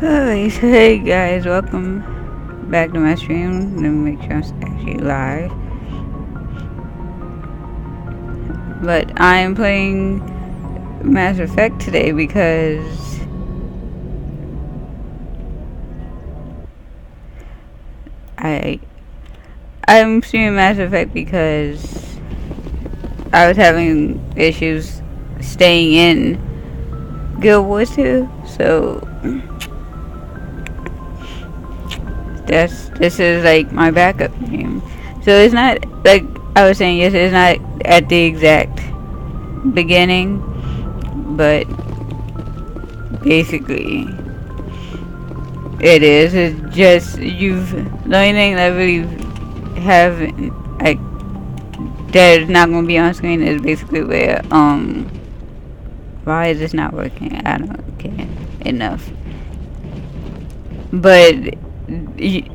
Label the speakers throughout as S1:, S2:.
S1: Alright, so hey guys, welcome back to my stream. Let me make sure I'm actually live. But I'm playing Mass Effect today because I'm streaming Mass Effect because I was having issues staying in Guild Wars 2, so this is like my backup game. So it's not like I was saying, yes, it's not at the exact beginning, but basically it is. It's just the only thing that really have like that is not gonna be on screen is basically where why is this not working? I don't care enough. But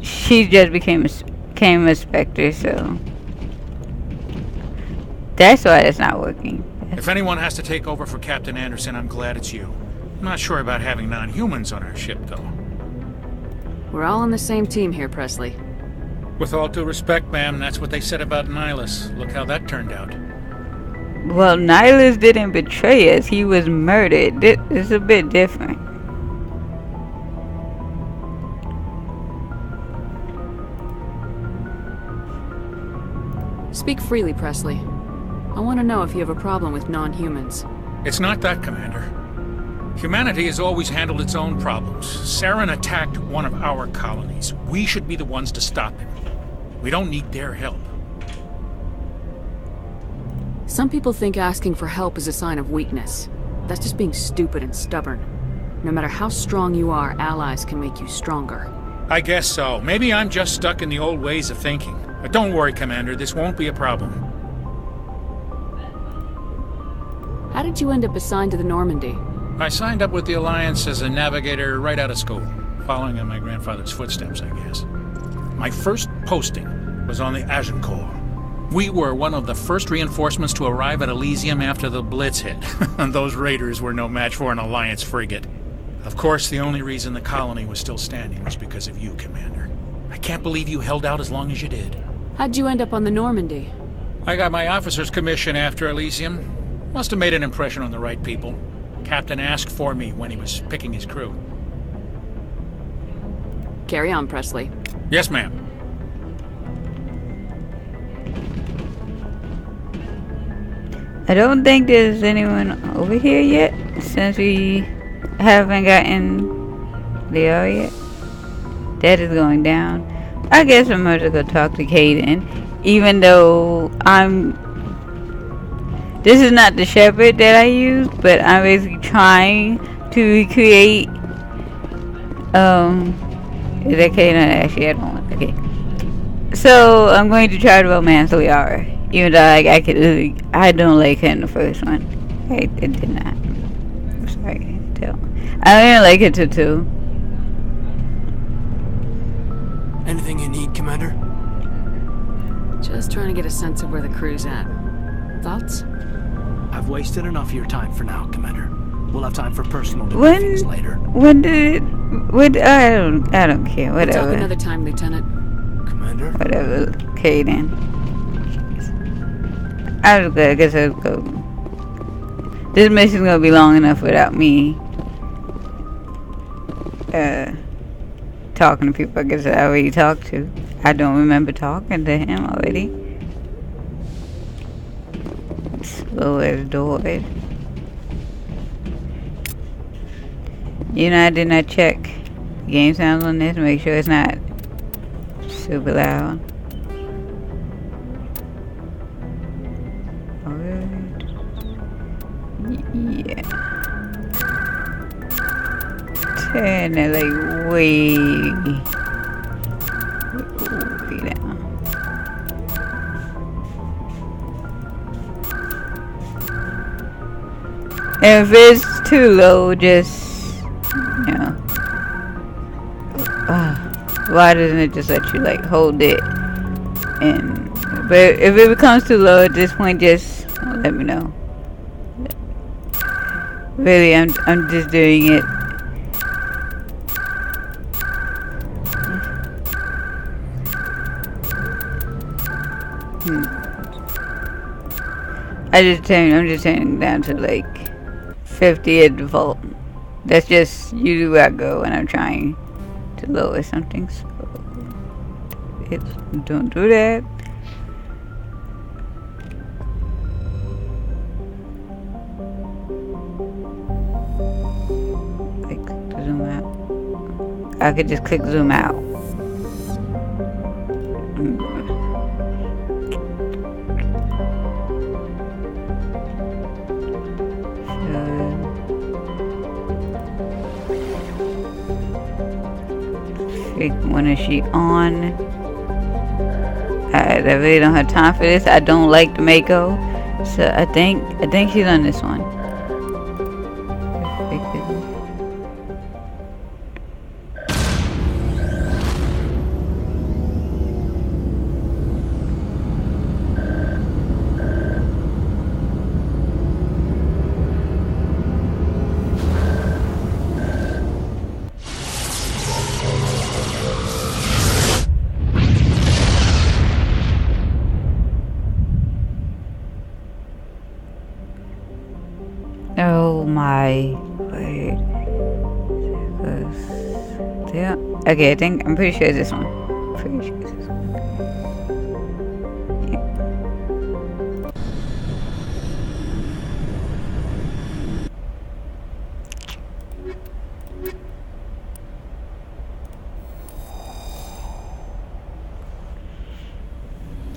S1: she just became a specter, so that's why it's not working.
S2: If anyone has to take over for Captain Anderson, I'm glad it's you. I'm not sure about having non-humans on our ship, though.
S3: We're all on the same team here, Presley.
S2: With all due respect, ma'am, that's what they said about Nihilus. Look how that turned out.
S1: Well, Nihilus didn't betray us. He was murdered. It's a bit different.
S3: Speak freely, Presley. I want to know if you have a problem with non-humans.
S2: It's not that, Commander. Humanity has always handled its own problems. Saren attacked one of our colonies. We should be the ones to stop him. We don't need their help.
S3: Some people think asking for help is a sign of weakness. That's just being stupid and stubborn. No matter how strong you are, allies can make you stronger.
S2: I guess so. Maybe I'm just stuck in the old ways of thinking. But don't worry, Commander. This won't be a problem.
S3: How did you end up assigned to the Normandy?
S2: I signed up with the Alliance as a navigator right out of school, following in my grandfather's footsteps, I guess. My first posting was on the Agincourt. We were one of the first reinforcements to arrive at Elysium after the Blitz hit, and those raiders were no match for an Alliance frigate. Of course, the only reason the colony was still standing was because of you, Commander. I can't believe you held out as long as you did.
S3: How'd you end up on the Normandy?
S2: I got my officer's commission after Elysium. Must have made an impression on the right people. Captain asked for me when he was picking his crew.
S3: Carry on, Presley.
S2: Yes, ma'am.
S1: I don't think there's anyone over here yet, since we haven't gotten there yet. That is going down. I guess I'm going to go talk to Kaden, even though this is not the shepherd that I used, but I'm basically trying to recreate, is that Kaden? Actually, I don't want, okay. So, I'm going to try to romance Liara, even though I don't like her in the first one. I did not. I'm sorry, tell. I didn't like it too.
S4: Anything you need, Commander?
S3: Just trying to get a sense of where the crew's at. Thoughts?
S4: I've wasted enough of your time for now, Commander. We'll have time for personal debriefings later.
S1: I don't care, whatever.
S3: We'll talk another time, Lieutenant.
S4: Commander?
S1: Whatever, Kaden. I guess I'll go. This mission's gonna be long enough without me talking to people I guess I already talked to. I don't remember talking to him already. Slow as doors. You know, I did not check game sounds on this to make sure it's not super loud. Yeah. Turn it like way down. And if it's too low, just, you know, why doesn't it just let you like hold it? And but if it becomes too low at this point, just let me know. Really, I'm just doing it I'm just turning down to like 50 at default. That's just usually where I go when I'm trying to lower something. So don't do that. Like zoom out. I could just click zoom out. When is she on? I really don't have time for this. I don't like the Mako, so I think she's on this one. Oh my word. Yeah. Okay, I'm pretty sure it's this one. Pretty sure it's this one. Yeah.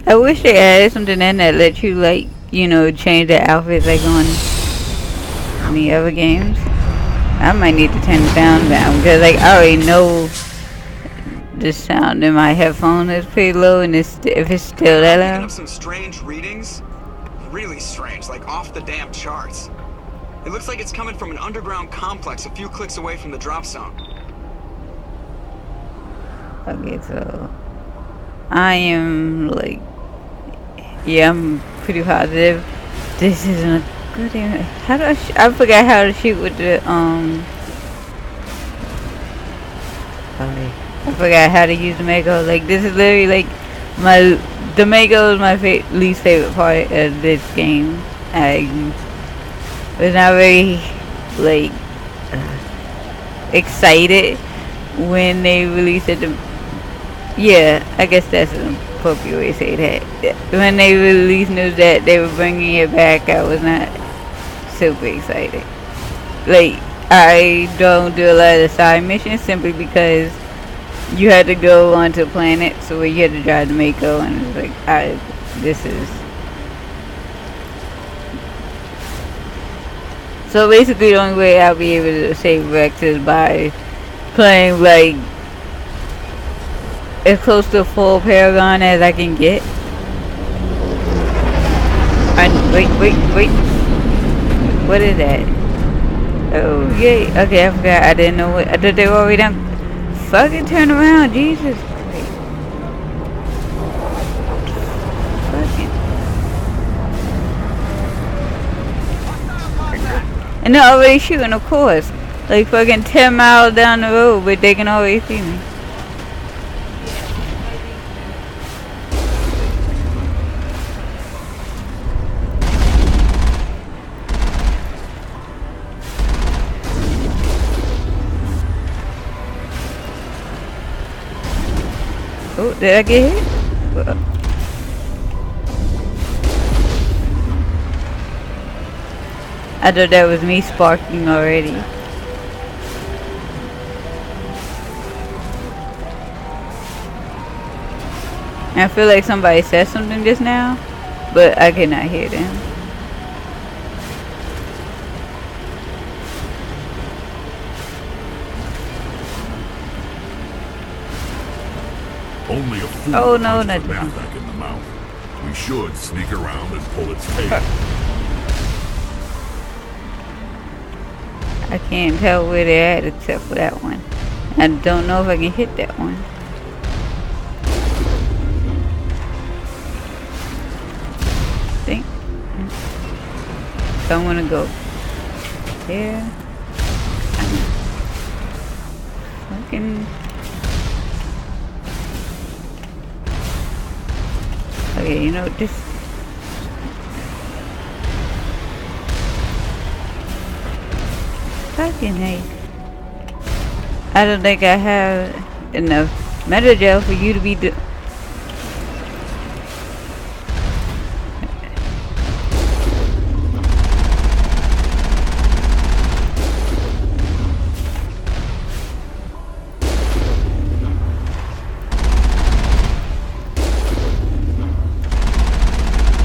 S1: I wish they added something in that let you, like, you know, change the outfits like on the other games. I might need to turn it down because like I already know the sound in my headphone is pretty low, and if it's still that loud.
S5: Picking up some strange readings, really strange, like off the damn charts. It looks like it's coming from an underground complex a few clicks away from the drop zone.
S1: Okay, so I am like, yeah, I'm pretty positive this isn't a good thing. How do I forgot how to shoot with the sorry. I forgot how to use the Mako. Like, this is literally like the Mako is my least favorite part of this game. I was not very like excited when they released it. Yeah, I guess that's an appropriate way to say that. When they released news that they were bringing it back, I was not super excited. Like, I don't do a lot of the side missions simply because you had to go onto a planet, so where you had to drive the Mako, and it's like, this is. So basically, the only way I'll be able to save Rex is by playing like as close to full Paragon as I can get. And wait, what is that? Oh yay! Okay, I forgot. I didn't know what. I thought they were already done. Fucking turn around, Jesus! Fucking. And they're already shooting, of course. Like fucking 10 miles down the road, but they can already see me. Oh, did I get hit? I thought that was me sparking already. I feel like somebody said something just now, but I cannot hear them.
S6: Only a fool
S1: Oh no,
S6: punches
S1: not
S6: a gnat back in the mouth. We should sneak around and pull its tail.
S1: I can't tell where they're at except for that one. I don't know if I can hit that one. Think. So I'm gonna go there. Fucking. Okay, you know, just fucking hate. I don't think I have enough meta gel for you to be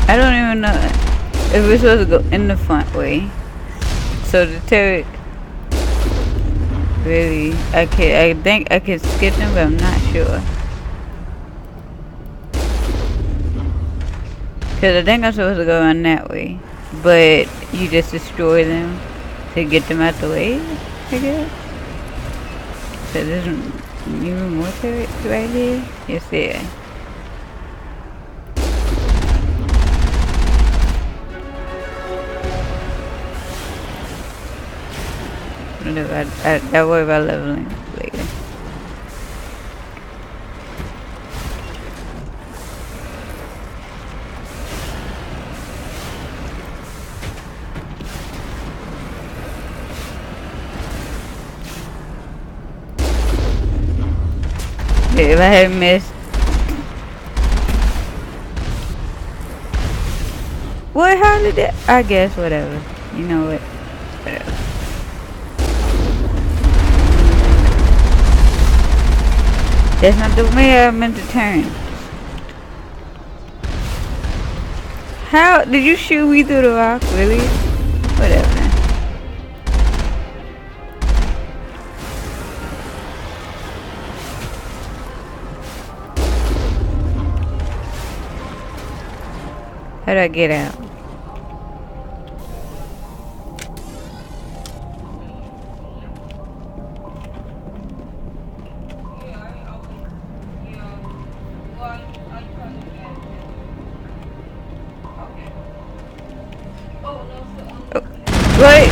S1: I don't even know if we're supposed to go in the front way. So the turret, really, I think I can skip them, but I'm not sure. Cause I think I'm supposed to go around that way, but you just destroy them to get them out the way, I guess. So there's even more turrets right here. Yes, there. I worry about leveling later. If I had missed, what? How did that? I guess whatever. You know what? Whatever. That's not the way I meant to turn. How did you shoot me through the rock? Really? Whatever. How do I get out? What?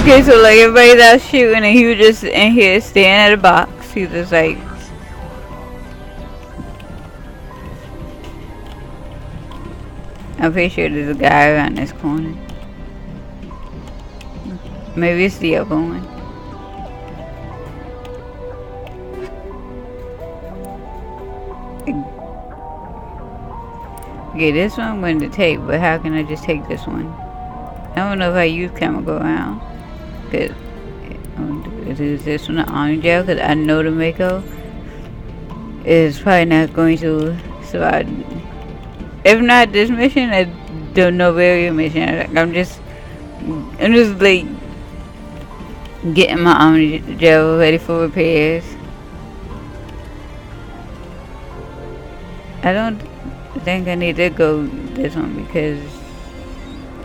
S1: Okay, so like everybody that was shooting and he was just in here standing at a box. He was just like, I'm pretty sure there's a guy around this corner. Maybe it's the other one. Okay, this one I'm going to take, but how can I just take this one? I don't know if I use camera go around. Cause is this one an orange gel? Cause I know the Mako is probably not going to survive. If not this mission, I don't know various mission. I'm just like getting my orange gel ready for repairs. I don't think I need to go this one because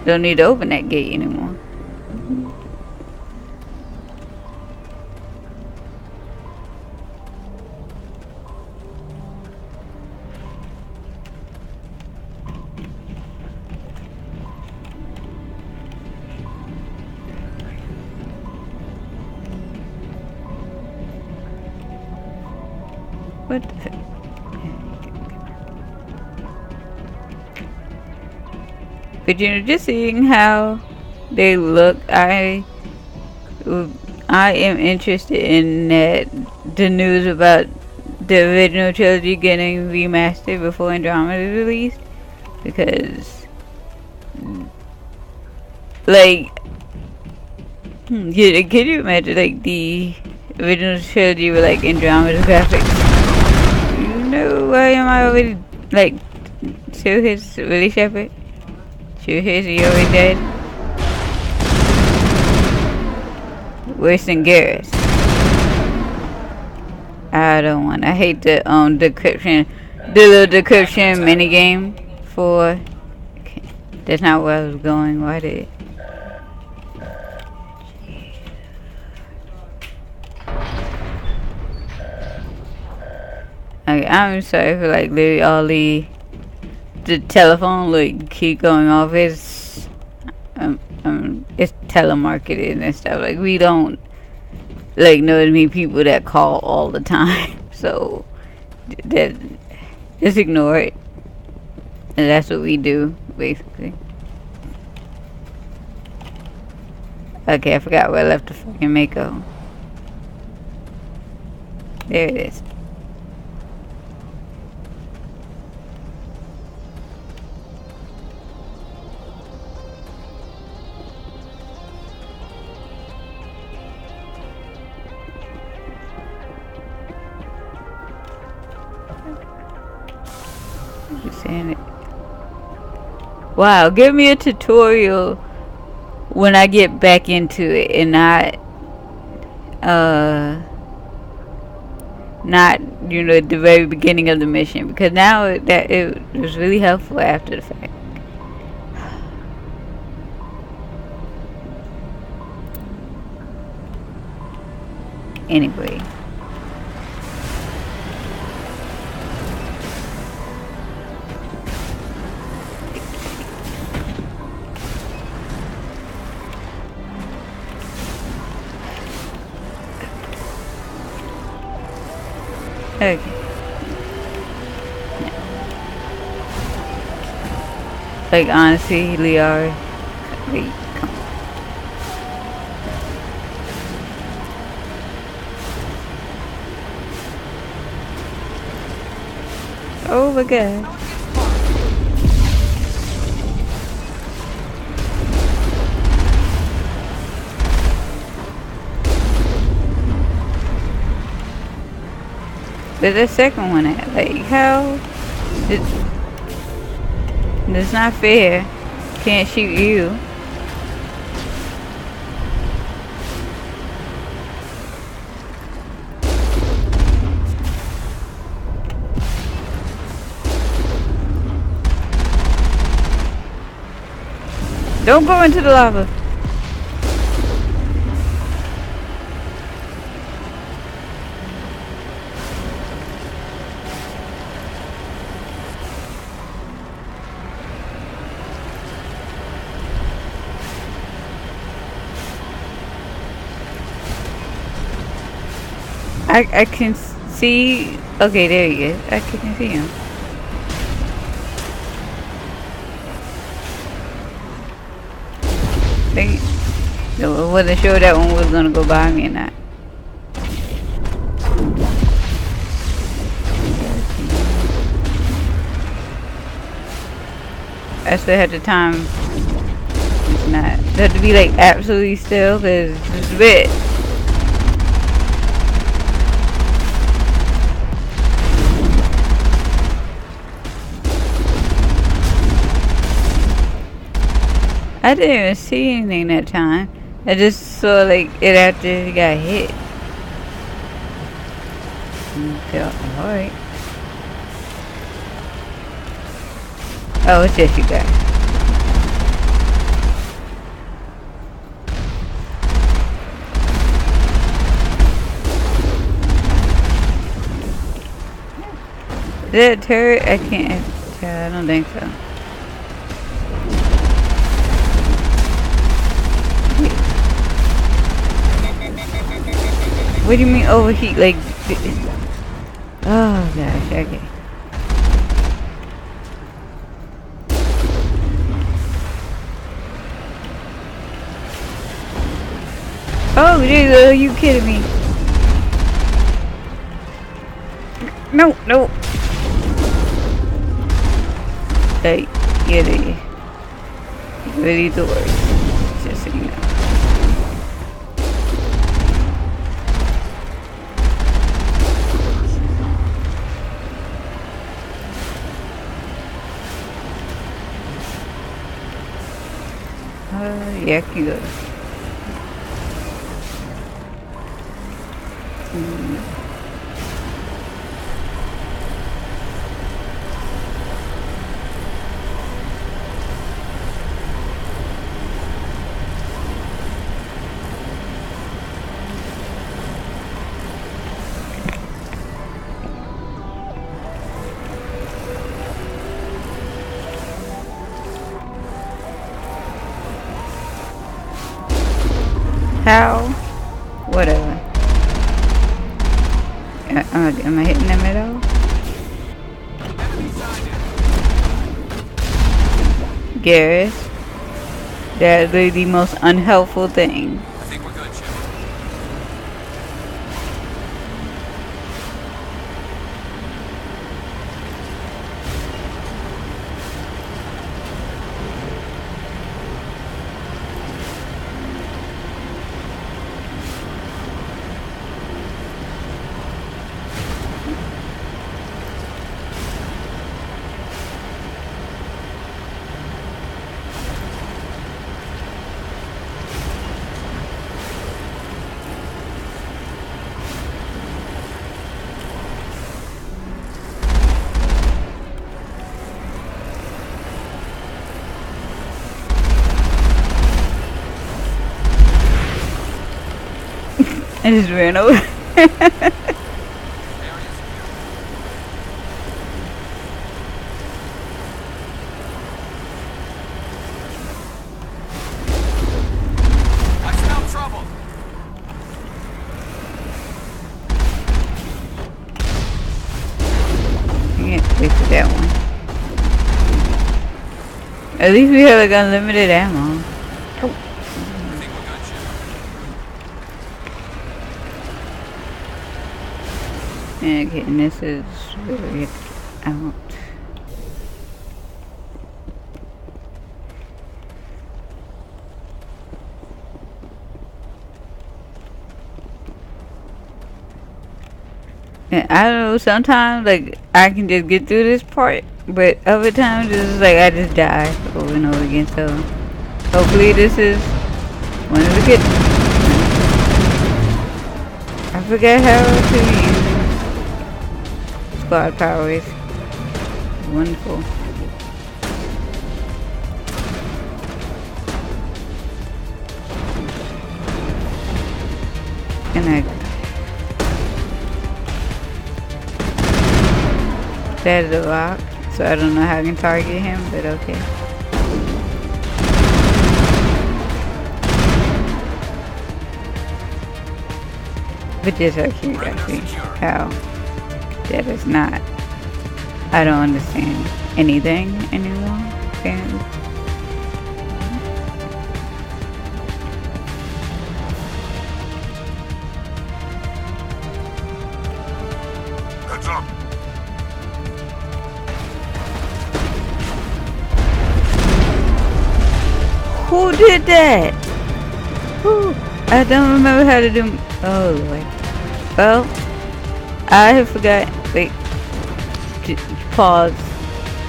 S1: I don't need to open that gate anymore. What the heck? But you know, just seeing how they look, I am interested in the news about the original trilogy getting remastered before Andromeda is released, because like can you imagine like the original trilogy with like Andromeda graphics? You know, why am I already like show his really shepherd? Shoot his, he already dead. Worse than Garrus. I don't want. I hate the decryption, the little decryption minigame for. Okay, that's not where I was going. Why did? Okay, I'm sorry for like literally all the telephone like keep going off. It's telemarketing and stuff. Like we don't like know many people that call all the time, so that just ignore it. And that's what we do, basically. Okay, I forgot where I left the fucking Mako. There it is. Saying it. Wow, give me a tutorial when I get back into it and not you know at the very beginning of the mission, because now that it was really helpful after the fact. Anyway. Okay. Like honestly, Liara, wait, come on. Oh my god. Where's the second one at? Like, how? It's not fair. Can't shoot you. Don't go into the lava. I can see. Okay, there he is. I can see him. I wasn't sure that one was gonna go by me or not. I still had the time. It's not. You have to be like absolutely still, cause it's a bit. I didn't even see anything that time. I just saw like it after he got hit. Alright. Oh, it's just you guys. Is that a turret? I can't tell. I don't think so. What do you mean overheat? Like, oh gosh, okay. Oh, Jesus, are you kidding me? No, no. Hey, yeah, they ready to work. Just so you know. Yeah, I can go. How? Whatever. Am I hitting them at all? Garrus. That is the most unhelpful thing.
S7: I think we're good, Shepard.
S1: I just ran over.
S7: I smell trouble.
S1: Yeah, wasted that one. At least we have like unlimited ammo.
S7: I think we're good, Shepard.
S1: Okay, and this is where we get out. And I don't know, sometimes like I can just get through this part, but other times it's just like I just die over and over again. So hopefully this is one of the good ones. I forgot how to use squad powers. Wonderful. And I that is a rock, so I don't know how I can target him, but okay. But just out of curiosity, how that is not. I don't understand anything anymore, apparently.
S6: Heads up.
S1: Who did that? Who? I don't remember how to do. Oh Lord. Well, I have forgot. Wait. Pause.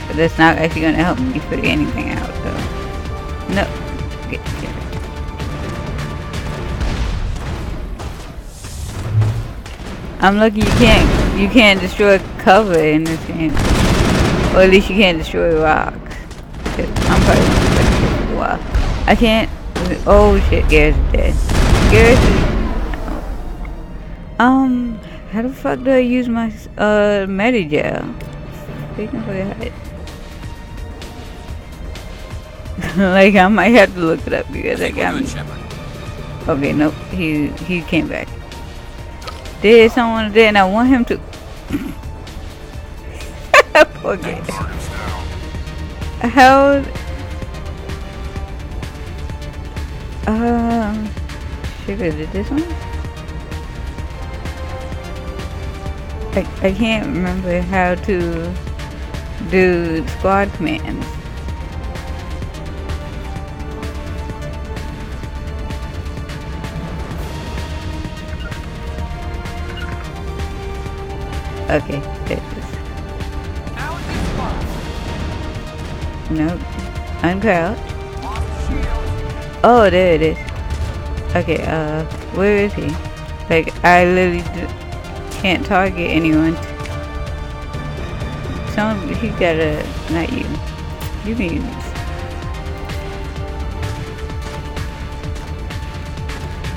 S1: But that's not actually gonna help me figure anything out. So no. Okay. I'm lucky you can't destroy cover in this game, or at least you can't destroy rocks. I'm probably gonna be stuck here for a while. I can't. Oh shit, Garrus is dead. Garrus is. How the fuck do I use my Medigel? Speaking for that. Like I might have to look it up because I got me. Okay, nope. He came back. There's someone there, and I want him to. Poor Garrus. How? Shit, is it this one? I can't remember how to do squad commands. Okay, there it is. Nope. Uncrouch. Oh, there it is. Okay, where is he? Like, I literally can't target anyone. He gotta, not you. You mean.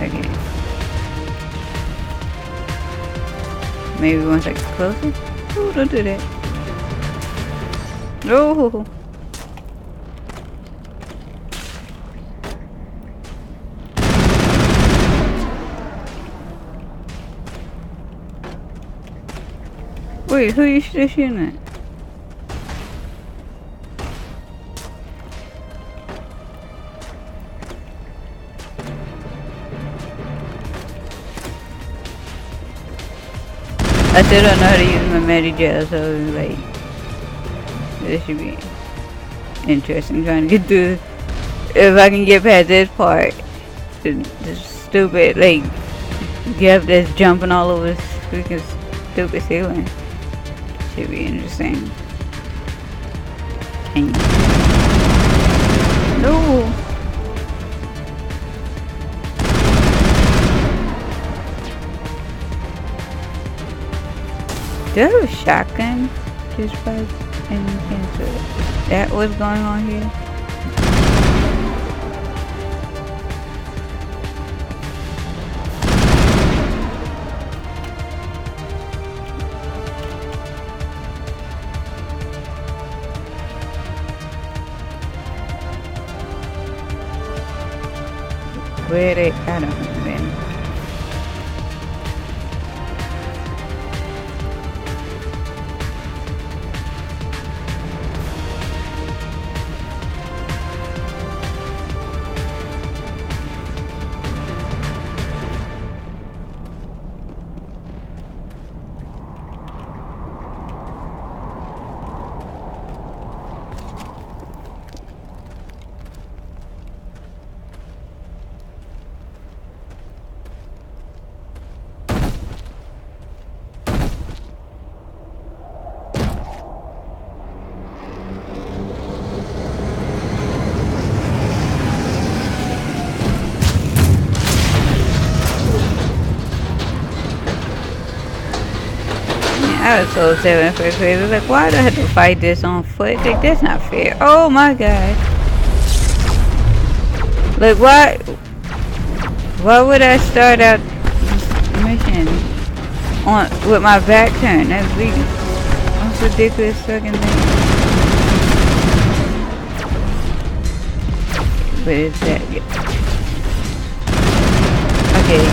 S1: Okay. Maybe once I get closer? Oh, don't do that. No. Wait, who are you shooting at? I still don't know how to use my Medi gel, so like this should be interesting trying to get through. If I can get past this part, this stupid like Jeff that's jumping all over this freaking stupid ceiling. Should be interesting. And no. Do I have a shotgun? Just by any chance? Is that what's going on here? Where they? I don't know, man. I was so seven for crazy. Like, why do I have to fight this on foot? Like, that's not fair. Oh my god. Like, why would I start out this mission with my back turned? That's ridiculous fucking thing. But it's that, yeah. Okay,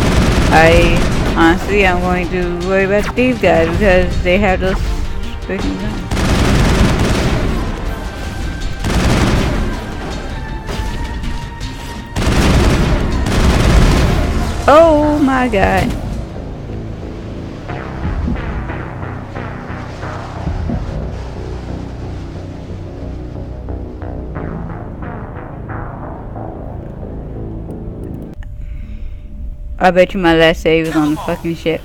S1: honestly, I'm going to worry about these guys because they have those freaking guns. Oh my god. I bet you my last save is on the fucking ship.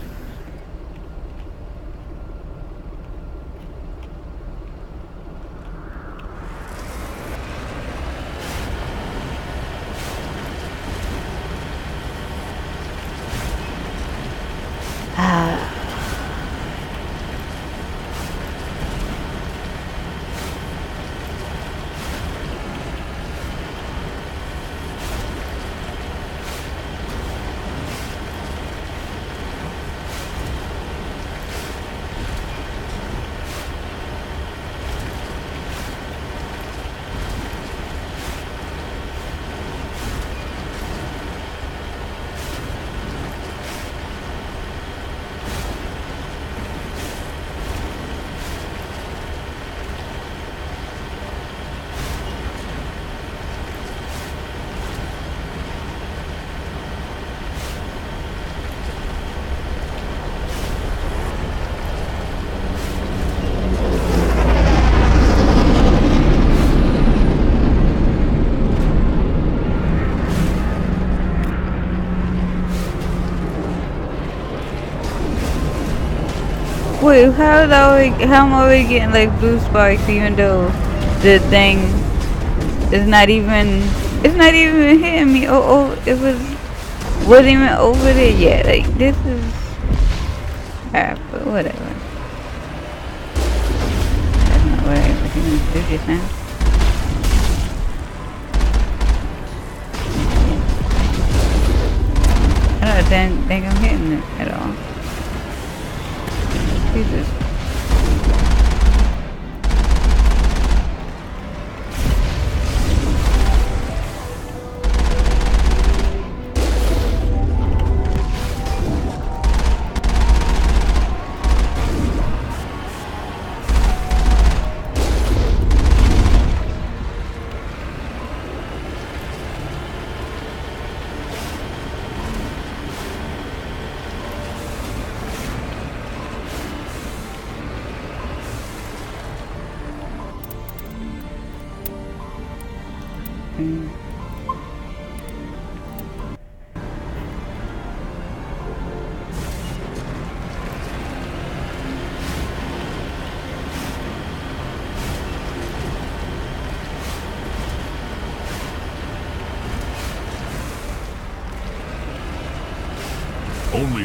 S1: Wait, how am I already getting like blue sparks even though the thing is not even hitting me? It wasn't even over there yet. Like, this is crap, but whatever. That's not what I was going to do just now. I don't think I'm hitting it at all. Jesus.
S6: Only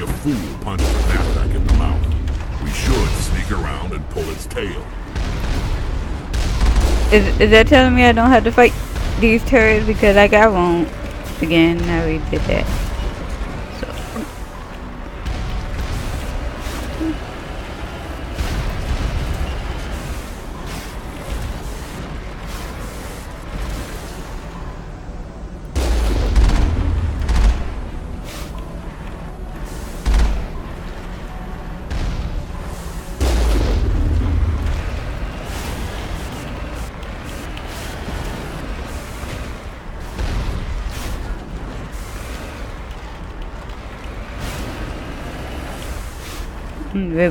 S6: a fool punches a knapsack in the mouth. We should sneak around and pull its tail.
S1: Is that telling me I don't have to fight these turrets? Because like I won't. Again, I already did that. So.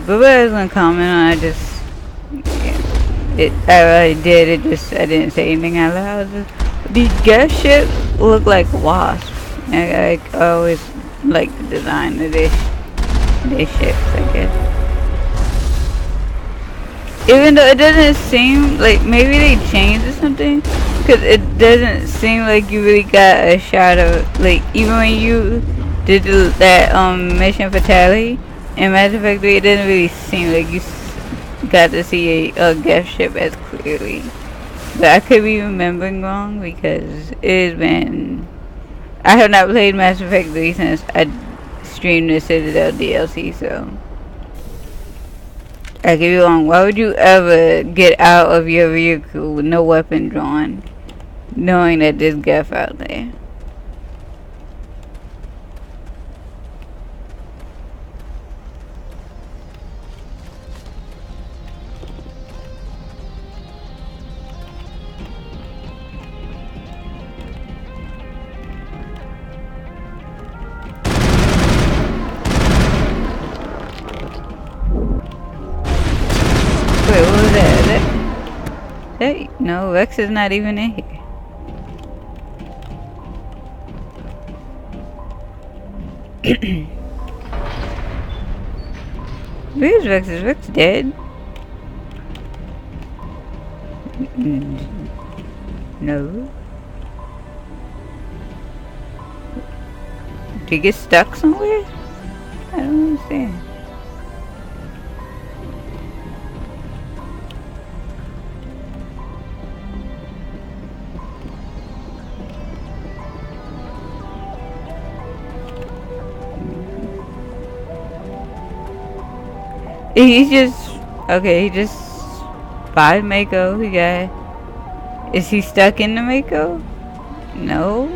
S1: But I was gonna comment on it, I already did, I didn't say anything out loud. These gas ships look like wasps. I always like the design of this ships, I guess. Even though it doesn't seem like, maybe they changed or something, because it doesn't seem like you really got a shot of, like, even when you did that mission fatality in Mass Effect 3, it didn't really seem like you got to see a gas ship as clearly. But I could be remembering wrong because it has been... I have not played Mass Effect 3 since I streamed the Citadel DLC, so... I could be wrong. Why would you ever get out of your vehicle with no weapon drawn, knowing that there's Geth out there? Wait, what was that? No, Rex is not even in here. Where's Rex? Is Rex dead? No. Did he get stuck somewhere? I don't understand. He's just... Okay, he just... Bought Mako. He got... Is he stuck in the Mako? No.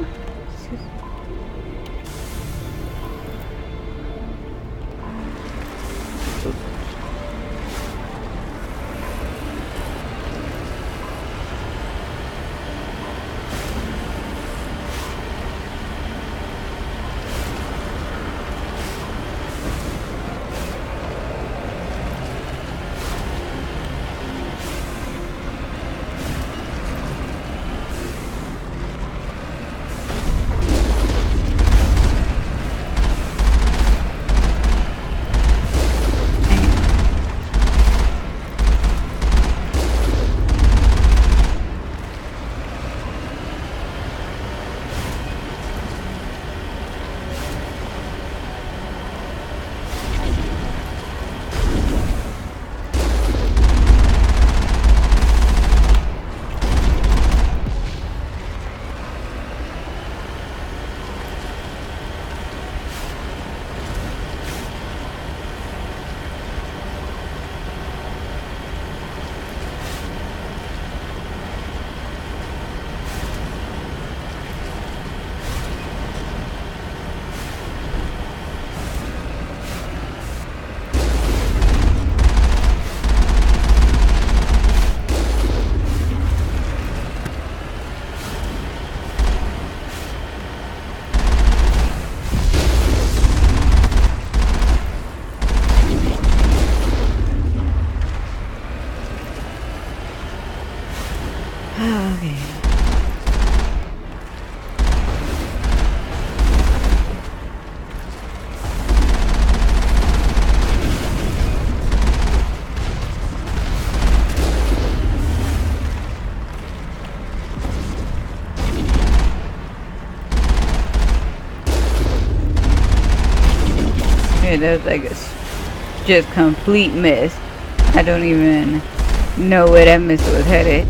S1: Yeah, that was like a just complete mess. I don't even know where that missile was headed.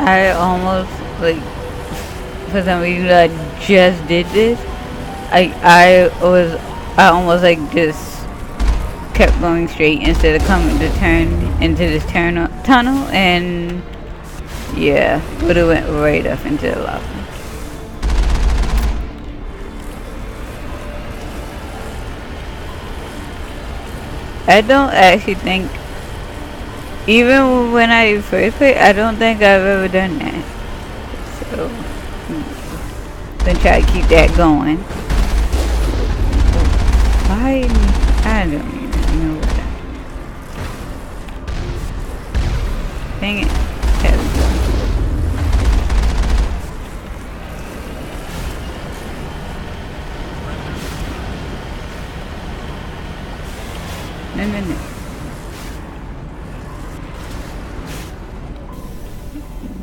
S1: I almost, like, for some reason I just did this. I almost like just kept going straight instead of coming to turn into this tunnel, and yeah, would have went right up into the lava. I don't actually think, even when I first played, I don't think I've ever done that. So, then try to keep that going. Why? I don't even know what dang it. There we go. No.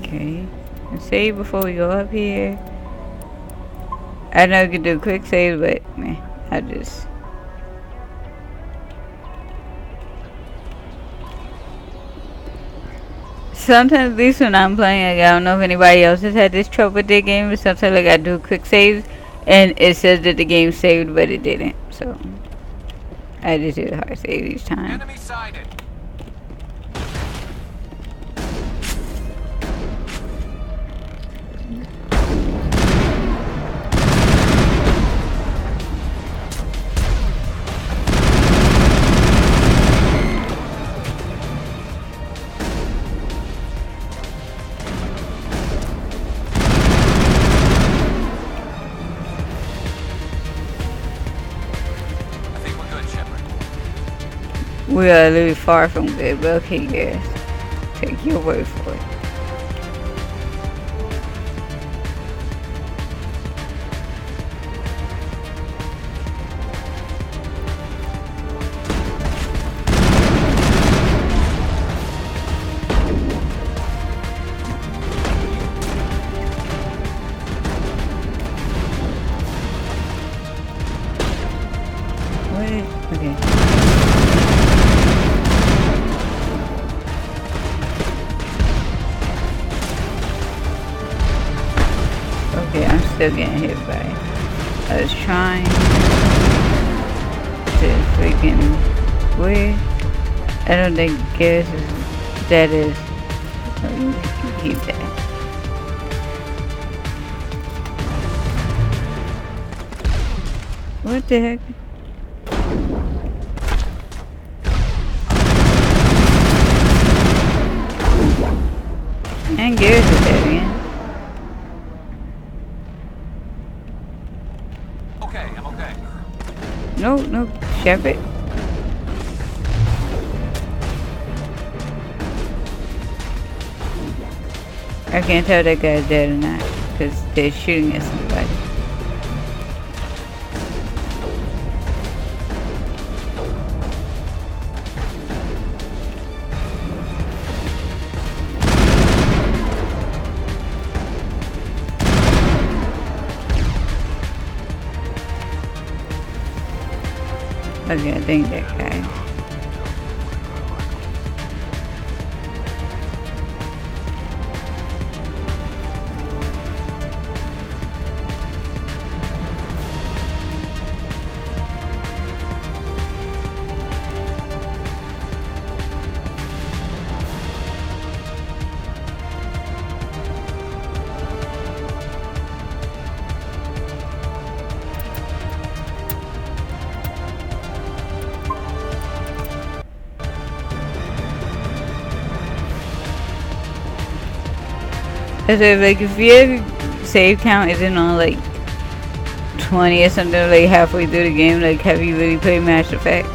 S1: Okay, let's save before we go up here. I know you can do quick save, but man, I just. Sometimes, at least when I'm playing, like, I don't know if anybody else has had this trouble with their game, but sometimes like I do quick saves and it says that the game saved, but it didn't. So I just do a hard save each time.
S7: Enemy sighted.
S1: We are a little far from good, but okay, yes. Take your word for it. What? Okay. Okay, I'm still getting hit by it. I was trying to freaking where? I don't think gas is that is. No, you keep that. What the heck? And gears is that again.
S7: Okay, I'm okay.
S1: No, Shepard. I can't tell that guy's dead or not, because they're shooting at somebody. Okay, I think that guy. I said, like, if your save count isn't on, like, 20 or something, like, halfway through the game, like, have you really played Mass Effect?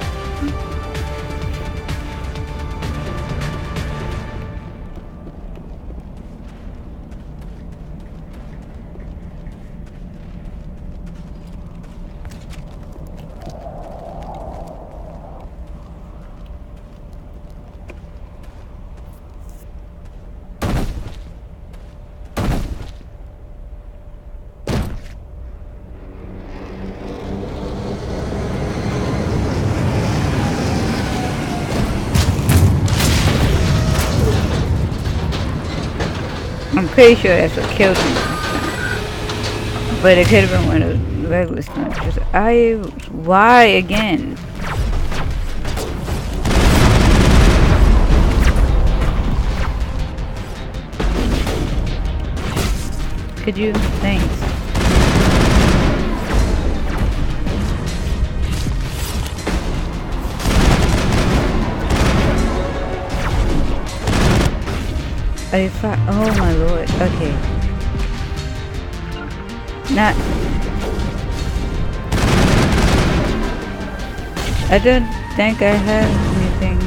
S1: I'm pretty sure that's what killed me last time. But it could have been one of the regular stunts. Why again? Could you? Thanks. Oh my lord. Okay. Not. I don't think I have anything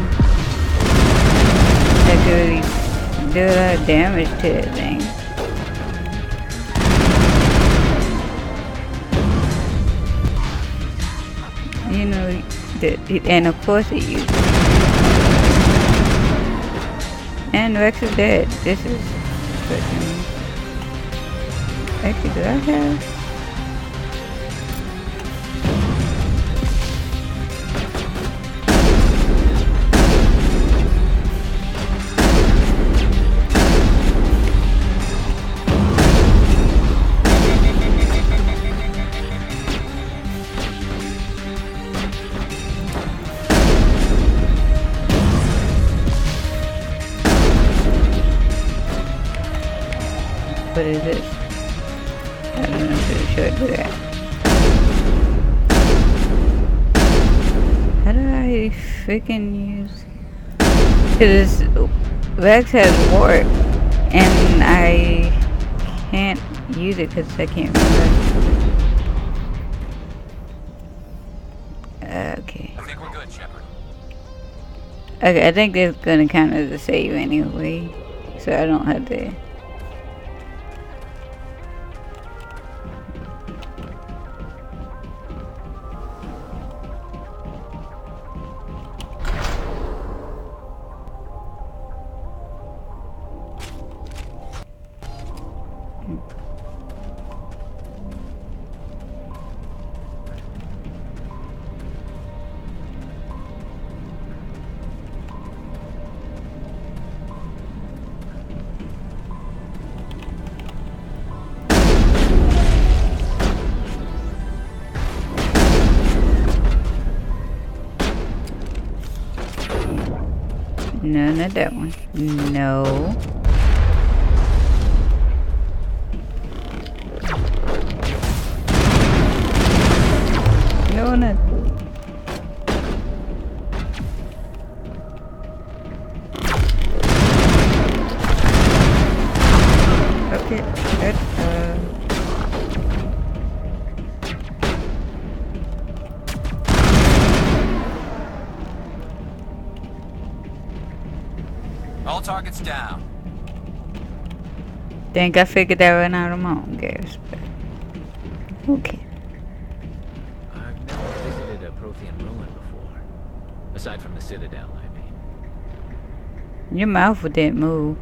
S1: that could really do a lot of damage to that thing. You know, and of course it uses. And Rex is dead. This is freaking. Actually, do I have? What is this? I don't know if it should do that. How do I freaking use? Because Vex has warp and I can't use it because I can't remember. Okay.
S7: I think we're good, Shepard.
S1: Okay, I think this is gonna count as a save anyway, so I don't have to. No, not that one. No. No, not. Okay,
S7: All targets down.
S1: think I figured that one out on my own, guys. Okay.
S8: I've never visited a Prothean ruin before. Aside from the Citadel, I mean.
S1: Your mouth didn't move.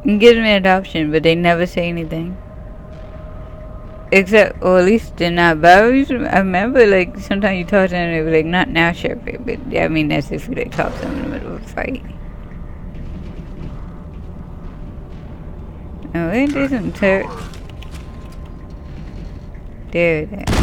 S1: It gives me adoption, but they never say anything. Except, or at least they're not. But I remember, like, sometimes you talk to them and they were like, not now, Shepard. But, I mean, that's if you, like, talk to them in the middle of a fight. Oh, ain't there some turret? There it is.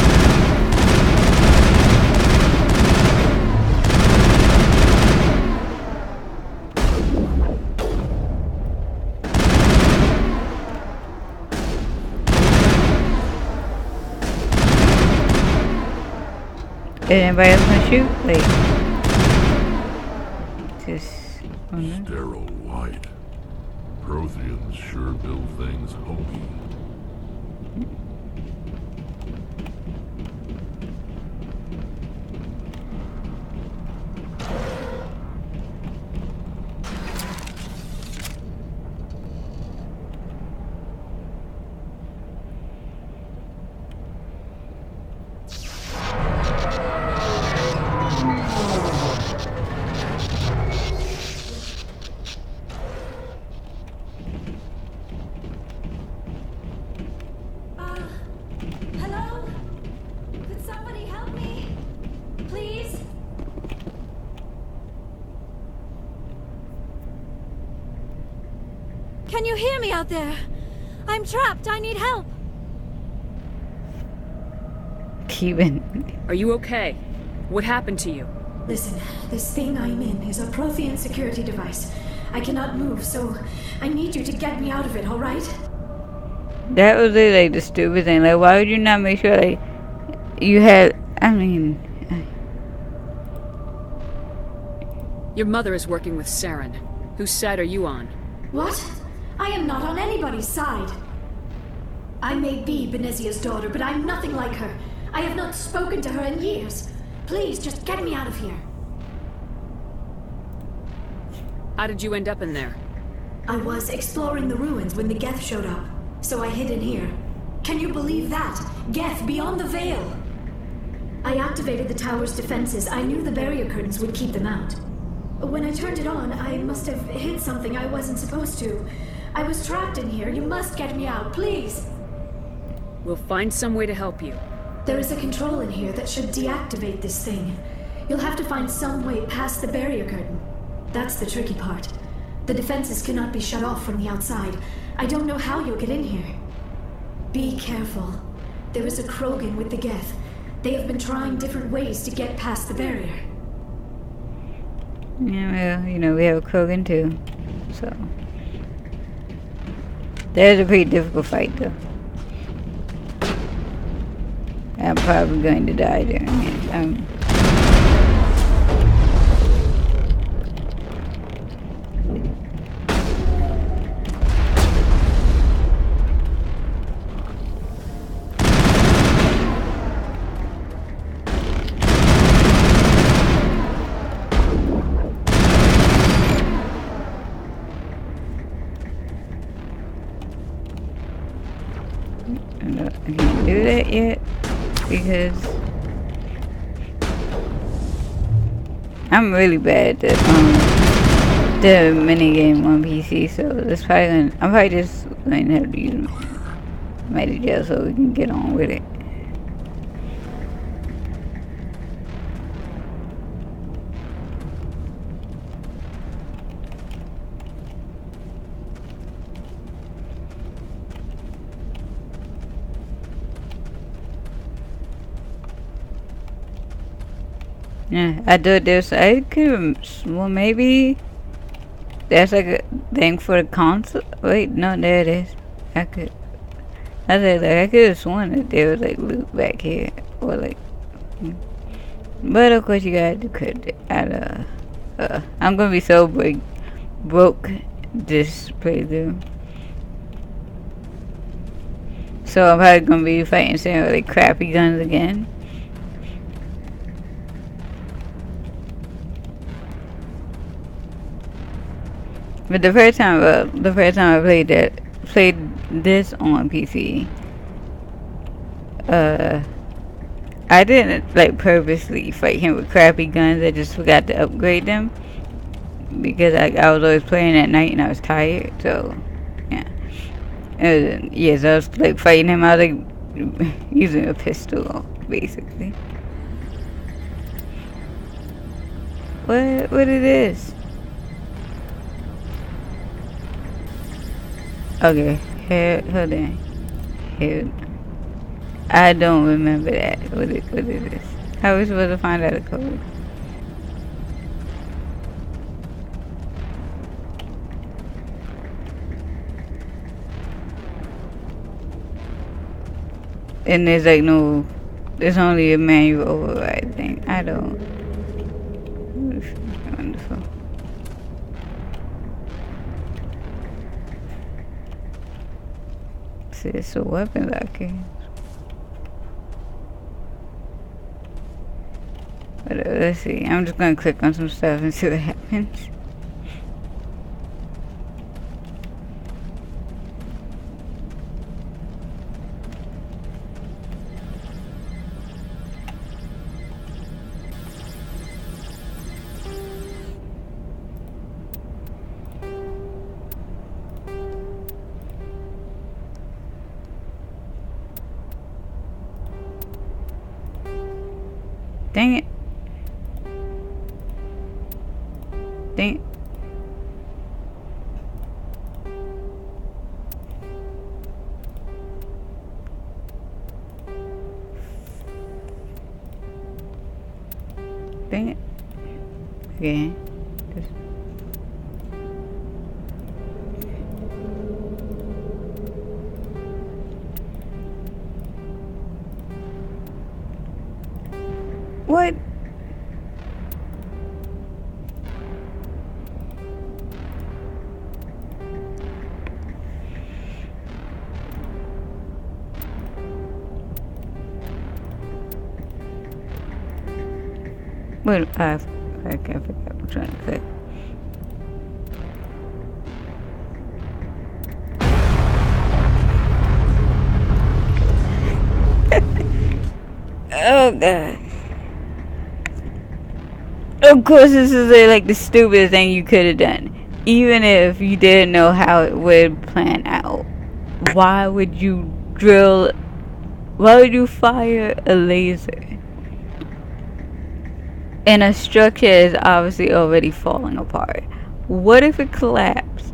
S1: Anybody else wanna shoot? Like, just.
S6: Sterile white. Protheans sure build things hokey.
S9: Hello? Could somebody help me? Please? Can you hear me out there? I'm trapped. I need help.
S1: Keeping.
S3: Are you okay? What happened to you?
S9: Listen, this thing I'm in is a Prothean security device. I cannot move, so I need you to get me out of it, alright?
S1: That was it, like the stupid thing. Like, why would you not make sure, like, you had? I mean,
S3: Your mother is working with Saren. Whose side are you on?
S9: What? I am not on anybody's side. I may be Benezia's daughter, but I'm nothing like her. I have not spoken to her in years. Please, just get me out of here.
S3: How did you end up in there?
S9: I was exploring the ruins when the Geth showed up, so I hid in here. Can you believe that? Geth beyond the veil! I activated the tower's defenses. I knew the barrier curtains would keep them out. When I turned it on, I must have hit something I wasn't supposed to. I was trapped in here. You must get me out, please!
S3: We'll find some way to help you.
S9: There is a control in here that should deactivate this thing. You'll have to find some way past the barrier curtain. That's the tricky part. The defenses cannot be shut off from the outside. I don't know how you'll get in here. Be careful. There is a Krogan with the Geth. They have been trying different ways to get past the barrier.
S1: yeah, well, you know, we have a Krogan too, so that is a pretty difficult fight, though. I'm probably going to die during it. I can't do that yet because I'm really bad at the mini game on PC, so that's probably I'm probably just going to have to use Mighty Gel so we can get on with it. Yeah, I do this. I could, well, maybe that's like a thing for the console. Wait, no, there it is. I said, like, I could have sworn that there was like loot back here, or like, but of course you gotta do credit. I'm gonna be so broke this playthrough. So I'm probably gonna be fighting some like crappy guns again. But the first time I played this on PC, I didn't like purposely fight him with crappy guns. I just forgot to upgrade them because I was always playing at night and I was tired. So yeah, yes, I was like fighting him. I was like using a pistol basically. What is this? Okay, hold on. Here. I don't remember that. What is this? How are we supposed to find out a code? And there's like no there's only a manual override thing. I don't. Wonderful. See, it's a weapon locker. But let's see. I'm just gonna click on some stuff and see what happens. Dang it. Dang it. Dang it. Okay. What? Wait, I can't forget. I'm trying to click. Oh god. Of course, this is like the stupidest thing you could have done. Even if you didn't know how it would plan out. Why would you drill? Why would you fire a laser and a structure is obviously already falling apart? What if it collapsed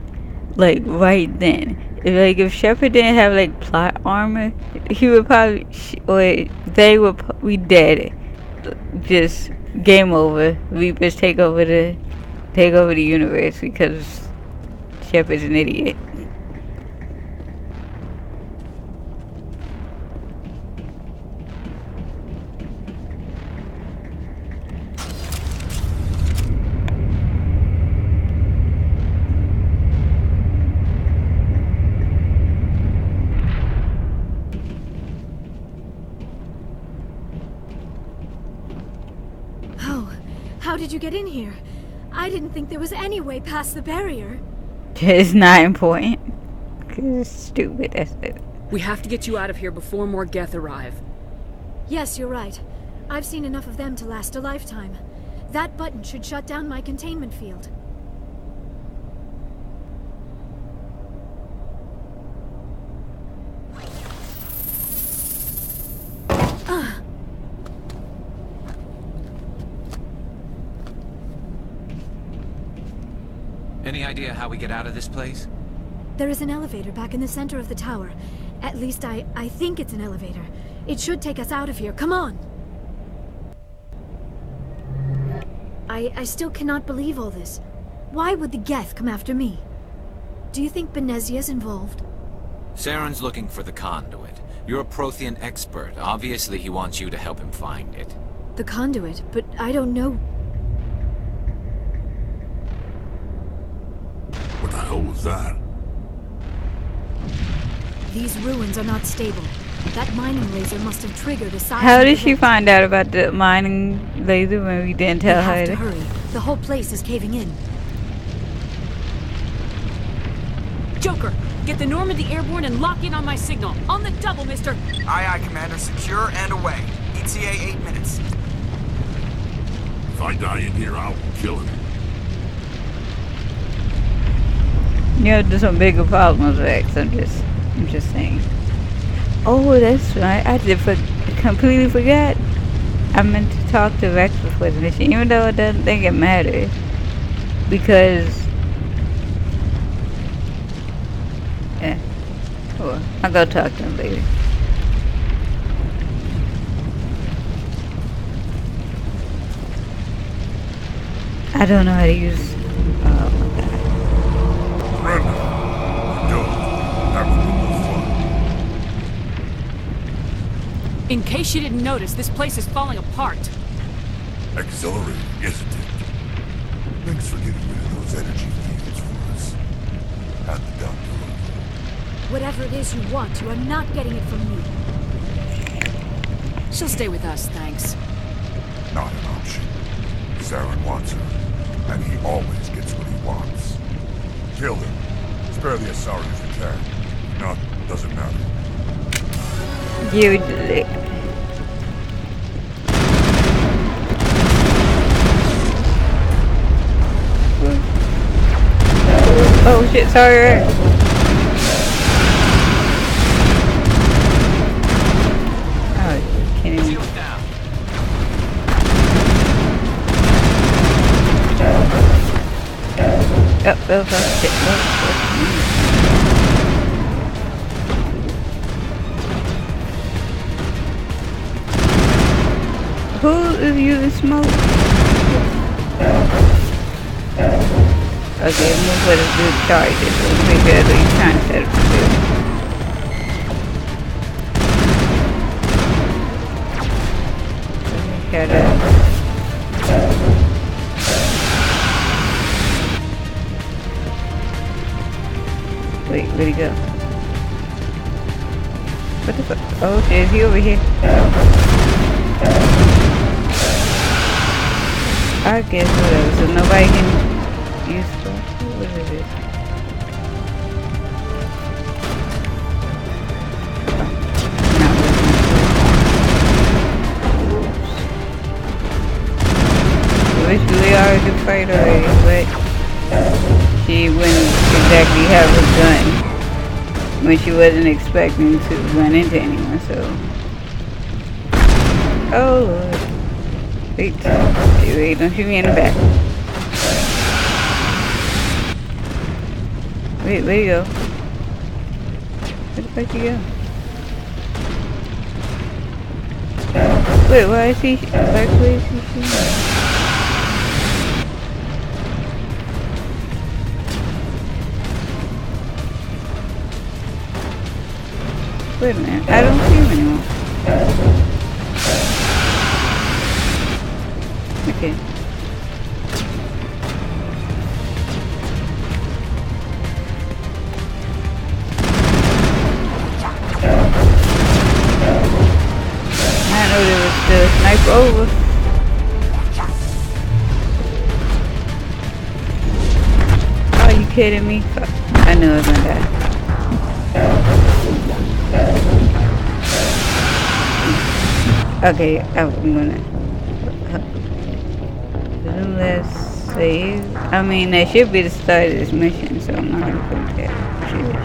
S1: like right then? If Shepard didn't have like plot armor, he would probably or they would be dead. Just game over. Reapers take over the universe because Shepard's an idiot.
S9: How did you get in here? I didn't think there was any way past the barrier.
S1: It's not important. It's stupid, that's it.
S3: We have to get you out of here before more Geth arrive.
S9: Yes, you're right. I've seen enough of them to last a lifetime. That button should shut down my containment field.
S7: Any idea how we get out of this place?
S9: There is an elevator back in the center of the tower. At least I think it's an elevator. It should take us out of here. Come on! I still cannot believe all this. Why would the Geth come after me? Do you think Benezia's involved?
S7: Saren's looking for the conduit. You're a Prothean expert. Obviously he wants you to help him find it.
S9: The conduit? But I don't know...
S6: What the hell was that?
S9: These ruins are not stable. That mining laser must have triggered a seismic
S1: How did she
S9: event.
S1: find out about the mining laser when we didn't tell her?
S9: We have to hurry. The whole place is caving in.
S3: Joker, get the Normandy airborne and lock in on my signal. On the double, mister!
S5: Aye, aye, Commander. Secure and away. ETA 8 minutes.
S6: If I die in here, I'll kill him.
S1: You know, there's some bigger problems, Rex. I'm just saying. Oh, that's right. I completely forgot. I meant to talk to Rex before the mission, even though I don't think it matters. Because... yeah. Oh, I'll go talk to him later. I don't know how to use... oh my god.
S6: Brenda, I don't. That was no fun.
S3: In case you didn't notice, this place is falling apart.
S6: Exhilarating, isn't it? Thanks for getting rid of those energy fields for us. Had the doctor over.
S9: Whatever it is you want, you are not getting it from me.
S3: She'll stay with us, thanks.
S6: Not an option. Saren wants her, and he always gets what he wants. Kill him. Spare the Asari if you can. If not, doesn't matter.
S1: You did it. Oh shit, sorry. Oh, you kidding me? Oh, shit. Who is using smoke? Okay, move for the good charges. Let's make sure that's what you're trying to set up to do. Shut up. Wait, where'd he go? What the fuck? Oh shit, is he over here? I guess whatever, so nobody can use stuff. What is it? I wish we are a good fighter already, but she wouldn't exactly have a gun when she wasn't expecting to run into anyone, so. Oh Lord. Wait, wait, don't shoot me in the back. Wait, where you go? Where the fuck you go? Wait, why is he where is he shooting? Wait a minute, I don't see him anymore. Okay. I know there was the sniper over. Are you kidding me? Fuck. I knew I was gonna die. Okay, I'm gonna. Let's save. I mean, that should be the start of this mission, so I'm not gonna put that. Seriously.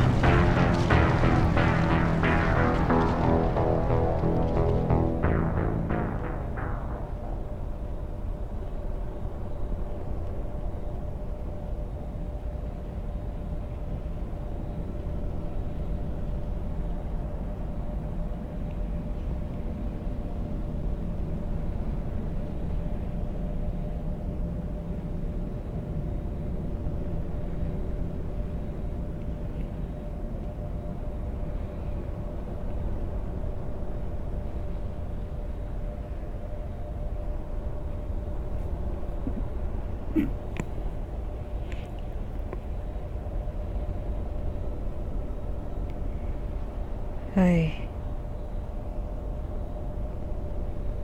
S1: Hey.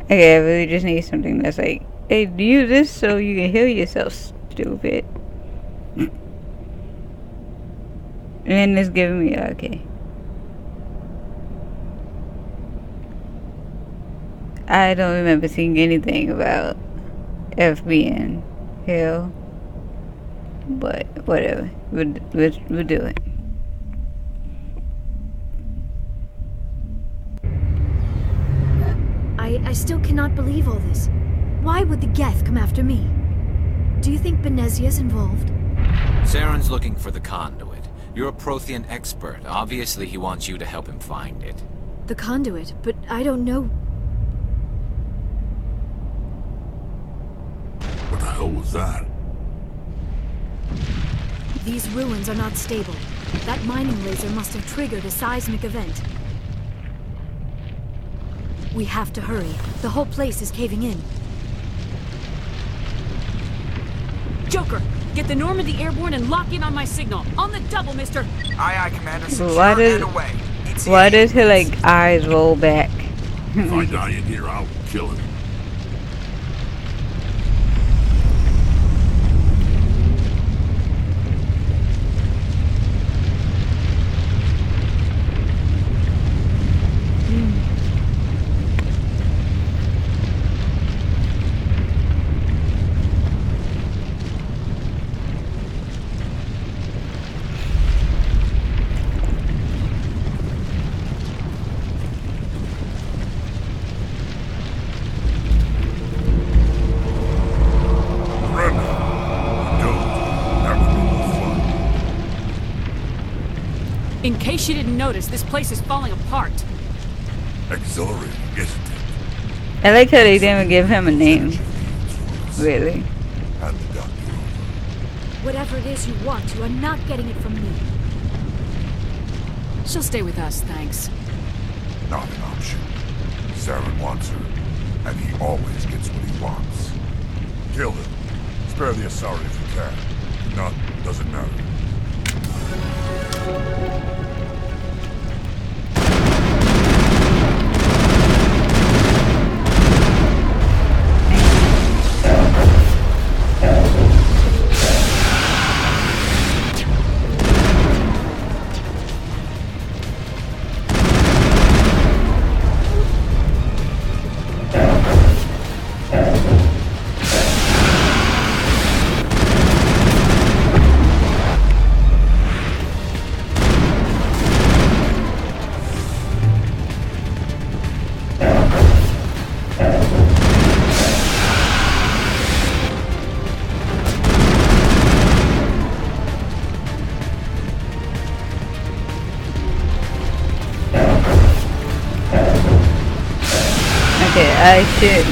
S1: Okay, I really just need something that's like, hey, do this so you can heal yourself, stupid. And it's giving me, okay. I don't remember seeing anything about F being hell. But whatever, we'll do it.
S9: I still cannot believe all this. Why would the Geth come after me? Do you think Benezia's involved?
S7: Saren's looking for the conduit. You're a Prothean expert. Obviously, he wants you to help him find it.
S9: The conduit, but I don't know.
S6: What the hell was that?
S9: These ruins are not stable. That mining laser must have triggered a seismic event. We have to hurry. The whole place is caving in.
S3: Joker, get the Normandy airborne and lock in on my signal. On the double, mister.
S5: Aye, aye, Commander.
S1: Why
S5: Secure and away.
S1: Why does her like eyes roll back?
S6: If I die in here, I'll kill him.
S3: In case you didn't notice, this place is falling apart.
S6: Exhilarating, isn't it?
S1: I like how they didn't give him a name. Really.
S6: And the doctor.
S9: Whatever it is you want, you are not getting it from me.
S3: She'll stay with us, thanks.
S6: Not an option. Saren wants her, and he always gets what he wants. Kill him. Spare the Asari if you can. If not, doesn't matter.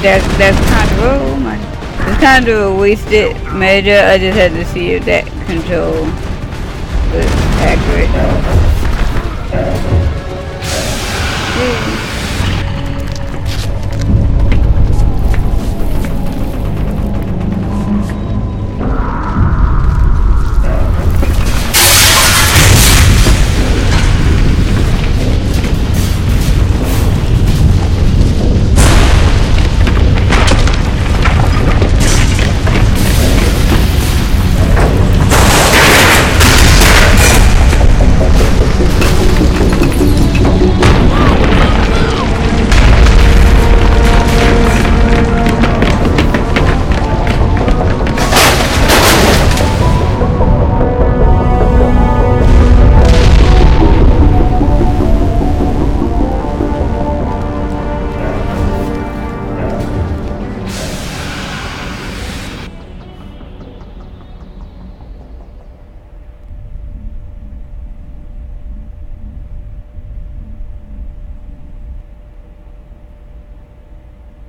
S1: That's kind of, oh my, it's kind of a wasted measure. I just had to see if that control was accurate. Yeah.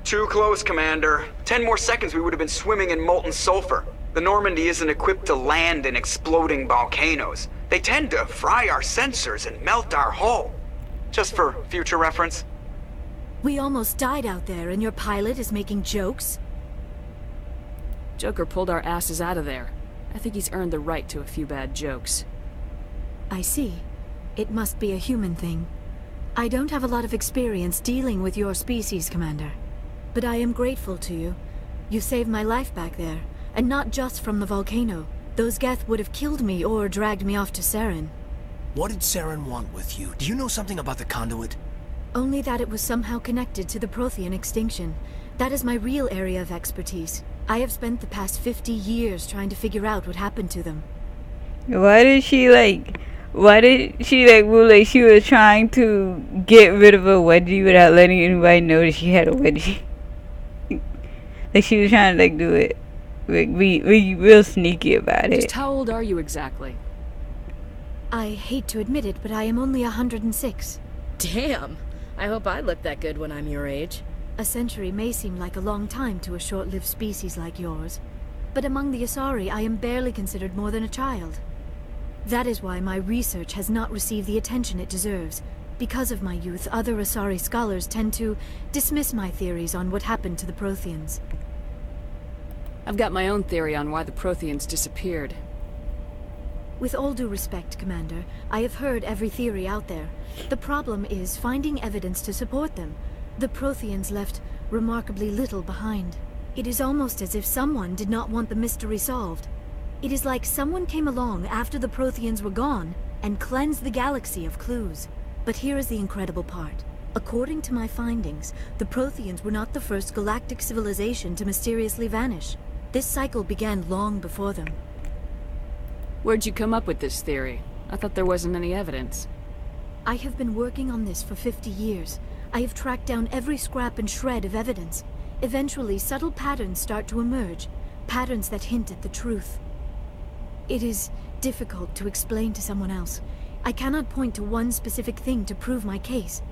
S5: Too close, Commander. 10 more seconds we would have been swimming in molten sulfur. The Normandy isn't equipped to land in exploding volcanoes. They tend to fry our sensors and melt our hull. Just for future reference.
S9: We almost died out there and your pilot is making jokes?
S3: Joker pulled our asses out of there. I think he's earned the right to a few bad jokes.
S9: I see. It must be a human thing. I don't have a lot of experience dealing with your species, Commander. But I am grateful to you. You saved my life back there, and not just from the volcano. Those Geth would have killed me or dragged me off to Saren.
S4: What did Saren want with you? Do you know something about the conduit?
S9: Only that it was somehow connected to the Prothean extinction. That is my real area of expertise. I have spent the past 50 years trying to figure out what happened to them.
S1: Why did she move like she was trying to get rid of a wedgie without letting anybody know that she had a wedgie? Like she was trying to like do it, like be real sneaky about it.
S3: Just how old are you exactly?
S9: I hate to admit it, but I am only 106.
S10: Damn! I hope I look that good when I'm your age.
S9: A century may seem like a long time to a short-lived species like yours, but among the Asari I am barely considered more than a child. That is why my research has not received the attention it deserves. because of my youth, other Asari scholars tend to dismiss my theories on what happened to the Protheans.
S3: I've got my own theory on why the Protheans disappeared.
S9: With all due respect, Commander, I have heard every theory out there. The problem is finding evidence to support them. The Protheans left remarkably little behind. It is almost as if someone did not want the mystery solved. It is like someone came along after the Protheans were gone and cleansed the galaxy of clues. But here is the incredible part. According to my findings, the Protheans were not the first galactic civilization to mysteriously vanish. This cycle began long before them.
S3: Where'd you come up with this theory? I thought there wasn't any evidence.
S9: I have been working on this for 50 years. I have tracked down every scrap and shred of evidence. Eventually, subtle patterns start to emerge, patterns that hint at the truth. It is difficult to explain to someone else. I cannot point to one specific thing to prove my case.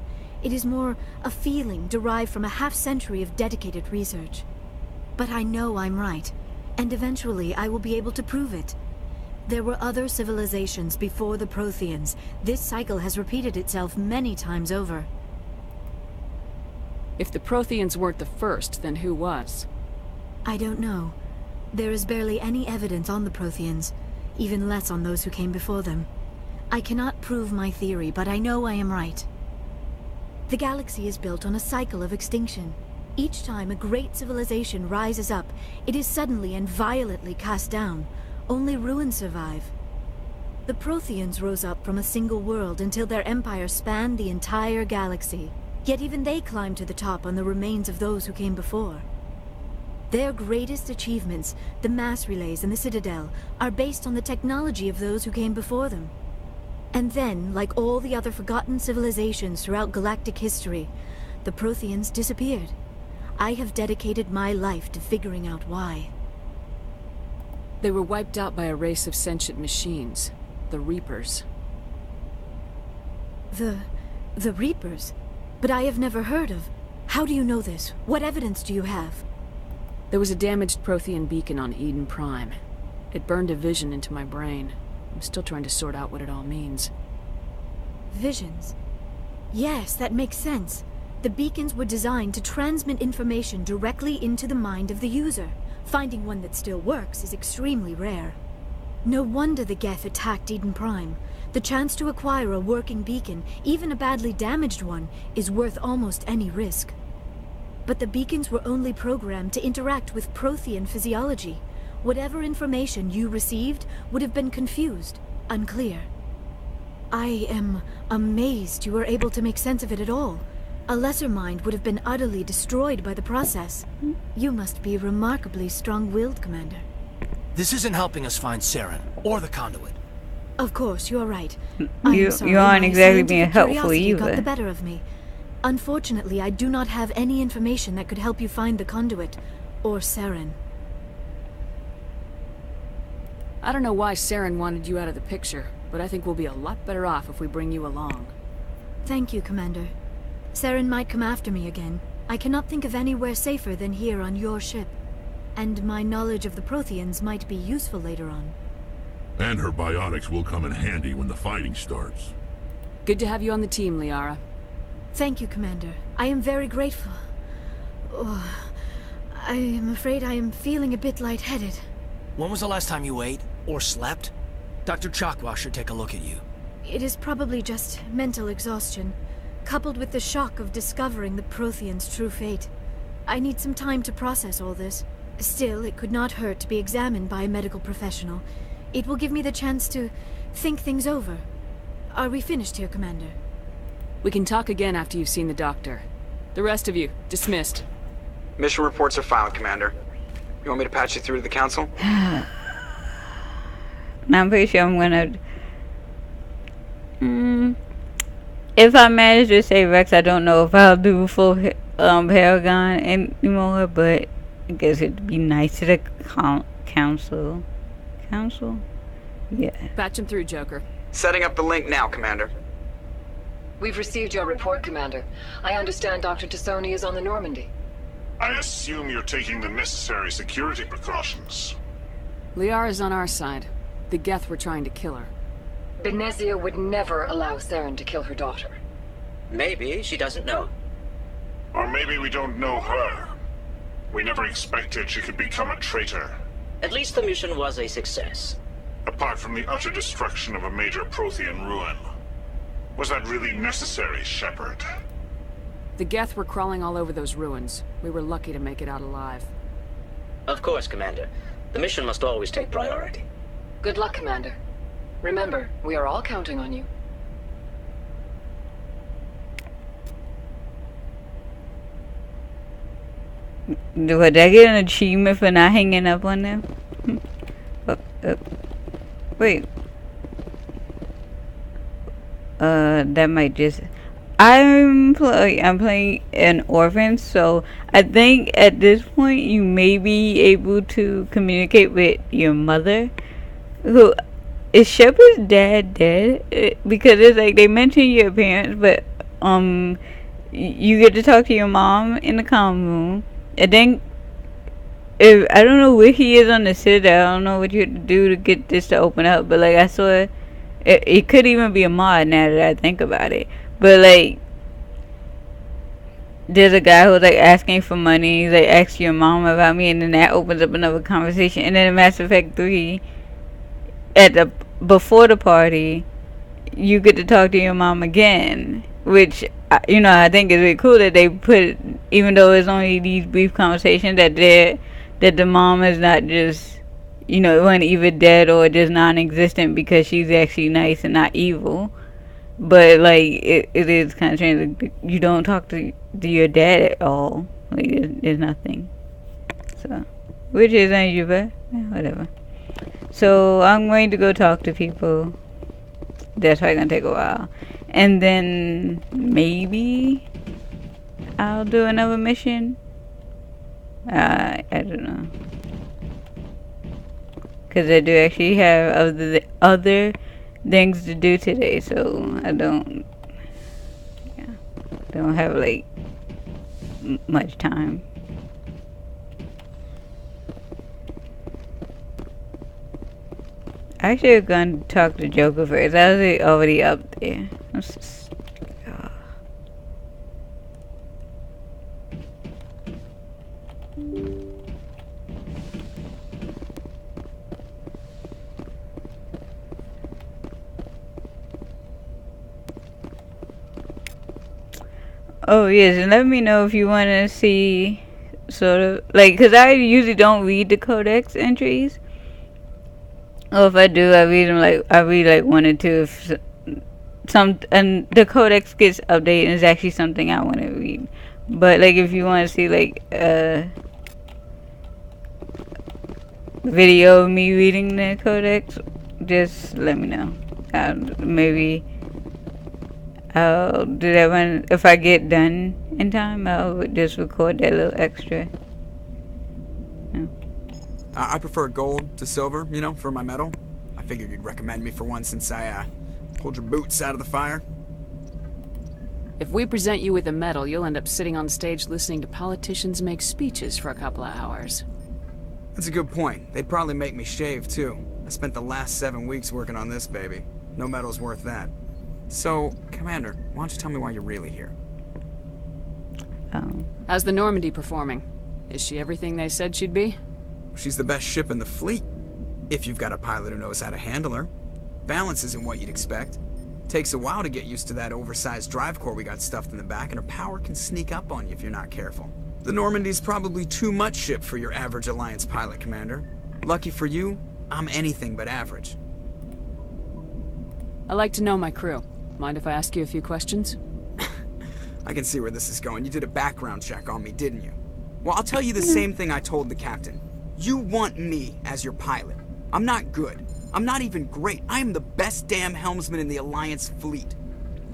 S9: It is more a feeling derived from a half-century of dedicated research. But I know I'm right, and eventually I will be able to prove it. There were other civilizations before the Protheans. This cycle has repeated itself many times over.
S3: If the Protheans weren't the first, then who was?
S9: I don't know. There is barely any evidence on the Protheans, even less on those who came before them. I cannot prove my theory, but I know I am right. The galaxy is built on a cycle of extinction. Each time a great civilization rises up, it is suddenly and violently cast down. Only ruins survive. The Protheans rose up from a single world until their empire spanned the entire galaxy. Yet even they climbed to the top on the remains of those who came before. Their greatest achievements, the mass relays and the Citadel, are based on the technology of those who came before them. And then, like all the other forgotten civilizations throughout galactic history, the Protheans disappeared. I have dedicated my life to figuring out why.
S3: They were wiped out by a race of sentient machines, the Reapers.
S9: The Reapers? But I have never heard of. How do you know this? What evidence do you have?
S3: There was a damaged Prothean beacon on Eden Prime. It burned a vision into my brain. I'm still trying to sort out what it all means.
S9: Visions? Yes, that makes sense. The beacons were designed to transmit information directly into the mind of the user. Finding one that still works is extremely rare. No wonder the Geth attacked Eden Prime. The chance to acquire a working beacon, even a badly damaged one, is worth almost any risk. But the beacons were only programmed to interact with Prothean physiology. Whatever information you received would have been confused, unclear. I am amazed you were able to make sense of it at all. A lesser mind would have been utterly destroyed by the process. You must be remarkably strong-willed, Commander.
S4: This isn't helping us find Saren, or the conduit.
S9: Of course, you're right.
S1: You aren't exactly being helpful either.
S9: Got the better of me. Unfortunately, I do not have any information that could help you find the conduit, or Saren.
S3: I don't know why Saren wanted you out of the picture, but I think we'll be a lot better off if we bring you along.
S9: Thank you, Commander. Saren might come after me again. I cannot think of anywhere safer than here on your ship. And my knowledge of the Protheans might be useful later on.
S6: And her biotics will come in handy when the fighting starts.
S3: Good to have you on the team, Liara.
S9: Thank you, Commander. I am very grateful. Oh, I am afraid I am feeling a bit lightheaded.
S4: When was the last time you ate, or slept? Dr. Chakwa should take a look at you.
S9: It is probably just mental exhaustion, coupled with the shock of discovering the Protheans' true fate. I need some time to process all this. Still, it could not hurt to be examined by a medical professional. It will give me the chance to think things over. Are we finished here, Commander?
S3: We can talk again after you've seen the doctor. The rest of you, dismissed.
S5: Mission reports are filed, Commander. You want me to patch you through to the Council?
S1: Now I'm pretty sure I'm gonna... If I manage to save Rex, I don't know if I'll do full Paragon anymore, but I guess it'd be nice to the Council. Council? Yeah.
S3: Patch him through, Joker.
S5: Setting up the link now, Commander.
S11: We've received your report, Commander. I understand Dr. Tassoni is on the Normandy.
S6: I assume you're taking the necessary security precautions.
S3: Liara's on our side. The Geth were trying to kill her.
S11: Benezia would never allow Saren to kill her daughter.
S12: Maybe she doesn't know.
S6: Or maybe we don't know her. We never expected she could become a traitor.
S12: At least the mission was a success.
S6: Apart from the utter destruction of a major Prothean ruin. Was that really necessary, Shepard?
S3: The Geth were crawling all over those ruins. We were lucky to make it out alive.
S12: Of course, Commander. The mission must always take priority.
S11: Good luck, Commander. Remember, we are all counting on you.
S1: Would I get an achievement for not hanging up on them? Wait. That might just... I'm playing an orphan, so I think at this point you may be able to communicate with your mother. Who is Shepard's dad dead? Because it's like they mention your parents, but you get to talk to your mom in the common room, and then if I don't know where he is on the Citadel, I don't know what you have to do to get this to open up, but like I saw it could even be a mod now that I think about it. But like, there's a guy who's like asking for money. He's like, ask your mom about me, and then that opens up another conversation. And then in Mass Effect 3, before the party, you get to talk to your mom again, which I think is really cool that they put, even though it's only these brief conversations, that the mom is not just wasn't either dead or just non-existent because she's actually nice and not evil. But like it is kind of strange. Like, you don't talk to your dad at all. Like there's nothing. So, which is unusual. Yeah, whatever. So I'm going to go talk to people. That's probably gonna take a while, and then maybe I'll do another mission. I don't know, because I do actually have other things to do today, so I don't have like much time. I should have gone to talk to Joker first. I was already up there. Oh yes, and let me know if you want to see sort of like, because I usually don't read the codex entries, or if I do, I read like one or two. And the codex gets updated and it's actually something I want to read. But like if you want to see like video of me reading the codex, just let me know. Maybe I'll do that when, if I get done in time, I'll just record that little extra. Yeah.
S13: I prefer gold to silver, for my medal. I figured you'd recommend me for one since I pulled your boots out of the fire.
S3: If we present you with a medal, you'll end up sitting on stage listening to politicians make speeches for a couple of hours.
S13: That's a good point. They'd probably make me shave, too. I spent the last 7 weeks working on this baby. No medal's worth that. So, Commander, why don't you tell me why you're really here?
S3: How's the Normandy performing? Is she everything they said she'd be?
S13: She's the best ship in the fleet, if you've got a pilot who knows how to handle her. Balance isn't what you'd expect. Takes a while to get used to that oversized drive core we got stuffed in the back, and her power can sneak up on you if you're not careful. The Normandy's probably too much ship for your average Alliance pilot, Commander. Lucky for you, I'm anything but average.
S3: I like to know my crew. Mind if I ask you a few questions?
S13: I can see where this is going. You did a background check on me, didn't you? Well, I'll tell you the same thing I told the captain. You want me as your pilot. I'm not good. I'm not even great. I am the best damn helmsman in the Alliance fleet.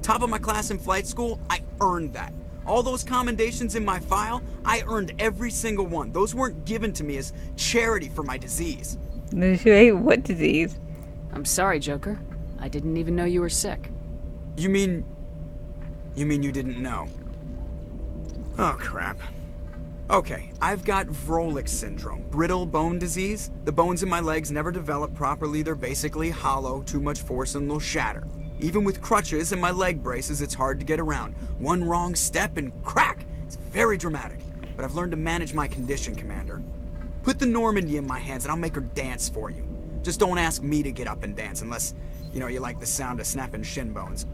S13: Top of my class in flight school, I earned that. All those commendations in my file, I earned every single one. Those weren't given to me as charity for my disease.
S1: What disease?
S3: I'm sorry, Joker. I didn't even know you were sick.
S13: You mean you didn't know? Oh, crap. Okay, I've got Vrolich syndrome, brittle bone disease. The bones in my legs never develop properly. They're basically hollow, too much force and they'll shatter. Even with crutches and my leg braces, it's hard to get around. One wrong step and crack! It's very dramatic. But I've learned to manage my condition, Commander. Put the Normandy in my hands and I'll make her dance for you. Just don't ask me to get up and dance unless, you know, you like the sound of snapping shin bones.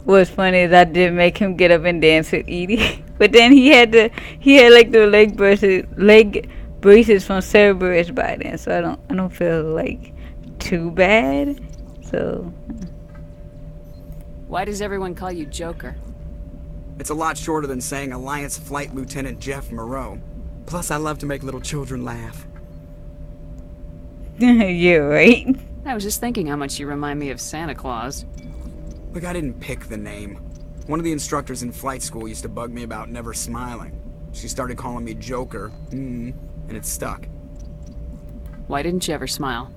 S1: What's funny is I did make him get up and dance with Edie. But then he had like the leg braces from Cerberus by then, so I don't feel like too bad. So
S3: why does everyone call you Joker?
S13: It's a lot shorter than saying Alliance Flight Lieutenant Jeff Moreau. Plus, I love to make little children laugh.
S1: You're right.
S3: I was just thinking how much you remind me of Santa Claus.
S13: Look, I didn't pick the name. One of the instructors in flight school used to bug me about never smiling. She started calling me Joker, and it stuck.
S3: Why didn't you ever smile?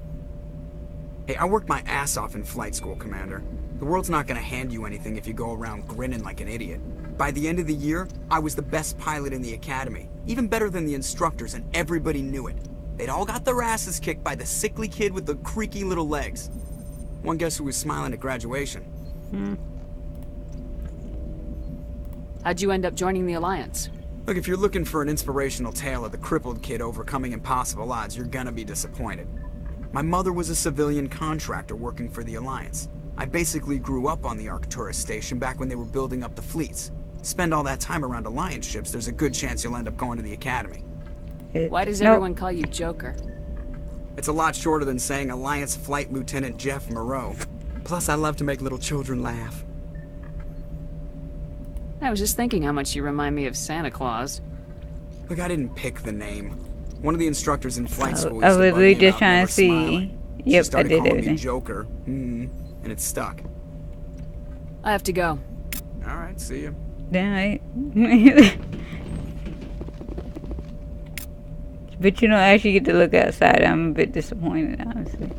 S13: Hey, I worked my ass off in flight school, Commander. The world's not gonna hand you anything if you go around grinning like an idiot. By the end of the year, I was the best pilot in the academy. Even better than the instructors, and everybody knew it. They'd all got their asses kicked by the sickly kid with the creaky little legs. One guess who was smiling at graduation?
S3: How'd you end up joining the Alliance?
S13: Look, if you're looking for an inspirational tale of the crippled kid overcoming impossible odds, you're gonna be disappointed. My mother was a civilian contractor working for the Alliance. I basically grew up on the Arcturus station back when they were building up the fleets. Spend all that time around Alliance ships, there's a good chance you'll end up going to the Academy.
S3: Why does everyone call you Joker?
S13: It's a lot shorter than saying Alliance Flight Lieutenant Jeff Moreau. Plus, I love to make little children laugh.
S3: I was just thinking how much you remind me of Santa Claus.
S13: Look, I didn't pick the name. One of the instructors in flight school
S1: I
S13: used
S1: was
S13: to bug
S1: really
S13: me
S1: just
S13: about
S1: trying
S13: never
S1: to see.
S13: smiling. She
S1: Yep, I
S13: started
S1: did
S13: calling
S1: everything.
S13: me Joker, and it stuck.
S3: I have to go.
S13: All right, see ya.
S1: Alright. But you don't actually get to look outside. I'm a bit disappointed, honestly.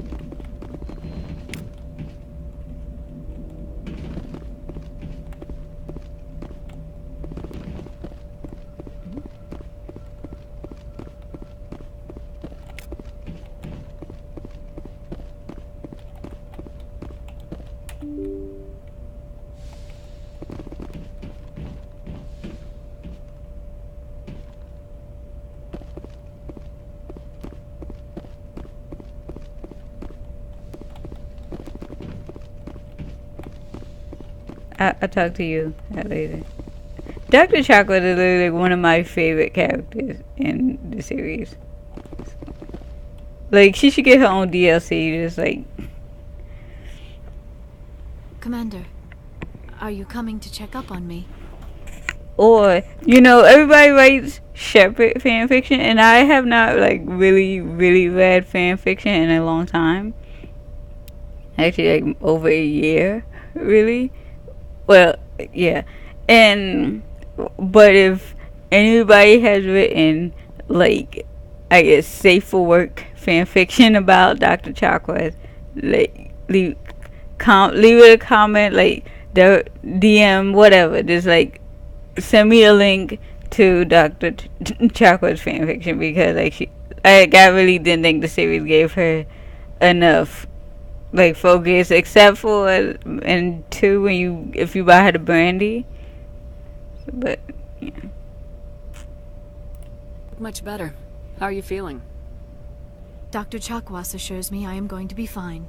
S1: I'll talk to you later. Dr. Chocolate is literally one of my favorite characters in the series. Like, she should get her own DLC, just like...
S9: Commander, are you coming to check up on me?
S1: Or, you know, everybody writes Shepard fanfiction, and I have not, like, really read fanfiction in a long time. Actually, like, over a year, really. Well, yeah. But if anybody has written, like, I guess, safe for work fanfiction about Dr. Chocolate, like, leave it a comment, like, the DM, whatever. Just, like, send me a link to Dr. Chocolate's fanfiction, because, like, I really didn't think the series gave her enough, like, focus, except for and two, if you buy her the brandy. But yeah.
S3: Much better. How are you feeling?
S9: Dr. Chakwas assures me I am going to be fine.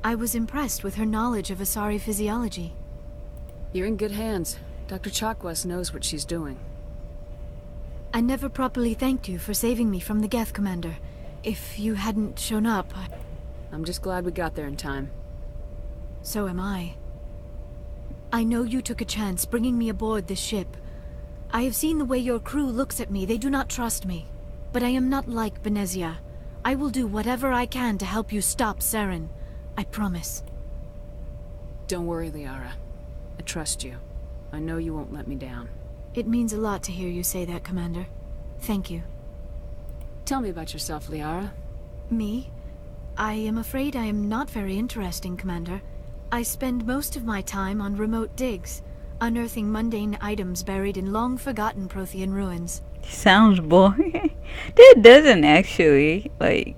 S9: I was impressed with her knowledge of Asari physiology.
S3: You're in good hands. Dr. Chakwas knows what she's doing.
S9: I never properly thanked you for saving me from the Geth, Commander. If you hadn't shown up,
S3: I'm just glad we got there in time.
S9: So am I. I know you took a chance bringing me aboard this ship. I have seen the way your crew looks at me. They do not trust me. But I am not like Benezia. I will do whatever I can to help you stop Saren. I promise.
S3: Don't worry, Liara. I trust you. I know you won't let me down.
S9: It means a lot to hear you say that, Commander. Thank you.
S3: Tell me about yourself, Liara.
S9: Me? I am afraid I am not very interesting, Commander. I spend most of my time on remote digs, unearthing mundane items buried in long-forgotten Prothean ruins.
S1: Sounds boring. That doesn't actually, like...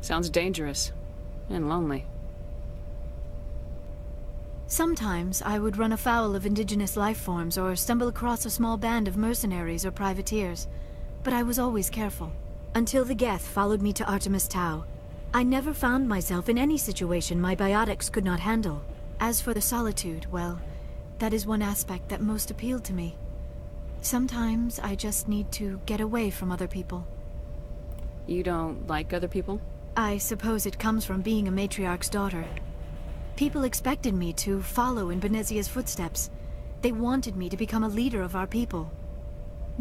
S3: Sounds dangerous. And lonely.
S9: Sometimes I would run afoul of indigenous life forms or stumble across a small band of mercenaries or privateers, but I was always careful. Until the Geth followed me to Artemis Tau, I never found myself in any situation my biotics could not handle. As for the solitude, well, that is one aspect that most appealed to me. Sometimes I just need to get away from other people.
S3: You don't like other people?
S9: I suppose it comes from being a matriarch's daughter. People expected me to follow in Benezia's footsteps. They wanted me to become a leader of our people.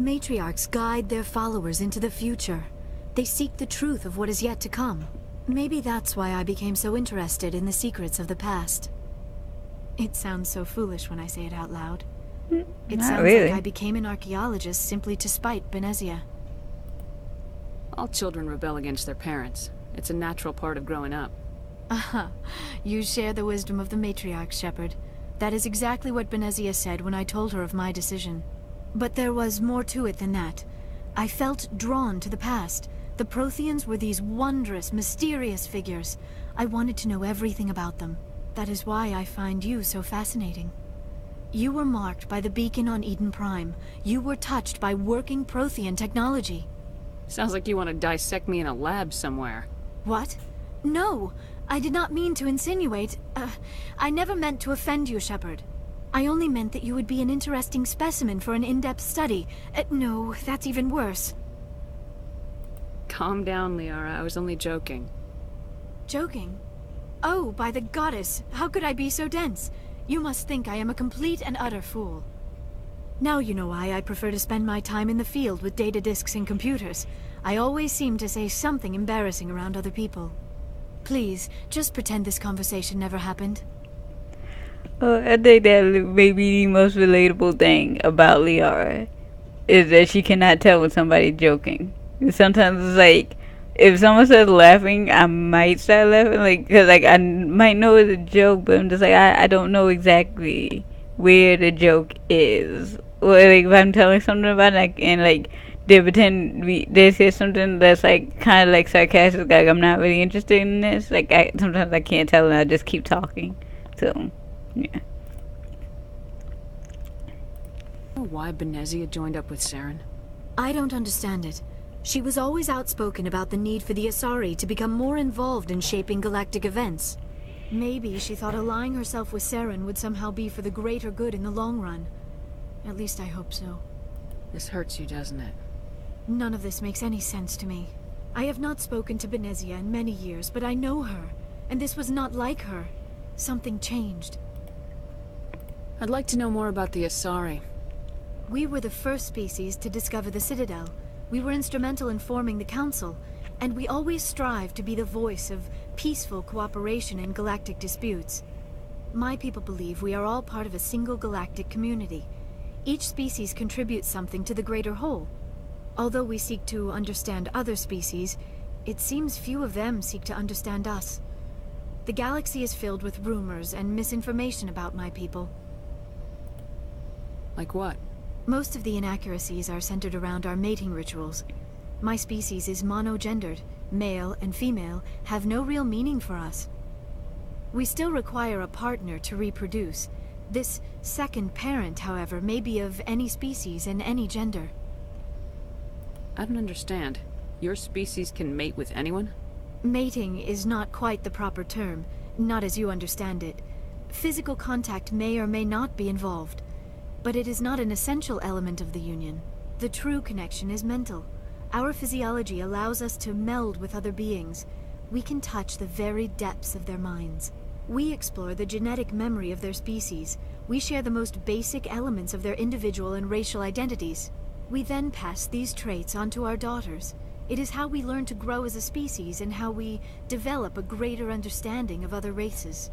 S9: Matriarchs guide their followers into the future. They seek the truth of what is yet to come. Maybe that's why I became so interested in the secrets of the past. It sounds so foolish when I say it out loud. It sounds
S1: really.
S9: like I became an archaeologist simply to spite Benezia.
S3: All children rebel against their parents. It's a natural part of growing up.
S9: Aha, you share the wisdom of the matriarch, Shepard. That is exactly what Benezia said when I told her of my decision. But there was more to it than that. I felt drawn to the past. The Protheans were these wondrous, mysterious figures. I wanted to know everything about them. That is why I find you so fascinating. You were marked by the beacon on Eden Prime. You were touched by working Prothean technology.
S3: Sounds like you want to dissect me in a lab somewhere.
S9: What? No, I did not mean to insinuate. I never meant to offend you, Shepard. I only meant that you would be an interesting specimen for an in-depth study. No, that's even worse.
S3: Calm down, Liara. I was only joking.
S9: Joking? Oh, by the goddess, how could I be so dense? You must think I am a complete and utter fool. Now you know why I prefer to spend my time in the field with data disks and computers. I always seem to say something embarrassing around other people. Please, just pretend this conversation never happened.
S1: I think that may be the most relatable thing about Liara, is that she cannot tell when somebody's joking. Sometimes it's like, if someone starts laughing, I might start laughing, like, cause like I might know it's a joke, but I'm just like, I don't know exactly where the joke is. Or like if I'm telling something about it, and like they pretend they say something that's like kind of like sarcastic, like I'm not really interested in this. Like sometimes I can't tell, and I just keep talking. So yeah.
S3: Why Benezia joined up with Saren?
S9: I don't understand it. She was always outspoken about the need for the Asari to become more involved in shaping galactic events. Maybe she thought allying herself with Saren would somehow be for the greater good in the long run. At least I hope so.
S3: This hurts you, doesn't it?
S9: None of this makes any sense to me. I have not spoken to Benezia in many years, but I know her. And this was not like her. Something changed.
S3: I'd like to know more about the Asari.
S9: We were the first species to discover the Citadel. We were instrumental in forming the Council, and we always strive to be the voice of peaceful cooperation in galactic disputes. My people believe we are all part of a single galactic community. Each species contributes something to the greater whole. Although we seek to understand other species, it seems few of them seek to understand us. The galaxy is filled with rumors and misinformation about my people.
S3: Like what?
S9: Most of the inaccuracies are centered around our mating rituals. My species is monogendered. Male and female have no real meaning for us. We still require a partner to reproduce. This second parent, however, may be of any species and any gender.
S3: I don't understand. Your species can mate with anyone?
S9: Mating is not quite the proper term, not as you understand it. Physical contact may or may not be involved. But it is not an essential element of the union. The true connection is mental. Our physiology allows us to meld with other beings. We can touch the very depths of their minds. We explore the genetic memory of their species. We share the most basic elements of their individual and racial identities. We then pass these traits on to our daughters. It is how we learn to grow as a species and how we develop a greater understanding of other races.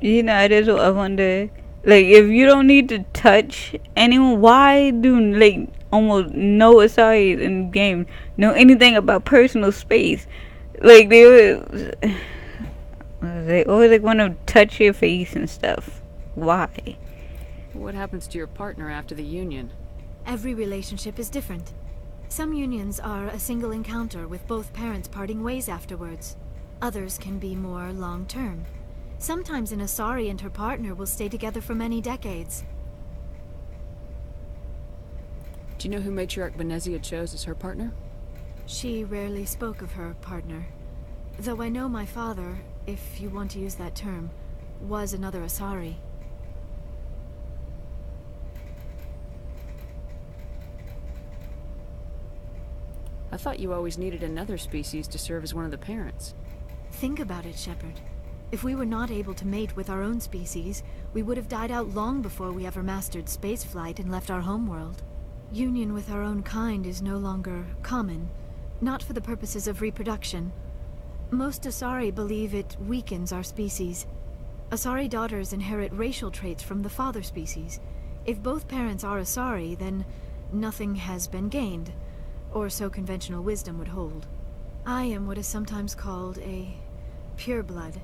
S1: You know, it is what I wonder. Like, if you don't need to touch anyone, why do, like, almost no Asaris in the game know anything about personal space? Like, they always, like, want to touch your face and stuff. Why?
S3: What happens to your partner after the union?
S9: Every relationship is different. Some unions are a single encounter with both parents parting ways afterwards. Others can be more long-term. Sometimes an Asari and her partner will stay together for many decades.
S3: Do you know who Matriarch Benezia chose as her partner?
S9: She rarely spoke of her partner. Though I know my father, if you want to use that term, was another Asari.
S3: I thought you always needed another species to serve as one of the parents.
S9: Think about it, Shepard. If we were not able to mate with our own species, we would have died out long before we ever mastered spaceflight and left our homeworld. Union with our own kind is no longer common, not for the purposes of reproduction. Most Asari believe it weakens our species. Asari daughters inherit racial traits from the father species. If both parents are Asari, then nothing has been gained, or so conventional wisdom would hold. I am what is sometimes called a pureblood.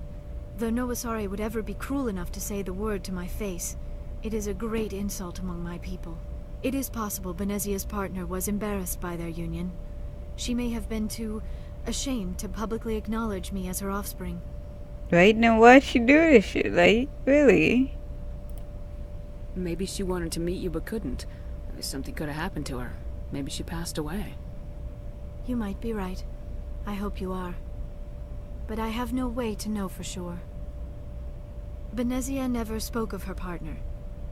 S9: Though no Asari would ever be cruel enough to say the word to my face, it is a great insult among my people. It is possible Benezia's partner was embarrassed by their union. She may have been too ashamed to publicly acknowledge me as her offspring.
S1: Right, then why'd she do this shit? Like, really?
S3: Maybe she wanted to meet you but couldn't. Maybe something could have happened to her. Maybe she passed away.
S9: You might be right. I hope you are. But I have no way to know for sure. Benezia never spoke of her partner.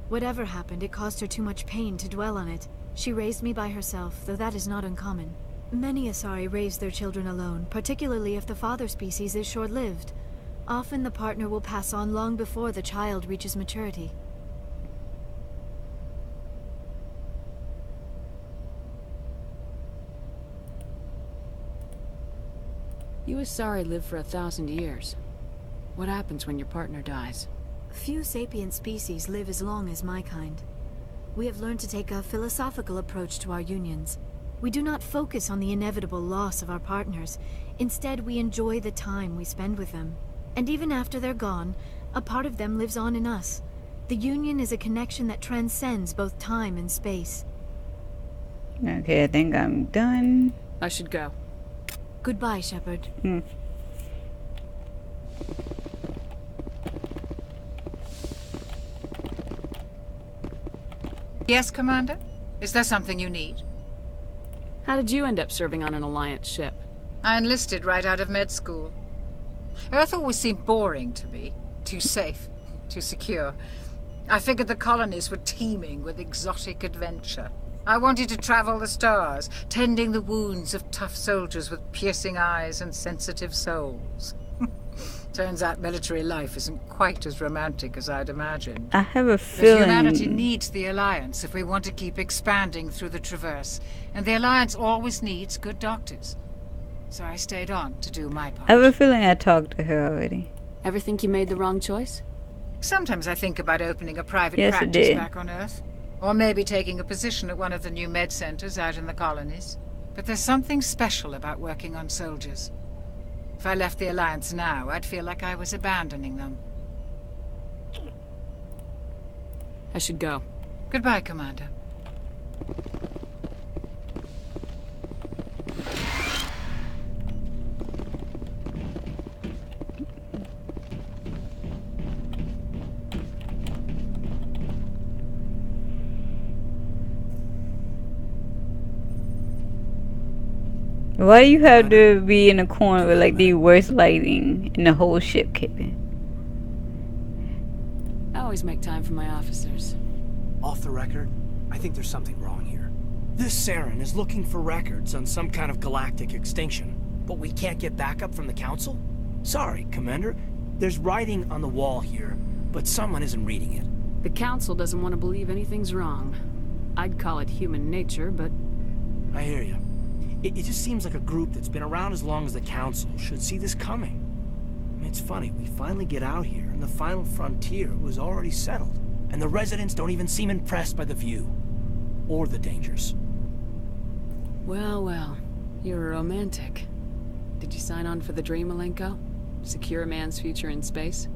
S9: Whatever happened, it caused her too much pain to dwell on it. She raised me by herself, though that is not uncommon. Many Asari raise their children alone, particularly if the father species is short-lived. Often the partner will pass on long before the child reaches maturity. You Asari live for 1,000 years. What happens when your partner dies? Few sapient species live as long as my kind. We have learned to take a philosophical approach to our unions. We do not focus on the inevitable loss of our partners. Instead, we enjoy the time we spend with them. And even after they're gone, a part of them lives on in us. The union is a connection that transcends both time and space.
S1: Okay, I think I'm done.
S3: I should go.
S9: Goodbye, Shepard.
S14: Yes, Commander? Is there something you need?
S3: How did you end up serving on an Alliance ship?
S14: I enlisted right out of med school. Earth always seemed boring to me. Too safe, too secure. I figured the colonies were teeming with exotic adventure. I wanted to travel the stars, tending the wounds of tough soldiers with piercing eyes and sensitive souls. Turns out military life isn't quite as romantic as I'd imagined.
S1: I have a feeling...
S14: But humanity needs the Alliance if we want to keep expanding through the Traverse. And the Alliance always needs good doctors. So I stayed on to do my part.
S1: I have a feeling I talked to her already.
S3: Ever think you made the wrong choice?
S14: Sometimes I think about opening a private practice back on Earth. Or maybe taking a position at one of the new med centers out in the colonies. But there's something special about working on soldiers. If I left the Alliance now, I'd feel like I was abandoning them.
S3: I should go.
S14: Goodbye, Commander.
S1: Why do you have to be in a corner with like the worst lighting in the whole ship cabin?
S3: I always make time for my officers.
S4: Off the record, I think there's something wrong here. This Saren is looking for records on some kind of galactic extinction, but we can't get backup from the Council? Sorry, Commander. There's writing on the wall here, but someone isn't reading it.
S3: The Council doesn't want to believe anything's wrong. I'd call it human nature, but...
S4: I hear you. It just seems like a group that's been around as long as the Council should see this coming. I mean, it's funny, we finally get out here, and the final frontier was already settled. And the residents don't even seem impressed by the view. Or the dangers.
S3: Well, well. You're a romantic. Did you sign on for the dream, Malenko? Secure a man's future in space?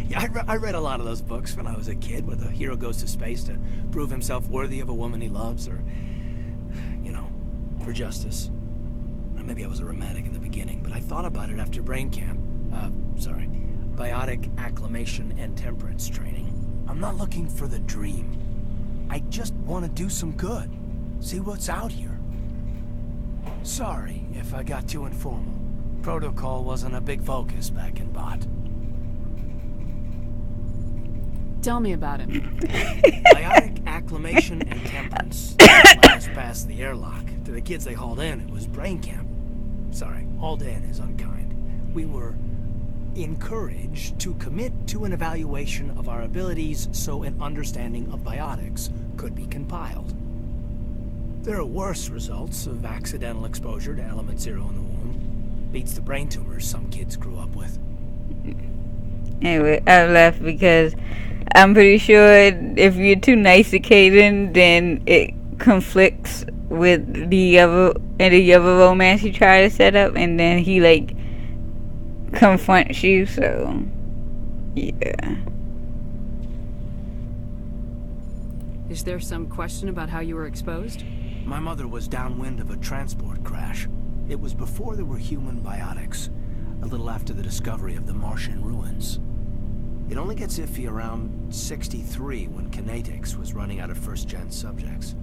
S4: Yeah, I read a lot of those books when I was a kid, where the hero goes to space to prove himself worthy of a woman he loves, or you know, for justice. Maybe I was a romantic in the beginning, but I thought about it after brain camp. Biotic acclimation and temperance training. I'm not looking for the dream. I just want to do some good. See what's out here. Sorry if I got too informal. Protocol wasn't a big focus back in Bot.
S3: Tell me about it.
S4: Biotic acclimation and temperance. Last past the airlock. To the kids they hauled in, it was brain camp. Sorry, hauled in is unkind. We were encouraged to commit to an evaluation of our abilities so an understanding of biotics could be compiled. There are worse results of accidental exposure to element 0 in the womb. Beats the brain tumors some kids grew up with.
S1: Anyway, I left because I'm pretty sure if you're too nice to Caden, then it conflicts with the other romance you try to set up, and then he like confronts you. So yeah.
S3: Is there some question about how you were exposed?
S4: My mother was downwind of a transport crash. It was before there were human biotics, a little after the discovery of the Martian ruins. It only gets iffy around 63 when Kinetics was running out of first-gen subjects.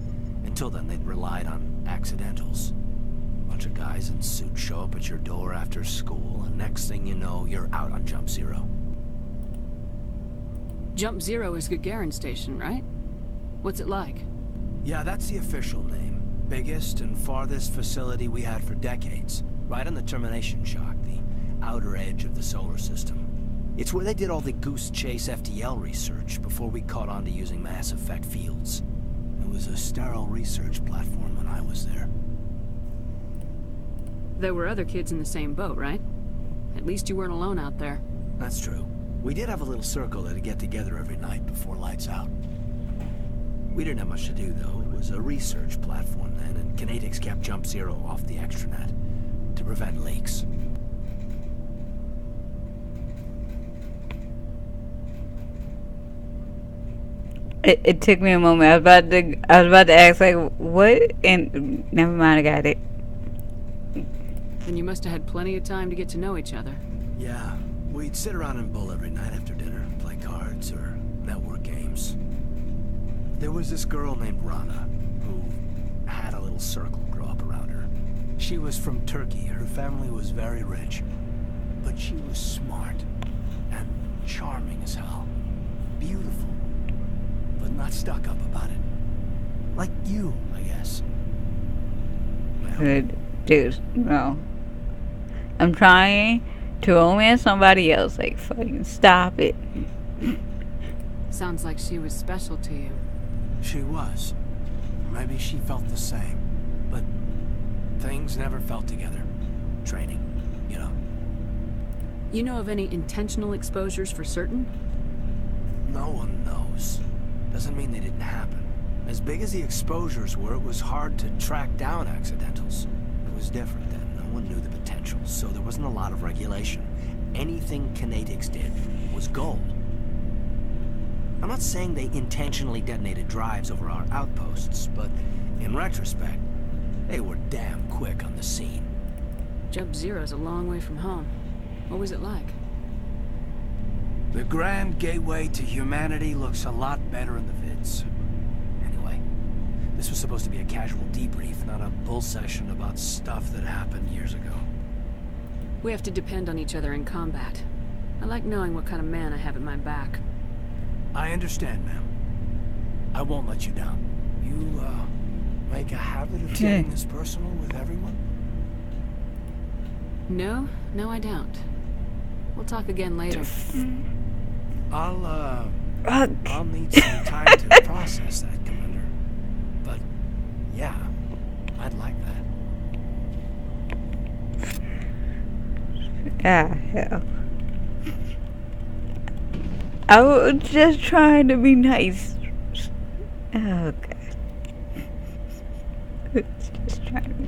S4: Until then, they'd relied on accidentals. A bunch of guys in suits show up at your door after school, and next thing you know, you're out on Jump Zero.
S3: Jump Zero is Gagarin Station, right? What's it like?
S4: Yeah, that's the official name. Biggest and farthest facility we had for decades. Right on the termination shock, the outer edge of the solar system. It's where they did all the Goose Chase FTL research before we caught on to using mass effect fields. It was a sterile research platform when I was there.
S3: There were other kids in the same boat, right? At least you weren't alone out there.
S4: That's true. We did have a little circle that'd get together every night before lights out. We didn't have much to do, though. It was a research platform then, and Kinetics kept Jump Zero off the extranet to prevent leaks.
S1: It took me a moment. I was about to ask like what, and never mind. I got it.
S3: Then you must have had plenty of time to get to know each other.
S4: Yeah, we'd sit around and bull every night after dinner, play cards or network games. There was this girl named Rana who had a little circle grow up around her. She was from Turkey. Her family was very rich, but she was smart and charming as hell. Beautiful, but not stuck up about it. Like you, I guess.
S1: Well, dude, no. I'm trying to romance somebody else. Like, fucking stop it.
S3: Sounds like she was special to you.
S4: She was. Maybe she felt the same. But things never felt together. Training, you know.
S3: You know of any intentional exposures for certain?
S4: No one knows. Doesn't mean they didn't happen. As big as the exposures were, it was hard to track down accidentals. It was different then. No one knew the potential, so there wasn't a lot of regulation. Anything Kinetics did was gold. I'm not saying they intentionally detonated drives over our outposts, but in retrospect, they were damn quick on the scene.
S3: Jump Zero's a long way from home. What was it like?
S4: The grand gateway to humanity looks a lot better in the vids. Anyway, this was supposed to be a casual debrief, not a bull session about stuff that happened years ago.
S3: We have to depend on each other in combat. I like knowing what kind of man I have at my back.
S4: I understand, ma'am. I won't let you down. You, make a habit of getting this personal with everyone?
S3: No, I don't. We'll talk again later.
S4: I'll need some time to process that, Commander. But, yeah, I'd like that.
S1: Ah, hell. I was just trying to be nice. Oh, God. Just trying to be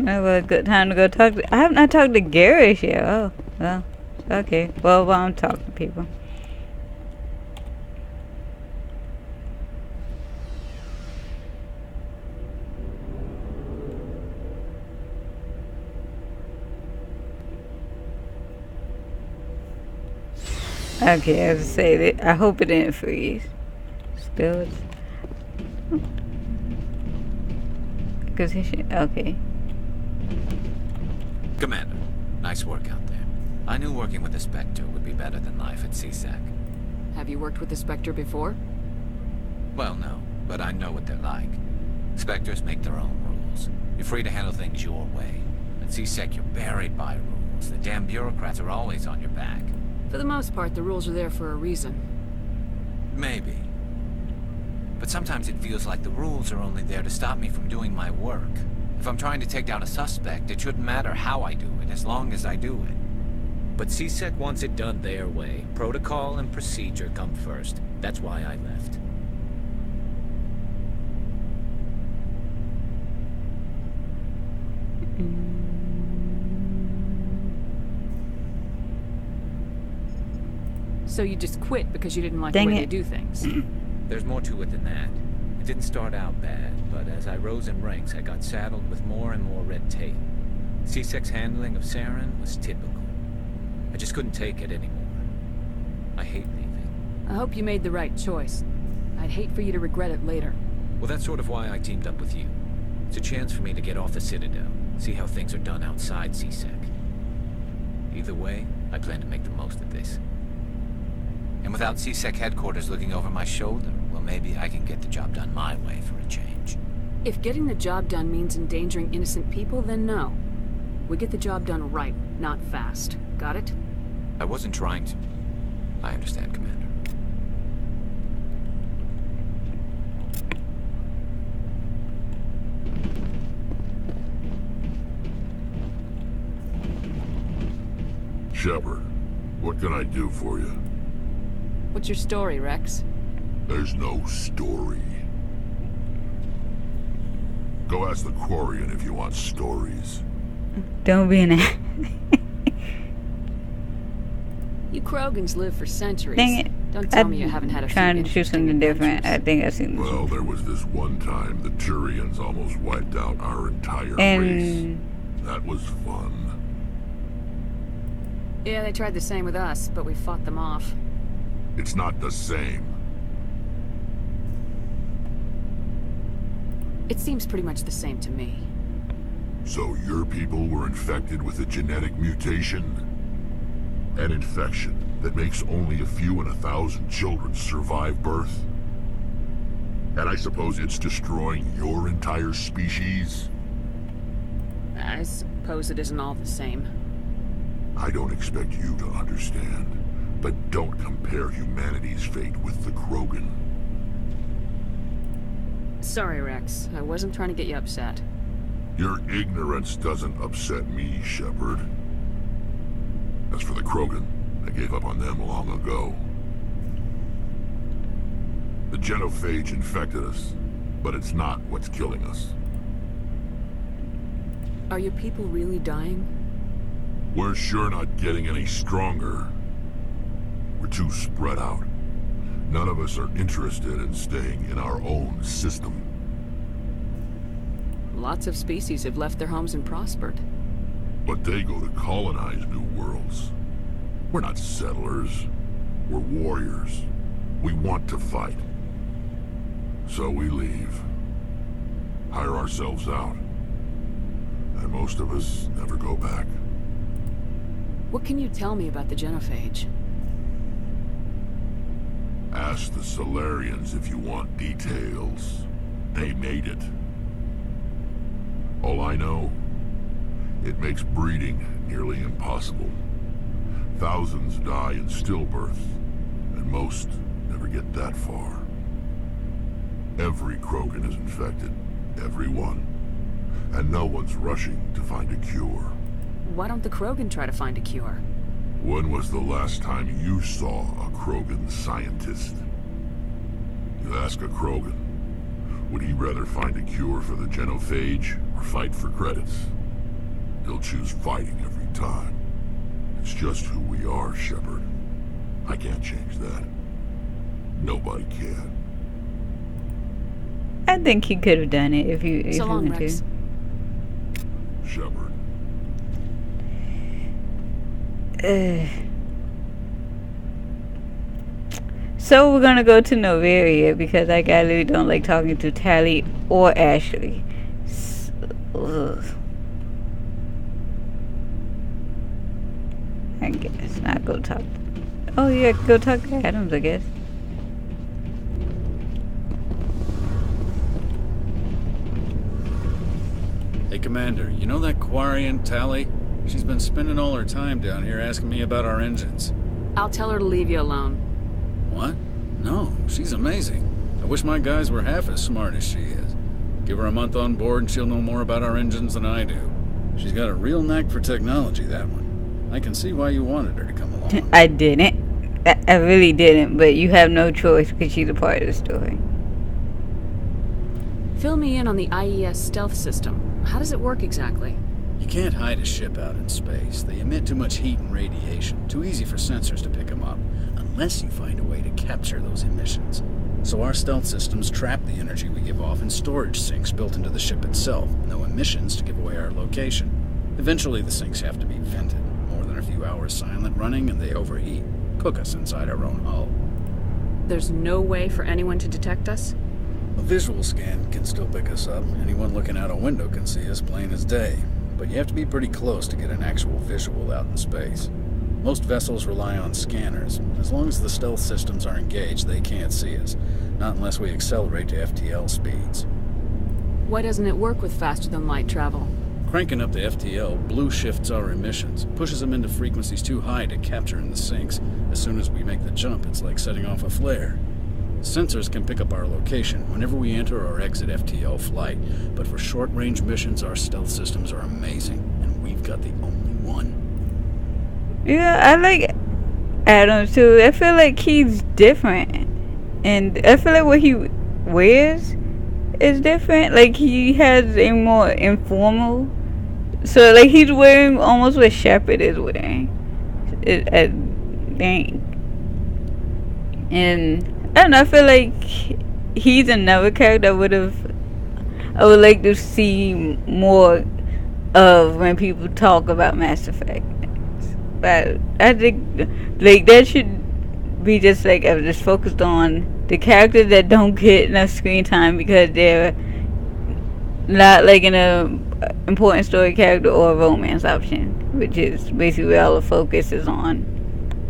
S1: nice. Well, a good time to go talk to... I have not talked to Garish yet. Oh, well. Okay. Well, I'm talking to people. Okay, I was say that. I hope it didn't freeze. Still, because he should. Okay.
S7: Commander, nice work out there. I knew working with the Spectre would be better than life at CSEC.
S3: Have you worked with the Spectre before?
S7: Well, no, but I know what they're like. Spectres make their own rules. You're free to handle things your way. At CSEC, you're buried by rules. The damn bureaucrats are always on your back.
S3: For the most part, the rules are there for a reason.
S7: Maybe. But sometimes it feels like the rules are only there to stop me from doing my work. If I'm trying to take down a suspect, it shouldn't matter how I do it, as long as I do it.
S8: But CSEC wants it done their way. Protocol and procedure come first. That's why I left.
S3: So you just quit because you didn't like
S1: Dang
S3: the way
S1: it.
S3: they do things?
S8: There's more to it than that. It didn't start out bad, but as I rose in ranks, I got saddled with more and more red tape. CSEC's handling of Saren was typical. I just couldn't take it anymore. I hate leaving.
S3: I hope you made the right choice. I'd hate for you to regret it later.
S8: Well, that's sort of why I teamed up with you. It's a chance for me to get off the Citadel, see how things are done outside CSEC. Either way, I plan to make the most of this.
S7: And without CSEC headquarters looking over my shoulder, well, maybe I can get the job done my way for a change.
S3: If getting the job done means endangering innocent people, then no. We get the job done right, not fast. Got it?
S7: I wasn't trying to. I understand, Commander.
S6: Shepard, what can I do for you?
S3: What's your story, Rex?
S6: There's no story. Go ask the Quarian if you want stories.
S1: Don't be an ass.
S3: You Krogans live for centuries.
S1: Dang it.
S3: Don't tell me you haven't had a few
S1: trying to shoot something different. I think I've seen this.
S6: Well, there was this one time the Turians almost wiped out our entire
S1: And-
S6: race. That was fun.
S3: Yeah, they tried the same with us, but we fought them off.
S6: It's not the same.
S3: It seems pretty much the same to me.
S6: So your people were infected with a genetic mutation? An infection that makes only a few in 1,000 children survive birth? And I suppose it's destroying your entire species?
S3: I suppose it isn't all the same.
S6: I don't expect you to understand, but don't compare humanity's fate with the Krogan.
S3: Sorry, Rex. I wasn't trying to get you upset.
S6: Your ignorance doesn't upset me, Shepard. As for the Krogan, I gave up on them long ago. The genophage infected us, but it's not what's killing us.
S3: Are your people really dying?
S6: We're sure not getting any stronger. We're too spread out. None of us are interested in staying in our own system.
S3: Lots of species have left their homes and prospered.
S6: But they go to colonize new worlds. We're not settlers. We're warriors. We want to fight. So we leave. Hire ourselves out. And most of us never go back.
S3: What can you tell me about the genophage?
S6: Ask the Solarians if you want details. They made it. All I know, it makes breeding nearly impossible. Thousands die in stillbirth, and most never get that far. Every Krogan is infected. Every one. And no one's rushing to find a cure.
S3: Why don't the Krogan try to find a cure?
S6: When was the last time you saw a Krogan scientist? You ask a Krogan, would he rather find a cure for the genophage or fight for credits? He'll choose fighting every time. It's just who we are, Shepard. I can't change that. Nobody can.
S1: I think he could have done it if you
S3: So long,
S1: wanted
S3: Rex.
S1: to.
S6: Shepard.
S1: So we're gonna go to Novaria because I really don't like talking to Tally or Ashley. Ugh. I guess not go talk. Oh yeah, go talk to Adams, I guess.
S2: Hey, Commander, you know that Quarian, Tally? She's been spending all her time down here asking me about our engines.
S3: I'll tell her to leave you alone.
S2: What? No, she's amazing. I wish my guys were half as smart as she is. Give her a month on board and she'll know more about our engines than I do. She's got a real knack for technology, that one. I can see why you wanted her to come along.
S1: I didn't. I really didn't, but you have no choice because she's a part of the story.
S3: Fill me in on the IES stealth system. How does it work exactly?
S2: You can't hide a ship out in space. They emit too much heat and radiation. Too easy for sensors to pick them up, unless you find a way to capture those emissions. So our stealth systems trap the energy we give off in storage sinks built into the ship itself. No emissions to give away our location. Eventually the sinks have to be vented. More than a few hours silent running and they overheat. Cook us inside our own hull.
S3: There's no way for anyone to detect us?
S2: A visual scan can still pick us up. Anyone looking out a window can see us plain as day. But you have to be pretty close to get an actual visual out in space. Most vessels rely on scanners. As long as the stealth systems are engaged, they can't see us. Not unless we accelerate to FTL speeds.
S3: Why doesn't it work with faster-than-light travel?
S2: Cranking up the FTL blue shifts our emissions, pushes them into frequencies too high to capture in the sinks. As soon as we make the jump, it's like setting off a flare. Sensors can pick up our location whenever we enter or exit FTL flight, but for short-range missions, our stealth systems are amazing, and we've got the only one.
S1: Yeah, I like Adams too. I feel like he's different, and I feel like what he wears is different. Like he has a more informal, so like he's wearing almost what Shepard is wearing. I think, and I don't know, I feel like he's another character I would like to see more of when people talk about Mass Effect. But I think like that should be just like just focused on the characters that don't get enough screen time because they're not like an important story character or a romance option, which is basically where all the focus is on.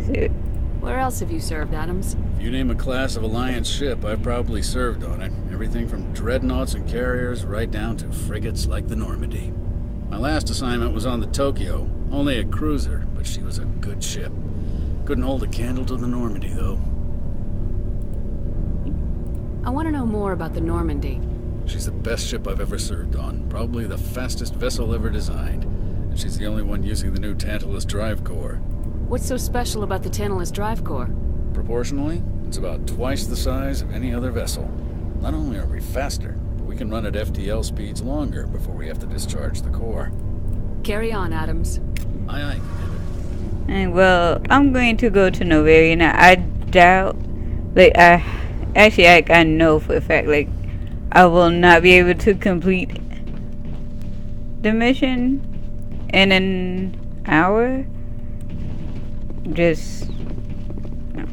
S1: So,
S3: where else have you served, Adams?
S2: If you name a class of Alliance ship, I've probably served on it. Everything from dreadnoughts and carriers right down to frigates like the Normandy. My last assignment was on the Tokyo, only a cruiser, but she was a good ship. Couldn't hold a candle to the Normandy, though.
S3: I want to know more about the Normandy.
S2: She's the best ship I've ever served on, probably the fastest vessel ever designed. And she's the only one using the new Tantalus drive core.
S3: What's so special about the Tantalus drive core?
S2: Proportionally, it's about twice the size of any other vessel. Not only are we faster, but we can run at FTL speeds longer before we have to discharge the core.
S3: Carry on, Adams.
S2: Aye, aye, Commander.
S1: And well, I'm going to go to Novaria now. I doubt, like, I know for a fact, like, I will not be able to complete the mission in an hour. Just no.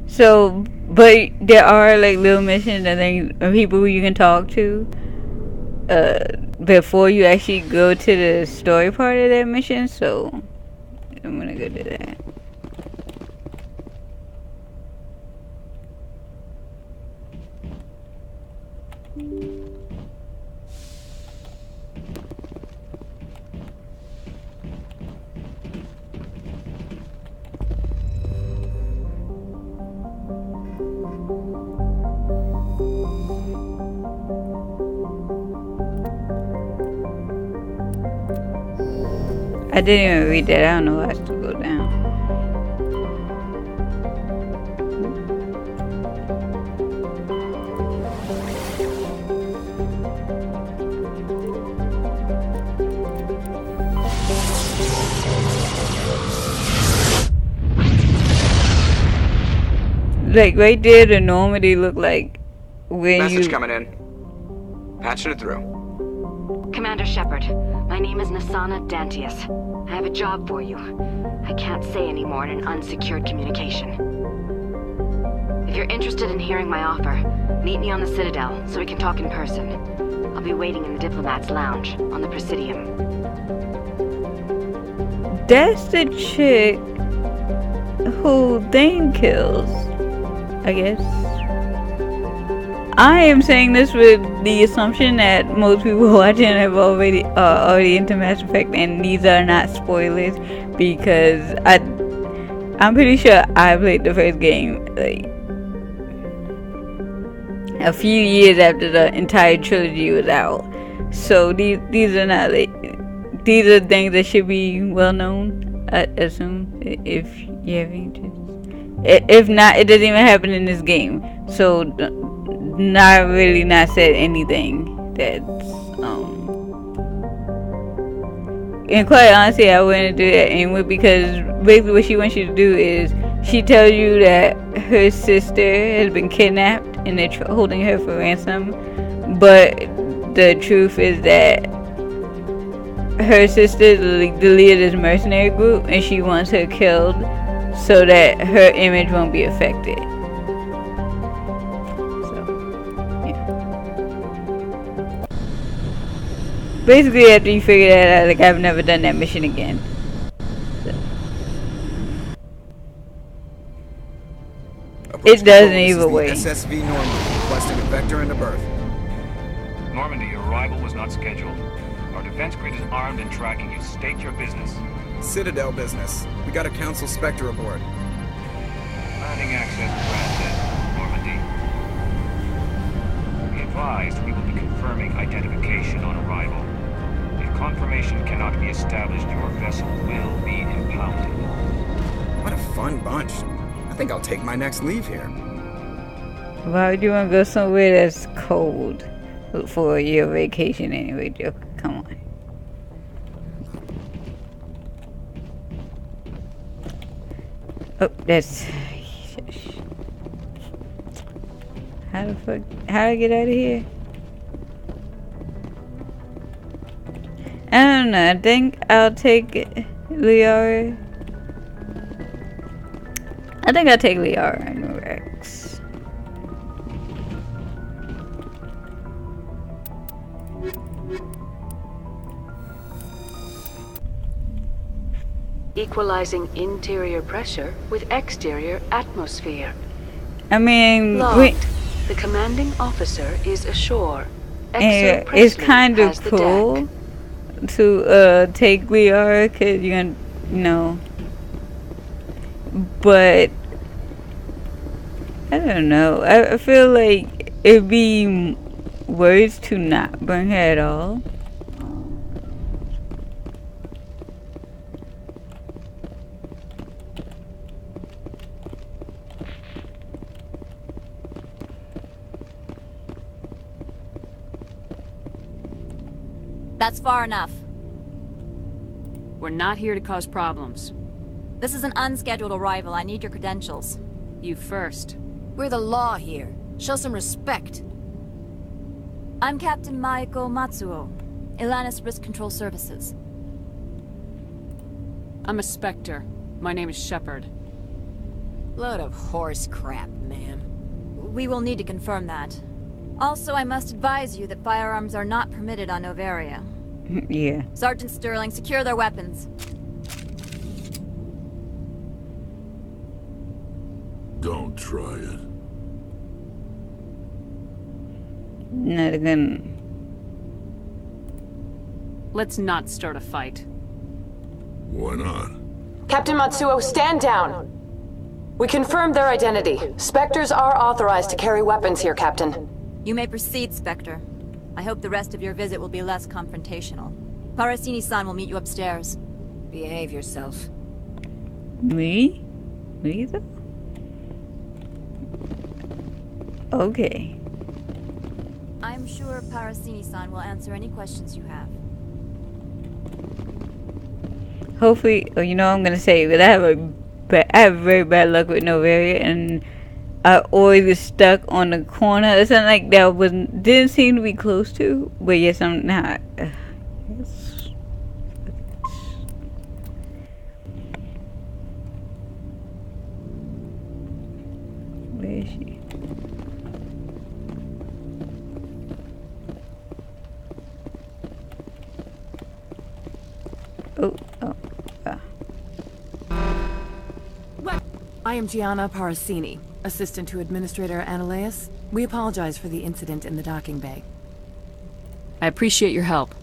S1: So, but there are like little missions and things, people who you can talk to before you actually go to the story part of that mission. So I'm gonna go do that. I didn't even read that. I don't know how to go down. Like right there, the Normandy look like when
S5: Message coming in. Patching it through.
S15: Commander Shepard, my name is Nasana Dantius. I have a job for you. I can't say any more in an unsecured communication. If you're interested in hearing my offer, meet me on the Citadel so we can talk in person. I'll be waiting in the Diplomat's Lounge on the Presidium.
S1: That's the chick who Thane kills, I guess. I am saying this with the assumption that most people watching have already into Mass Effect, and these are not spoilers, because I'm pretty sure I played the first game like a few years after the entire trilogy was out. So these are not like, these are things that should be well known, I assume, if you have interest. If not, it doesn't even happen in this game. So not said anything that's and quite honestly, I wouldn't do that anyway, because basically what she wants you to do is she tells you that her sister has been kidnapped and they're holding her for ransom, but the truth is that her sister is the leader of this mercenary group, and she wants her killed so that her image won't be affected. Basically, after you figure that out, like, I've never done that mission again. So. It doesn't either way.
S16: SSV Normandy, requesting a vector and a berth.
S17: Normandy, your arrival was not scheduled. Our defense grid is armed and tracking you. State your business.
S16: Citadel business. We got a Council Spectre aboard.
S17: Landing access granted, Normandy. Be advised, we will be confirming identification on arrival. If confirmation cannot be established, your vessel will be impounded.
S16: What a fun bunch. I think I'll take my next leave here.
S1: Why would you want to go somewhere that's cold for your vacation anyway, Joe? Come on. Oh, that's... How the fuck... How do I get out of here? I don't know. I think I'll take Liara. I think I'll take Liara and Rex.
S3: Equalizing interior pressure with exterior atmosphere.
S1: I mean,
S3: Logged. The commanding officer is ashore.
S1: It's kind of cool to take Liara, cause you're gonna, you know. But I don't know. I feel like it'd be worse to not bring her at all.
S18: That's far enough.
S3: We're not here to cause problems.
S18: This is an unscheduled arrival. I need your credentials.
S3: You first.
S10: We're the law here. Show some respect.
S18: I'm Captain Maiko Matsuo, Ilanis Risk Control Services.
S3: I'm a Spectre. My name is Shepard.
S10: Load of horse crap, ma'am.
S18: We will need to confirm that. Also, I must advise you that firearms are not permitted on Novaria.
S1: Yeah.
S18: Sergeant Sterling, secure their weapons.
S6: Don't try it.
S1: Not again.
S3: Let's not start a fight.
S6: Why not?
S11: Captain Matsuo, stand down! We confirmed their identity. Spectres are authorized to carry weapons here, Captain.
S18: You may proceed, Spectre. I hope the rest of your visit will be less confrontational. Parasini-san will meet you upstairs.
S10: Behave yourself.
S1: Me? Me though? Okay.
S18: I'm sure Parasini-san will answer any questions you have.
S1: Hopefully, you know what I'm gonna say, but I have very bad luck with Novaria, and I always get stuck on the corner. It's not like that didn't seem to be close to, but yes, I'm not. Where is she?
S19: I am Gianna Parasini, assistant to Administrator Ananias. We apologize for the incident in the docking bay.
S3: I appreciate your help.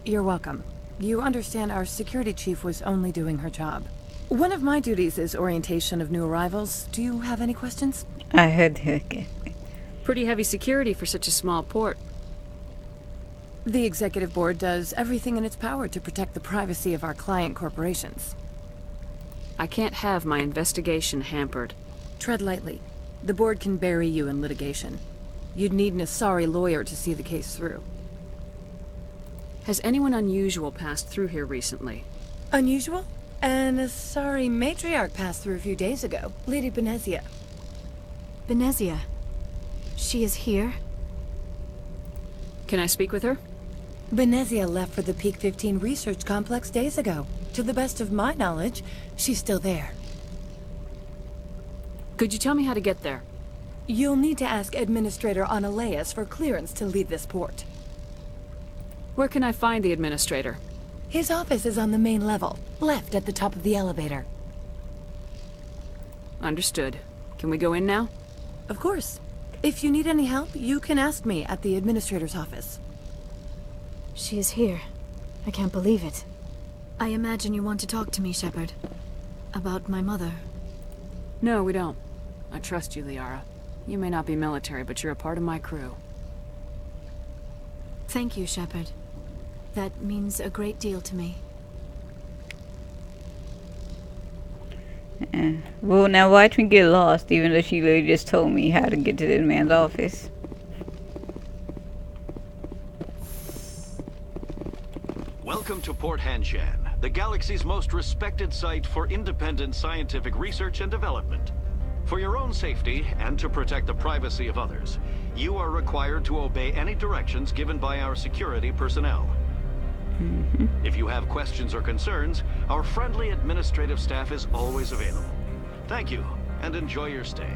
S19: You're welcome. You understand our security chief was only doing her job. One of my duties is orientation of new arrivals. Do you have any questions?
S1: I heard her. Okay.
S3: Pretty heavy security for such a small port.
S19: The executive board does everything in its power to protect the privacy of our client corporations.
S3: I can't have my investigation hampered.
S19: Tread lightly. The board can bury you in litigation. You'd need an sorry lawyer to see the case through.
S3: Has anyone unusual passed through here recently?
S19: Unusual? And a sorry matriarch passed through a few days ago. Lady Benezia.
S9: Benezia? She is here?
S3: Can I speak with her?
S19: Benezia left for the Peak 15 research complex days ago. To the best of my knowledge, she's still there.
S3: Could you tell me how to get there?
S19: You'll need to ask Administrator Ananias for clearance to leave this port.
S3: Where can I find the Administrator?
S19: His office is on the main level, left at the top of the elevator.
S3: Understood. Can we go in now?
S19: Of course. If you need any help, you can ask me at the Administrator's office.
S9: She is here. I can't believe it. I imagine you want to talk to me, Shepard. About my mother.
S3: No, we don't. I trust you, Liara. You may not be military, but you're a part of my crew.
S9: Thank you, Shepard. That means a great deal to me.
S1: Well, now watch me get lost, even though she literally just told me how to get to this man's office.
S20: Welcome to Port Hanshan, the galaxy's most respected site for independent scientific research and development. For your own safety, and to protect the privacy of others, you are required to obey any directions given by our security personnel. If you have questions or concerns, our friendly administrative staff is always available. Thank you, and enjoy your stay.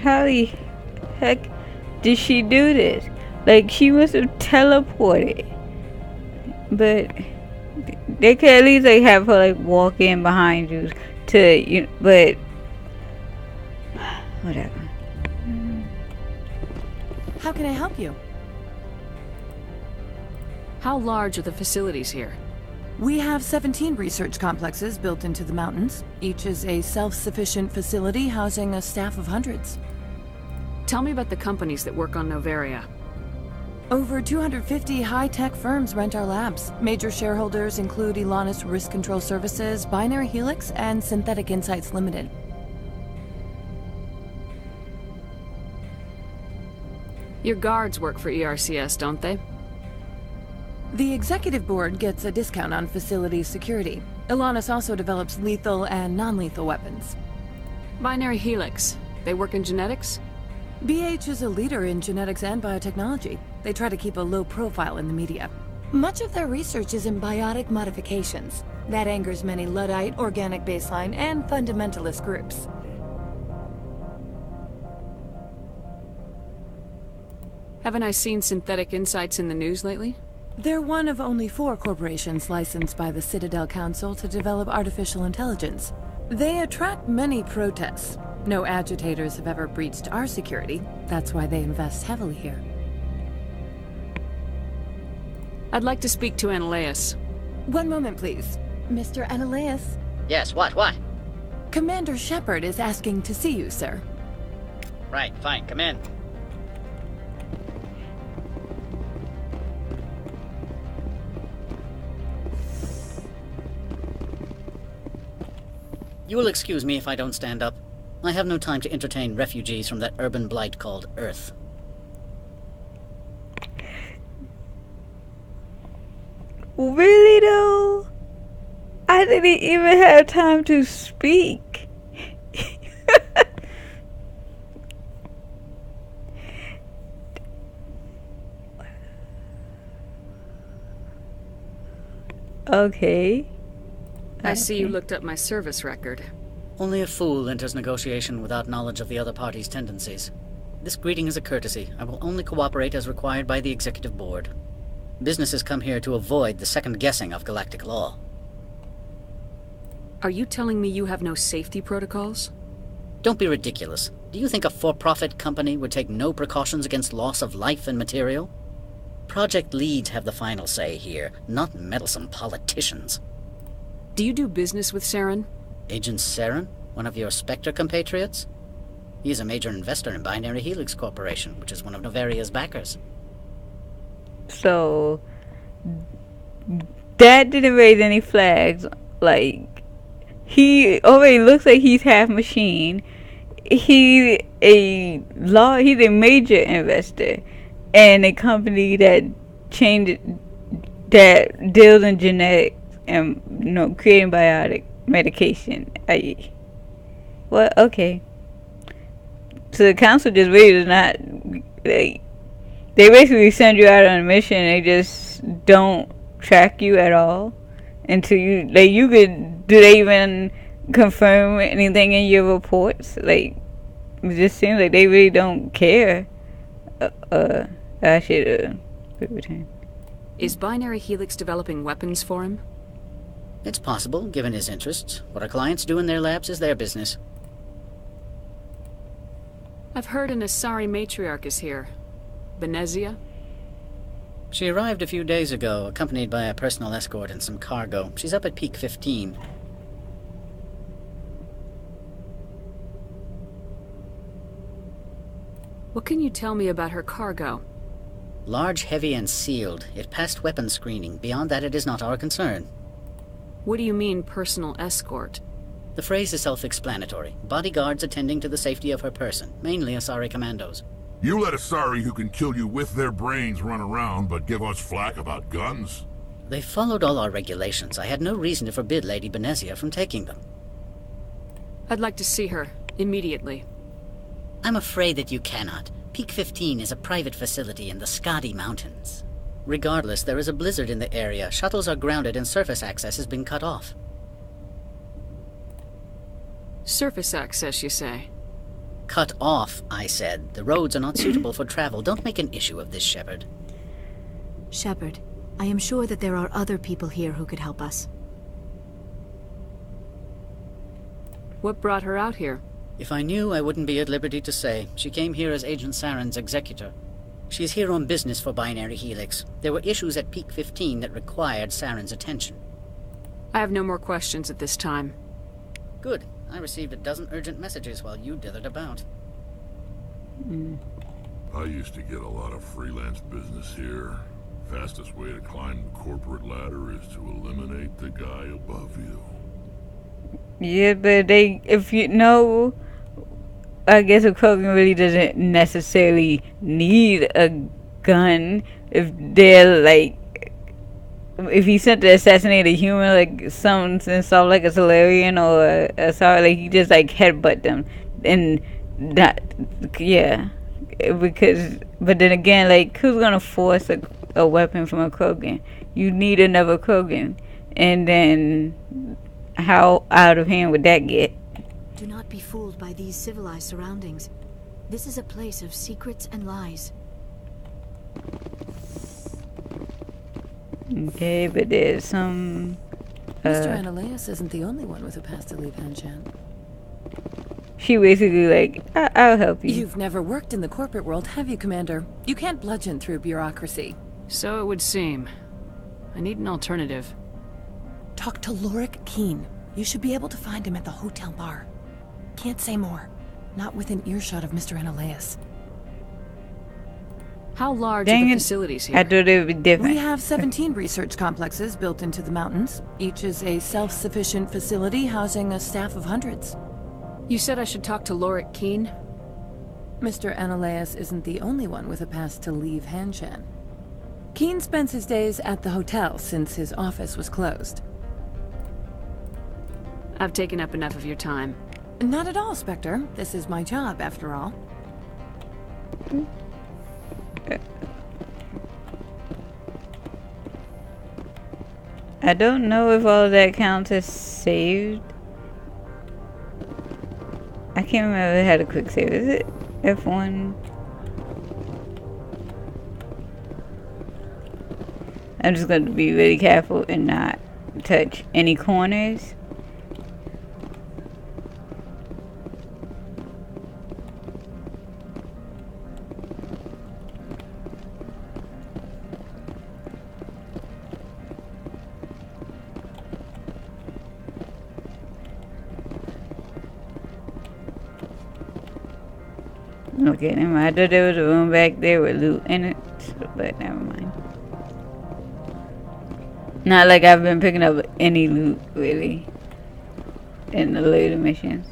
S1: How the heck did she do this? Like, she must have teleported. But they could at least like have her like walk in behind you to, you know, but whatever.
S19: How can I help you?
S3: How large are the facilities here?
S19: We have 17 research complexes built into the mountains. Each is a self-sufficient facility housing a staff of hundreds.
S3: Tell me about the companies that work on Noveria.
S19: Over 250 high-tech firms rent our labs. Major shareholders include Elanus Risk Control Services, Binary Helix, and Synthetic Insights Limited.
S3: Your guards work for ERCS, don't they?
S19: The executive board gets a discount on facility security. Elanus also develops lethal and non-lethal weapons.
S3: Binary Helix. They work in genetics?
S19: BH is a leader in genetics and biotechnology. They try to keep a low profile in the media. Much of their research is in biotic modifications. That angers many Luddite, organic baseline, and fundamentalist groups.
S3: Haven't I seen Synthetic Insights in the news lately?
S19: They're one of only 4 corporations licensed by the Citadel Council to develop artificial intelligence. They attract many protests. No agitators have ever breached our security. That's why they invest heavily here.
S3: I'd like to speak to Ananias.
S19: One moment, please. Mr. Ananias?
S12: Yes, what?
S19: Commander Shepard is asking to see you, sir.
S12: Right, fine, come in. You will excuse me if I don't stand up. I have no time to entertain refugees from that urban blight called Earth.
S1: Really though? I didn't even have time to speak. Okay.
S3: I see you looked up my service record.
S12: Only a fool enters negotiation without knowledge of the other party's tendencies. This greeting is a courtesy. I will only cooperate as required by the Executive Board. Businesses come here to avoid the second guessing of galactic law.
S3: Are you telling me you have no safety protocols?
S12: Don't be ridiculous. Do you think a for-profit company would take no precautions against loss of life and material? Project leads have the final say here, not meddlesome politicians.
S3: Do you do business with Saren?
S12: Agent Saren? One of your Spectre compatriots? He is a major investor in Binary Helix Corporation, which is one of Novaria's backers.
S1: So, that didn't raise any flags. Like, he already looks like he's half machine. He's a major investor in a company that deals in genetics and creating biotic medication. Well, okay. So the council just really does not, like, they basically send you out on a mission and they just don't track you at all until you, like, do they even confirm anything in your reports? Like, it just seems like they really don't care. I should return.
S3: Is Binary Helix developing weapons for him?
S12: It's possible, given his interests. What our clients do in their labs is their business.
S3: I've heard an Asari matriarch is here. Benezia?
S12: She arrived a few days ago, accompanied by a personal escort and some cargo. She's up at Peak 15.
S3: What can you tell me about her cargo?
S12: Large, heavy, and sealed. It passed weapons screening. Beyond that, it is not our concern.
S3: What do you mean, personal escort?
S12: The phrase is self-explanatory. Bodyguards attending to the safety of her person, mainly Asari commandos.
S6: You let Asari who can kill you with their brains run around, but give us flack about guns?
S12: They followed all our regulations. I had no reason to forbid Lady Benezia from taking them.
S3: I'd like to see her, immediately.
S12: I'm afraid that you cannot. Peak 15 is a private facility in the Skadi Mountains. Regardless, there is a blizzard in the area. Shuttles are grounded and surface access has been cut off.
S3: Surface access, you say?
S12: Cut off, I said. The roads are not suitable for travel. Don't make an issue of this, Shepard.
S9: Shepard, I am sure that there are other people here who could help us.
S3: What brought her out here?
S12: If I knew, I wouldn't be at liberty to say. She came here as Agent Saren's executor. She's here on business for Binary Helix. There were issues at Peak 15 that required Saren's attention.
S3: I have no more questions at this time.
S12: Good. I received a dozen urgent messages while you dithered about.
S6: I used to get a lot of freelance business here. Fastest way to climb the corporate ladder is to eliminate the guy above you.
S1: Yeah, but if you know, I guess a Krogan really doesn't necessarily need a gun. If they're like, if he sent to assassinate a human, like something like a Solarian or a sorry, like he just like headbutt them, and that, yeah, because. But then again, like who's gonna force a weapon from a Krogan? You need another Krogan, and then how out of hand would that get?
S9: Do not be fooled by these civilized surroundings. This is a place of secrets and lies.
S1: Okay, but there's some...
S19: Mr. Ananias isn't the only one with a pass to leave Hanshan.
S1: She basically like, I'll help you.
S19: You've never worked in the corporate world, have you, Commander? You can't bludgeon through bureaucracy.
S3: So it would seem. I need an alternative.
S19: Talk to Lorik Keen. You should be able to find him at the hotel bar. Can't say more. Not within earshot of Mr. Ananias.
S3: How large are the facilities here?
S1: I thought it would be different.
S19: We have 17 research complexes built into the mountains. Each is a self-sufficient facility housing a staff of hundreds.
S3: You said I should talk to Lorik Keen?
S19: Mr. Ananias isn't the only one with a pass to leave Hanshan. Keen spends his days at the hotel since his office was closed.
S3: I've taken up enough of your time.
S19: Not at all, Spectre. This is my job, after all.
S1: I don't know if all of that counts as saved. I can't remember if it had a quick save. Is it F1? I'm just going to be really careful and not touch any corners. Okay, never mind. I thought there was a room back there with loot in it, but never mind. Not like I've been picking up any loot, really, in the later missions.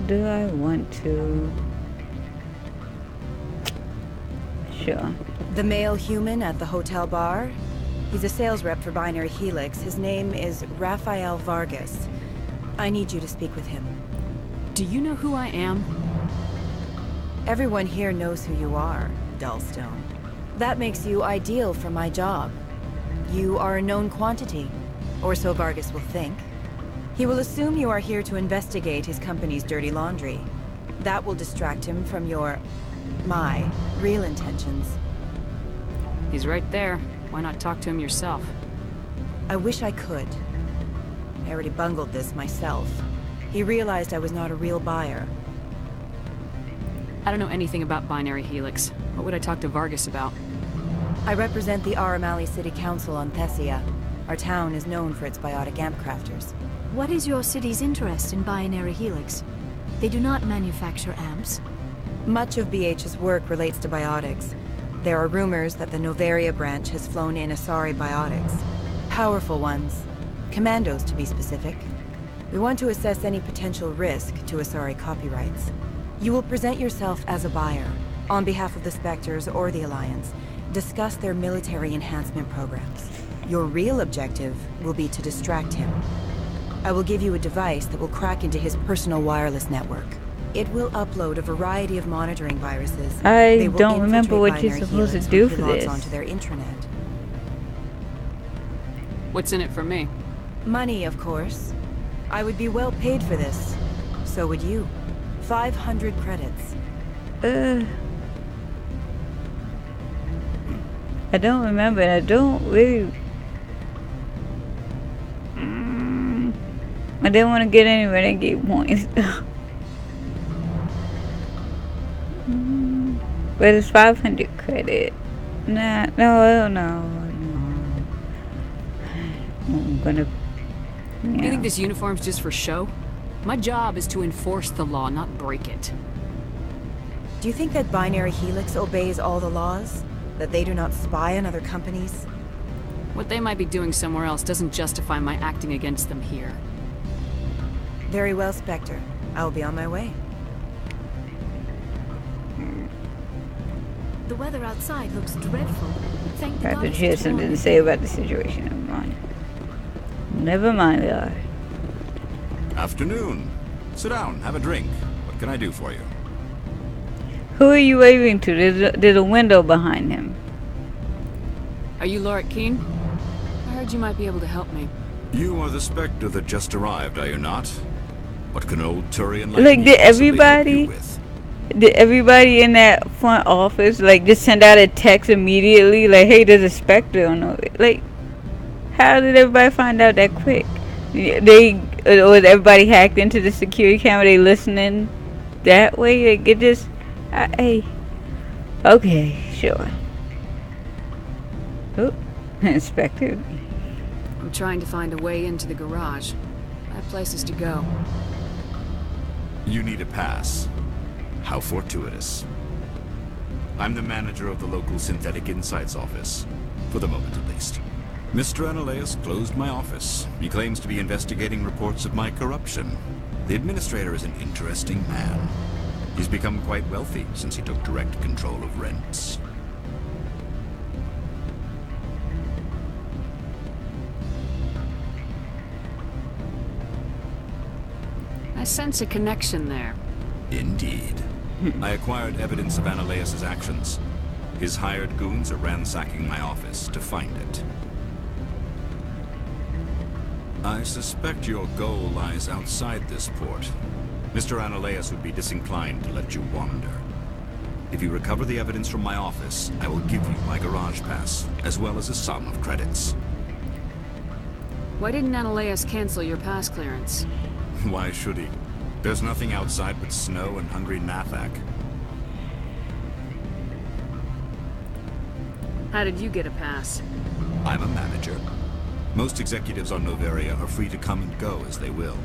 S1: Do I want to? Sure.
S18: The male human at the hotel bar? He's a sales rep for Binary Helix. His name is Rafael Vargas. I need you to speak with him.
S3: Do you know who I am?
S18: Everyone here knows who you are, Dullstone. That makes you ideal for my job. You are a known quantity, or so Vargas will think. He will assume you are here to investigate his company's dirty laundry. That will distract him from my real intentions.
S3: He's right there. Why not talk to him yourself?
S18: I wish I could. I already bungled this myself. He realized I was not a real buyer.
S3: I don't know anything about Binary Helix. What would I talk to Vargas about?
S18: I represent the Aramali City Council on Thessia. Our town is known for its biotic amp crafters.
S9: What is your city's interest in Binary Helix? They do not manufacture amps.
S18: Much of BH's work relates to biotics. There are rumors that the Novaria branch has flown in Asari biotics. Powerful ones. Commandos, to be specific. We want to assess any potential risk to Asari copyrights. You will present yourself as a buyer, on behalf of the Spectres or the Alliance. Discuss their military enhancement programs. Your real objective will be to distract him. I will give you a device that will crack into his personal wireless network. It will upload a variety of monitoring viruses.
S1: I don't remember what you're supposed to do for this.
S18: Onto their intranet.
S3: What's in it for me?
S18: Money, of course. I would be well paid for this. So would you. 500 credits.
S1: I don't remember. I don't really. I didn't want to get any renegade points. But it's 500 credit. Nah, no. I'm gonna.
S3: You think this uniform's just for show? My job is to enforce the law, not break it.
S18: Do you think that Binary Helix obeys all the laws? That they do not spy on other companies?
S3: What they might be doing somewhere else doesn't justify my acting against them here.
S18: Very well, Spectre. I will be on my way.
S9: The weather outside looks dreadful. Thank the
S1: I
S9: gods
S1: hear
S9: it's
S1: something to
S9: warm.
S1: say about the situation. Never mind, Laura.
S21: Afternoon. Sit down, have a drink. What can I do for you?
S1: Who are you waving to? There's a window behind him.
S3: Are you Lorik Keen? I heard you might be able to help me.
S21: You are the Spectre that just arrived, are you not? What can old Turian
S1: Like,
S21: me
S1: did
S21: possibly help you
S1: everybody...
S21: with?
S1: Did everybody in that front office, like, just send out a text immediately? Like, hey, there's a Spectre on the way. Like, how did everybody find out that quick? Was everybody hacked into the security camera? They listening that way? Like, it just... hey. Okay, sure. Oh, Inspector.
S3: I'm trying to find a way into the garage. I have places to go.
S21: You need a pass. How fortuitous. I'm the manager of the local Synthetic Insights office. For the moment, at least. Mr. Ananias closed my office. He claims to be investigating reports of my corruption. The administrator is an interesting man. He's become quite wealthy since he took direct control of rents.
S3: I sense a connection there.
S21: Indeed. I acquired evidence of Ananias' actions. His hired goons are ransacking my office to find it. I suspect your goal lies outside this port. Mr. Ananias would be disinclined to let you wander. If you recover the evidence from my office, I will give you my garage pass, as well as a sum of credits.
S3: Why didn't Ananias cancel your pass clearance?
S21: Why should he? There's nothing outside but snow and hungry Nathak.
S3: How did you get a pass?
S21: I'm a manager. Most executives on Noveria are free to come and go as they will.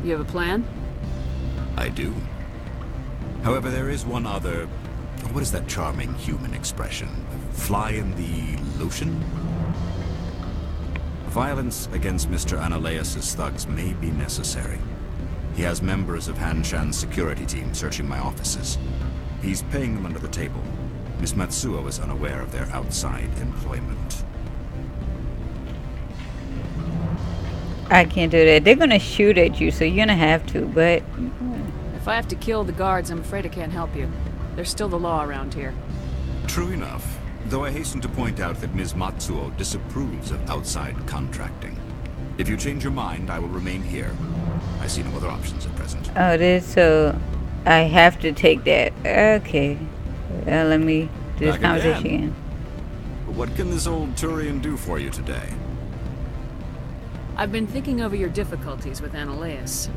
S3: You have a plan?
S21: I do. However, there is one other... What is that charming human expression? Fly in the lotion? Violence against Mr. Ananias' thugs may be necessary. He has members of Han Shan's security team searching my offices. He's paying them under the table. Miss Matsuo is unaware of their outside employment.
S1: I can't do that. They're gonna shoot at you, so you're gonna have to, but...
S3: If I have to kill the guards, I'm afraid I can't help you. There's still the law around here.
S21: True enough. Though I hasten to point out that Ms. Matsuo disapproves of outside contracting. If you change your mind, I will remain here. I see no other options at present.
S1: Oh, this, so... I have to take that. Okay. Let me do this conversation again.
S21: What can this old Turian do for you today?
S3: I've been thinking over your difficulties with Ananias.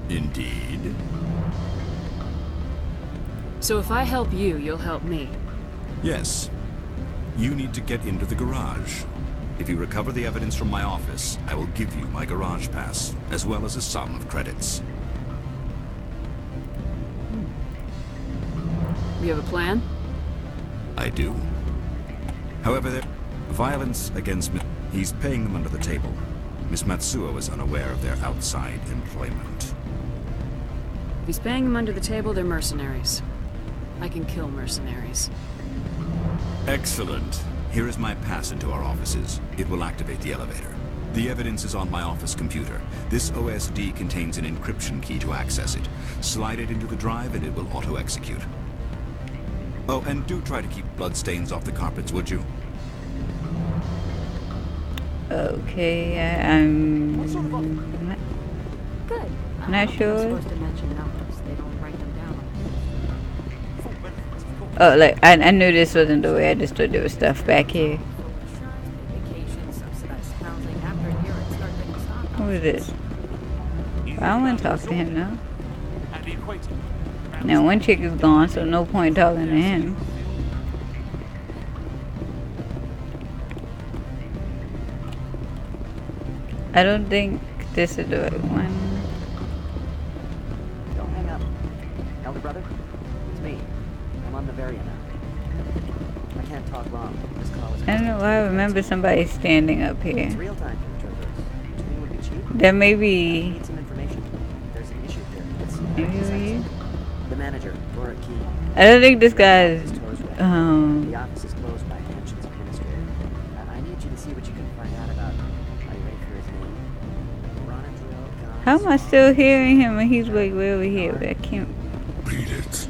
S21: Indeed.
S3: So if I help you, you'll help me.
S21: Yes. You need to get into the garage. If you recover the evidence from my office, I will give you my garage pass, as well as a sum of credits.
S3: You have a plan?
S21: I do. However, there... Violence against... He's paying them under the table. Miss Matsuo is unaware of their outside employment.
S3: If he's paying them under the table, they're mercenaries. I can kill mercenaries.
S21: Excellent. Here is my pass into our offices. It will activate the elevator. The evidence is on my office computer. This OSD contains an encryption key to access it. Slide it into the drive and it will auto-execute. Oh, and do try to keep bloodstains off the carpets, would you?
S1: Okay, I'm
S15: Good.
S1: not sure.
S15: Supposed to mention numbers. They don't write them down.
S1: Oh, like I knew this wasn't the way. I just thought there was stuff back here. Who is this? I don't want to talk to him now. Now one chick is gone, so no point talking to him. I don't think this is the right one.
S13: Don't hang up. Elder brother, it's me. I'm on the Noveria now. I can't talk long. This call is...
S1: I don't know why I remember somebody standing up here.
S13: It's real time for the travelers. Do you think it would be cheap?
S1: There may
S13: I
S1: be...
S13: need some information. There's an issue here. It's
S1: Maybe over here?
S13: the manager, Laura Key.
S1: I don't think this guy is...
S13: The office is closed by Hanshin's administrator. I need you to see what you can find out about... Are you ready for his name?
S1: How am I still hearing him and he's way over here? I can't...
S6: Beat it.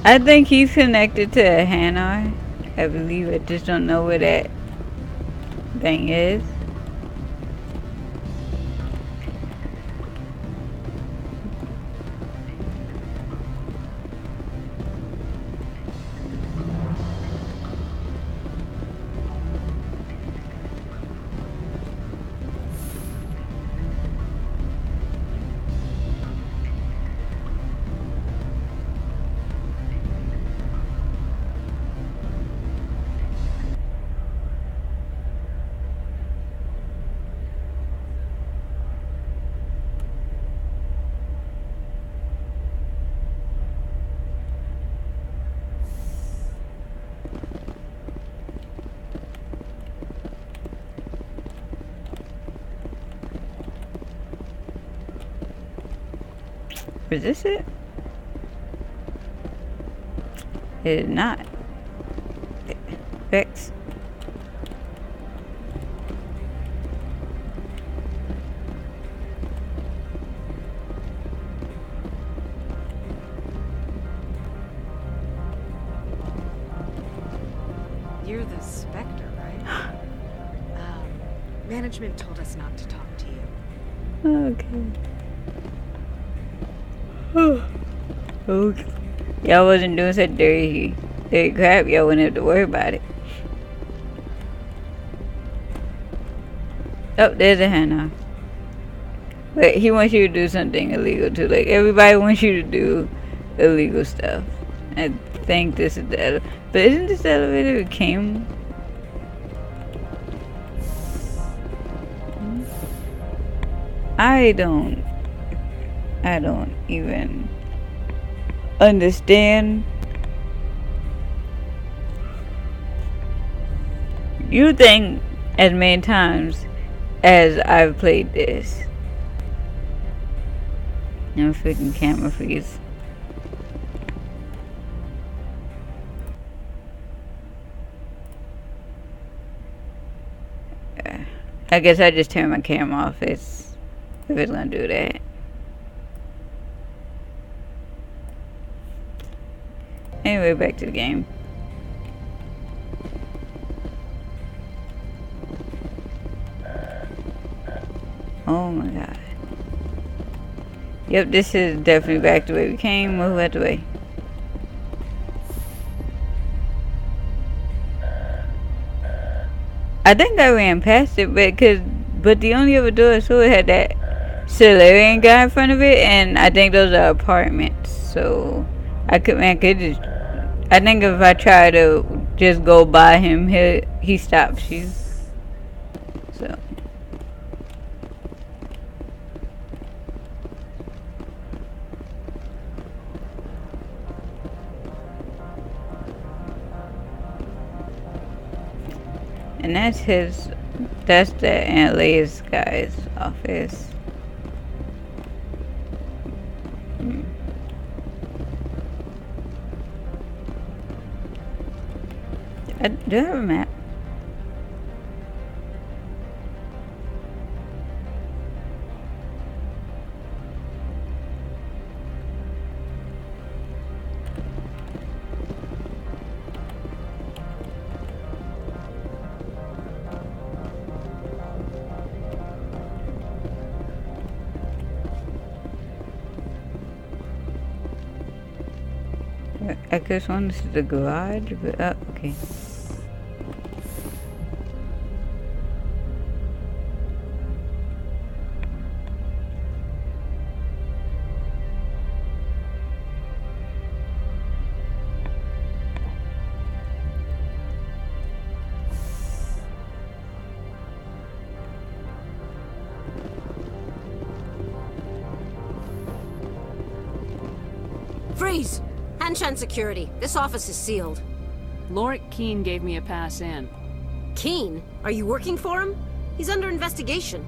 S1: I think he's connected to Hanar. I believe. I just don't know where that thing is. Is this it? It is not. Fix.
S14: You're the Spectre, right? Management told us not to talk to you.
S1: Okay. Okay. Y'all wasn't doing such dirty crap. Y'all wouldn't have to worry about it. Oh, there's a hand now. But he wants you to do something illegal too. Like, everybody wants you to do illegal stuff. I think this is the elevator. But isn't this the elevator that came? I don't even understand. You think as many times as I've played this. No freaking camera freeze. I guess I just turn my camera off if it's gonna do that. Anyway, back to the game. Oh my god. Yep, this is definitely back the way we came. Move out the way. I think I ran past it, but the only other door I saw had that Solarian guy in front of it, and I think those are apartments. So I think if I try to just go by him, he stops you. So. And that's the Aunt Leia's guy's office. Do I have a map? I guess one is the garage, but okay.
S22: Freeze! Hanshan security. This office is sealed.
S3: Lorik Keene gave me a pass in.
S22: Keene? Are you working for him? He's under investigation.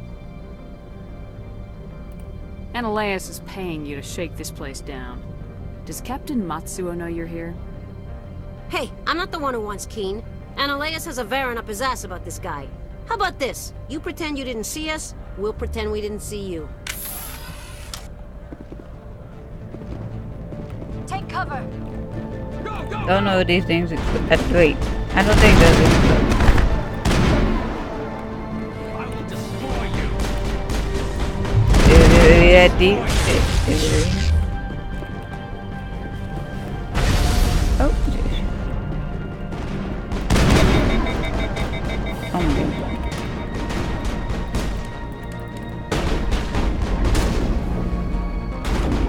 S3: Ananias is paying you to shake this place down. Does Captain Matsuo know you're here?
S22: Hey, I'm not the one who wants Keene. Ananias has a Varen up his ass about this guy. How about this? You pretend you didn't see us, we'll pretend we didn't see you.
S15: Take cover.
S1: Don't know these things. Wait, I don't think those are.
S20: I will destroy you.
S1: Is it really that deep? Is it really? Oh, jeez. Oh my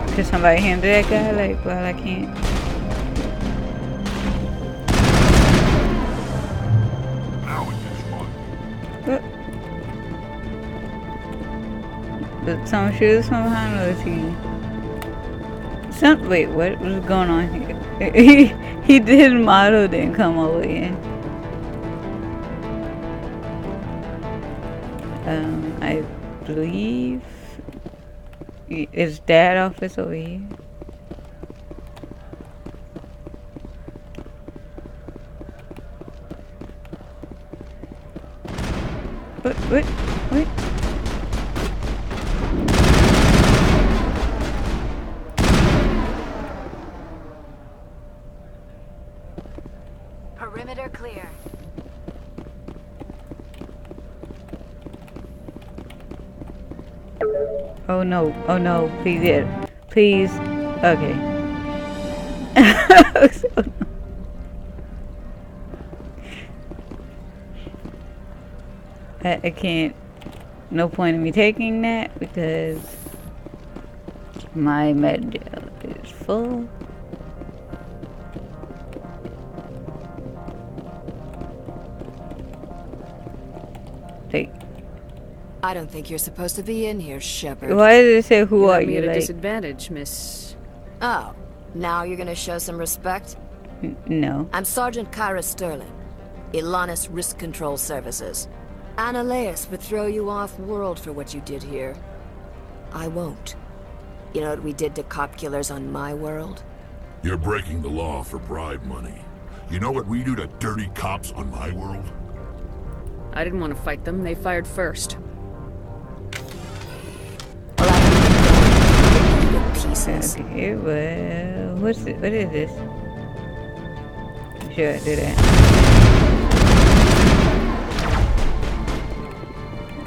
S1: god. Could somebody handle that guy? Like, well, I can't. Did someone shoot us from behind, or is he? Wait, what was going on here? He did model, didn't come over in. I believe Is that office over here? What?
S15: Perimeter clear.
S1: Oh no, please, yeah. Please, okay. I can't, no point in me taking that because my med gel is full. Like,
S4: I don't think you're supposed to be in here, Shepard.
S1: why did it say who are
S3: me
S1: you?
S3: at a
S1: Like,
S3: disadvantage, Miss.
S4: Oh, now you're gonna show some respect?
S1: no.
S4: I'm Sergeant Kyra Sterling, Ilanis Risk Control Services. Ananias would throw you off-world for what you did here. I won't. You know what we did to cop killers on my world?
S6: You're breaking the law for bribe money. You know what we do to dirty cops on my world?
S3: I didn't want to fight them. They fired first.
S1: Okay, well, what is this? Sure, do that.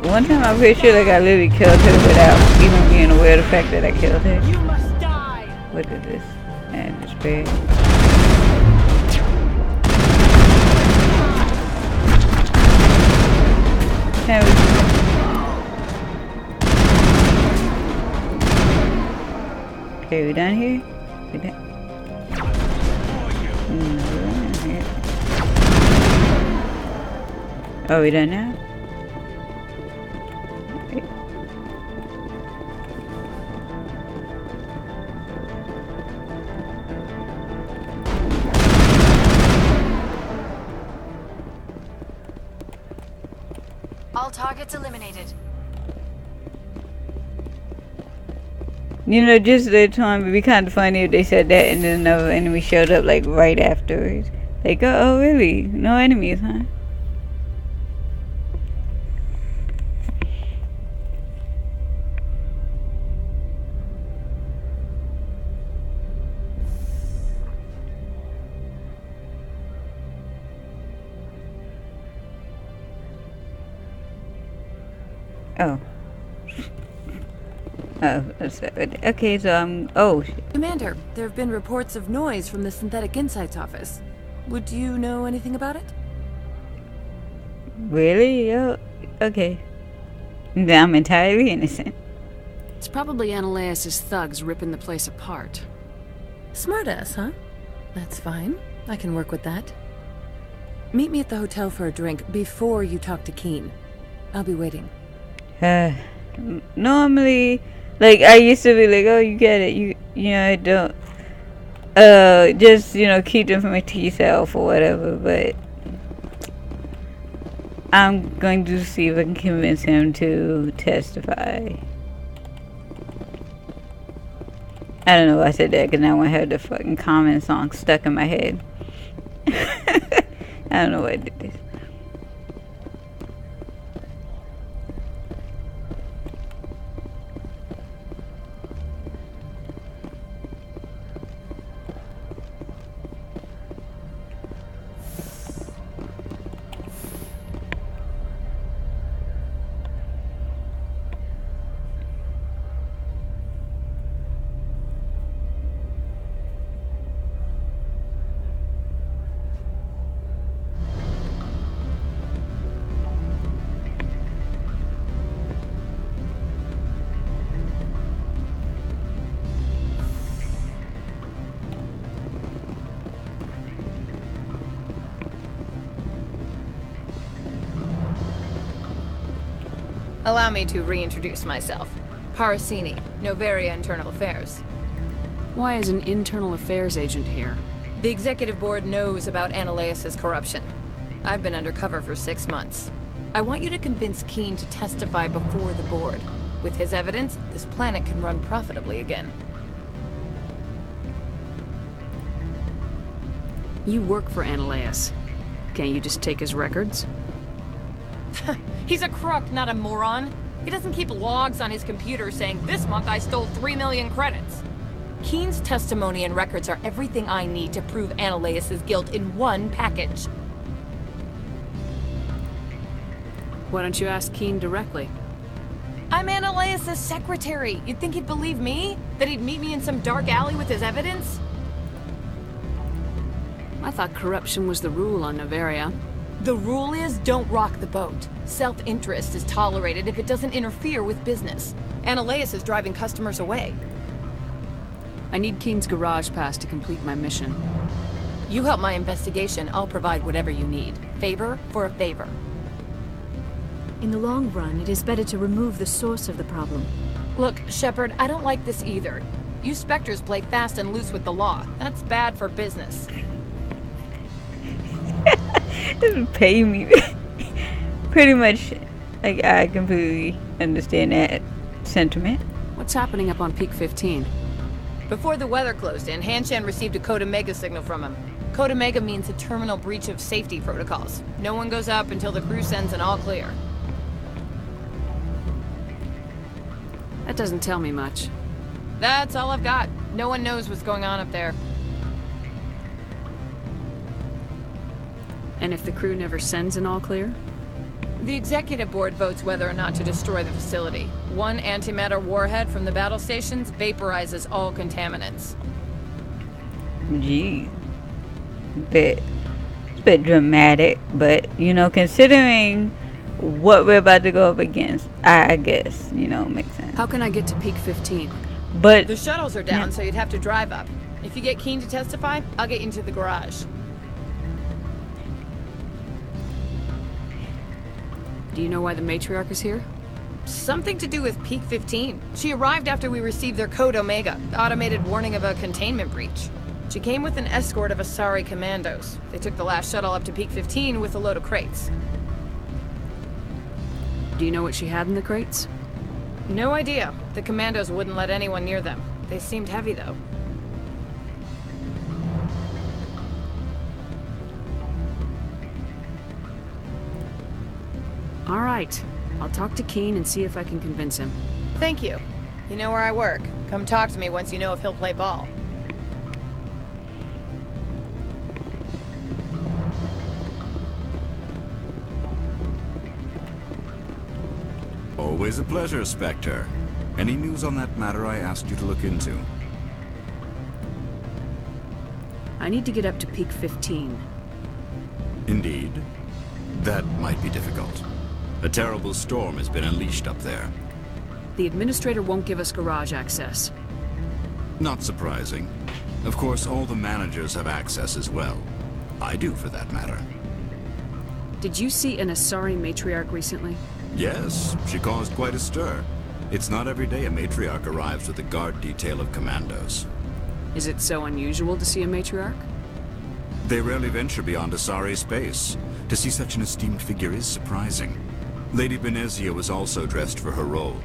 S1: One time I'm pretty sure like I literally killed her without even being aware of the fact that I killed her. You must die! What is this? And it's big. Okay, we done here? We done? No, we're done here. Oh, we done now? Okay.
S15: All targets eliminated.
S1: You know, just the time it'd be kind of funny if they said that and then another enemy showed up like right afterwards. Like, oh really? No enemies, huh? Oh. Oh, that's okay, so I'm... Oh, shit.
S19: Commander, there have been reports of noise from the Synthetic Insights office. Would you know anything about it?
S1: Really? Oh, okay. Then I'm entirely innocent.
S3: It's probably Ananias' thugs ripping the place apart.
S19: Smartass, huh? That's fine. I can work with that. Meet me at the hotel for a drink before you talk to Keen. I'll be waiting.
S1: Normally, like, I used to be like, oh, you get it, you know, I don't, just, you know, keep them from to yourself or whatever, but I'm going to see if I can convince him to testify. I don't know why I said that, because now I have the fucking Common song stuck in my head. I don't know why I did this.
S8: Allow me to reintroduce myself. Parasini, Novaria Internal Affairs.
S3: Why is an internal affairs agent here?
S8: The executive board knows about Ananias' corruption. I've been undercover for 6 months. I want you to convince Keen to testify before the board.
S2: With his evidence, this planet can run profitably again.
S3: You work for Ananias. Can't you just take his records?
S2: He's a crook, not a moron. He doesn't keep logs on his computer saying, "This month I stole 3 million credits." Keen's testimony and records are everything I need to prove Ananias' guilt in one package.
S3: Why don't you ask Keen directly?
S2: I'm Ananias' secretary. You'd think he'd believe me? That he'd meet me in some dark alley with his evidence?
S3: I thought corruption was the rule on Noveria.
S2: The rule is, don't rock the boat. Self-interest is tolerated if it doesn't interfere with business. Ananias is driving customers away.
S3: I need Keen's garage pass to complete my mission.
S2: You help my investigation, I'll provide whatever you need. Favor for a favor.
S9: In the long run, it is better to remove the source of the problem.
S2: Look, Shepard, I don't like this either. You Spectres play fast and loose with the law. That's bad for business.
S1: Doesn't pay me. Pretty much, like, I completely understand that sentiment.
S3: What's happening up on Peak 15?
S2: Before the weather closed in, Hanshan received a Code Omega signal from him. Code Omega means a terminal breach of safety protocols. No one goes up until the crew sends an all clear.
S3: That doesn't tell me much.
S2: That's all I've got. No one knows what's going on up there.
S3: And if the crew never sends an all clear?
S2: The executive board votes whether or not to destroy the facility. One antimatter warhead from the battle stations vaporizes all contaminants.
S1: Gee. It's a bit dramatic, but, you know, considering what we're about to go up against, I guess, you know, makes sense.
S3: How can I get to Peak 15?
S1: But
S2: the shuttles are down, so you'd have to drive up. If you get Keen to testify, I'll get you into the garage.
S3: Do you know why the matriarch is here?
S2: Something to do with Peak 15. She arrived after we received their Code Omega, the automated warning of a containment breach. She came with an escort of Asari commandos. They took the last shuttle up to Peak 15 with a load of crates.
S3: Do you know what she had in the crates?
S2: No idea. The commandos wouldn't let anyone near them. They seemed heavy, though.
S3: All right. I'll talk to Keen and see if I can convince him.
S2: Thank you. You know where I work. Come talk to me once you know if he'll play ball.
S21: Always a pleasure, Spectre. Any news on that matter I asked you to look into?
S3: I need to get up to Peak 15.
S21: Indeed. That might be difficult. A terrible storm has been unleashed up there.
S3: The Administrator won't give us garage access.
S21: Not surprising. Of course, all the managers have access as well. I do, for that matter.
S3: Did you see an Asari matriarch recently?
S21: Yes, she caused quite a stir. It's not every day a matriarch arrives with a guard detail of commandos.
S3: Is it so unusual to see a matriarch?
S21: They rarely venture beyond Asari space. To see such an esteemed figure is surprising. Lady Benezia was also dressed for her role.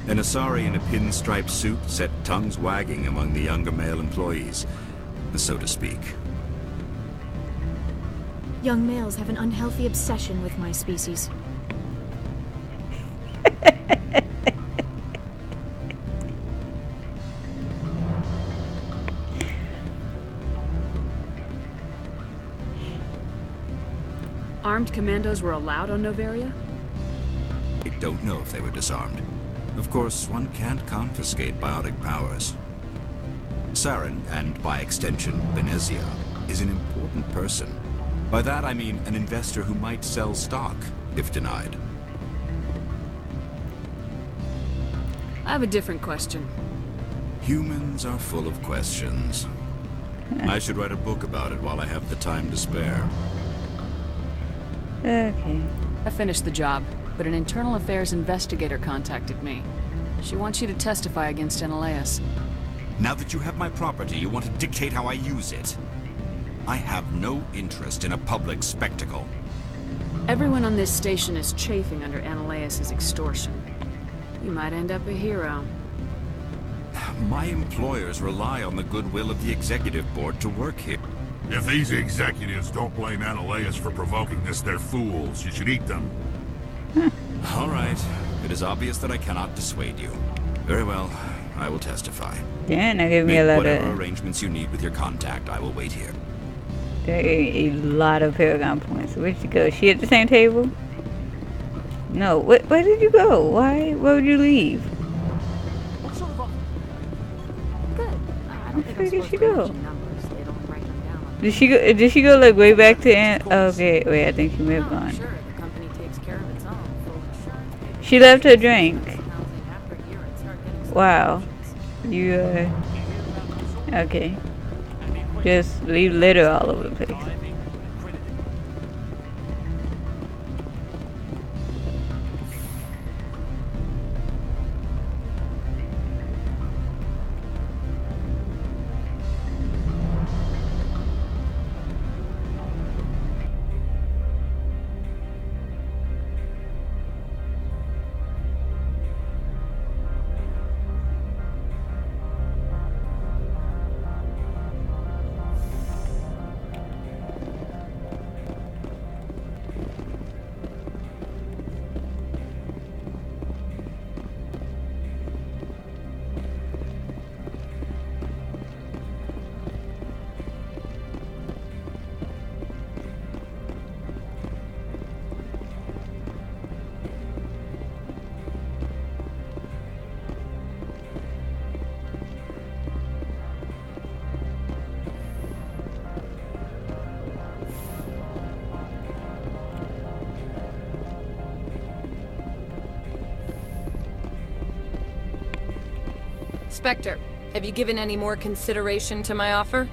S21: An Asari in a pinstripe suit set tongues wagging among the younger male employees, so to speak.
S9: Young males have an unhealthy obsession with my species.
S3: Armed commandos were allowed on Noveria?
S21: I don't know if they were disarmed. Of course, one can't confiscate biotic powers. Saren, and by extension, Benezia, is an important person. By that I mean an investor who might sell stock, if denied.
S3: I have a different question.
S21: Humans are full of questions. I should write a book about it while I have the time to spare.
S1: Okay.
S3: I finished the job, but an internal affairs investigator contacted me. She wants you to testify against Ananias.
S21: Now that you have my property, you want to dictate how I use it. I have no interest in a public spectacle.
S3: Everyone on this station is chafing under Ananias' extortion. You might end up a hero.
S21: My employers rely on the goodwill of the executive board to work here.
S6: If these executives don't blame Analeus for provoking this, they're fools. You should eat them.
S21: All right. It is obvious that I cannot dissuade you. Very well. I will testify.
S1: Yeah, now give me a
S21: Make
S1: lot
S21: whatever
S1: of...
S21: arrangements you need with your contact. I will wait here.
S1: A lot of Paragon points. Where'd she go? Is she at the same table? No. Where did you go? Why would you leave?
S3: What sort of Good. I don't think
S1: Where
S3: I'm
S1: did
S3: supposed
S1: she
S3: to
S1: go?
S3: mention numbers. They don't write them down.
S1: Did she go? Did she go like way back to? Okay, wait. I think she may have gone.
S3: Sure, the company takes care of its own. Full insurance.
S1: She left her drink. Wow. You okay. Just leave litter all over the place.
S2: Spectre, have you given any more consideration to my offer?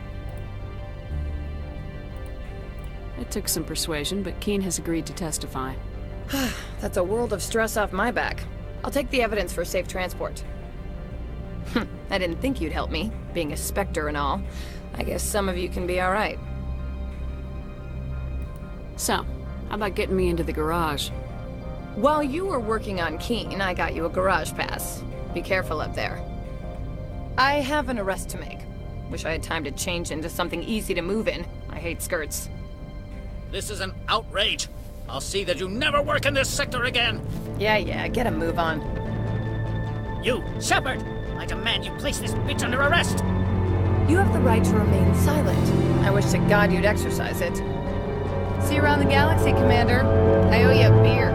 S3: It took some persuasion, but Keen has agreed to testify.
S2: That's a world of stress off my back. I'll take the evidence for safe transport. I didn't think you'd help me, being a Spectre and all. I guess some of you can be alright.
S3: So, how about getting me into the garage?
S2: While you were working on Keen, I got you a garage pass. Be careful up there. I have an arrest to make. Wish I had time to change into something easy to move in. I hate skirts.
S12: This is an outrage. I'll see that you never work in this sector again.
S2: Yeah, get a move on.
S12: You, Shepard! I demand you place this bitch under arrest!
S2: You have the right to remain silent. I wish to God you'd exercise it. See you around the galaxy, Commander. I owe you a beer.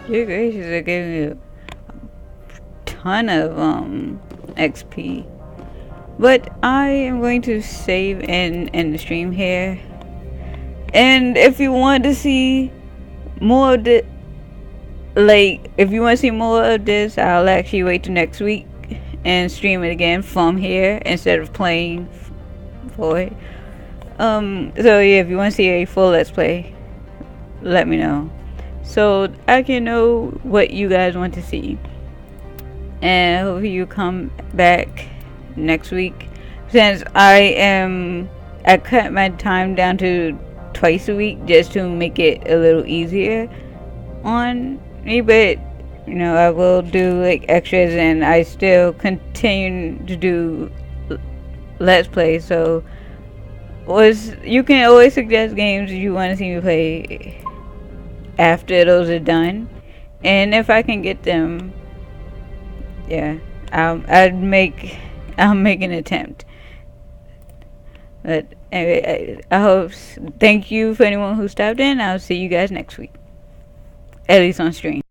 S1: Good gracious, it gave me a ton of XP. But I am going to save in the stream here. And if you want to see more of the, like, if you want to see more of this, I'll actually wait till next week and stream it again from here instead of playing for it. So yeah, if you want to see a full let's play, let me know so I can know what you guys want to see. And hope you come back next week, since I cut my time down to twice a week just to make it a little easier on me. But you know, I will do like extras, and I still continue to do let's play. So you can always suggest games you want to see me play after those are done, and if I can get them, yeah, I'll make an attempt. But anyway, I hope. Thank you for anyone who stopped in. I'll see you guys next week, at least on stream.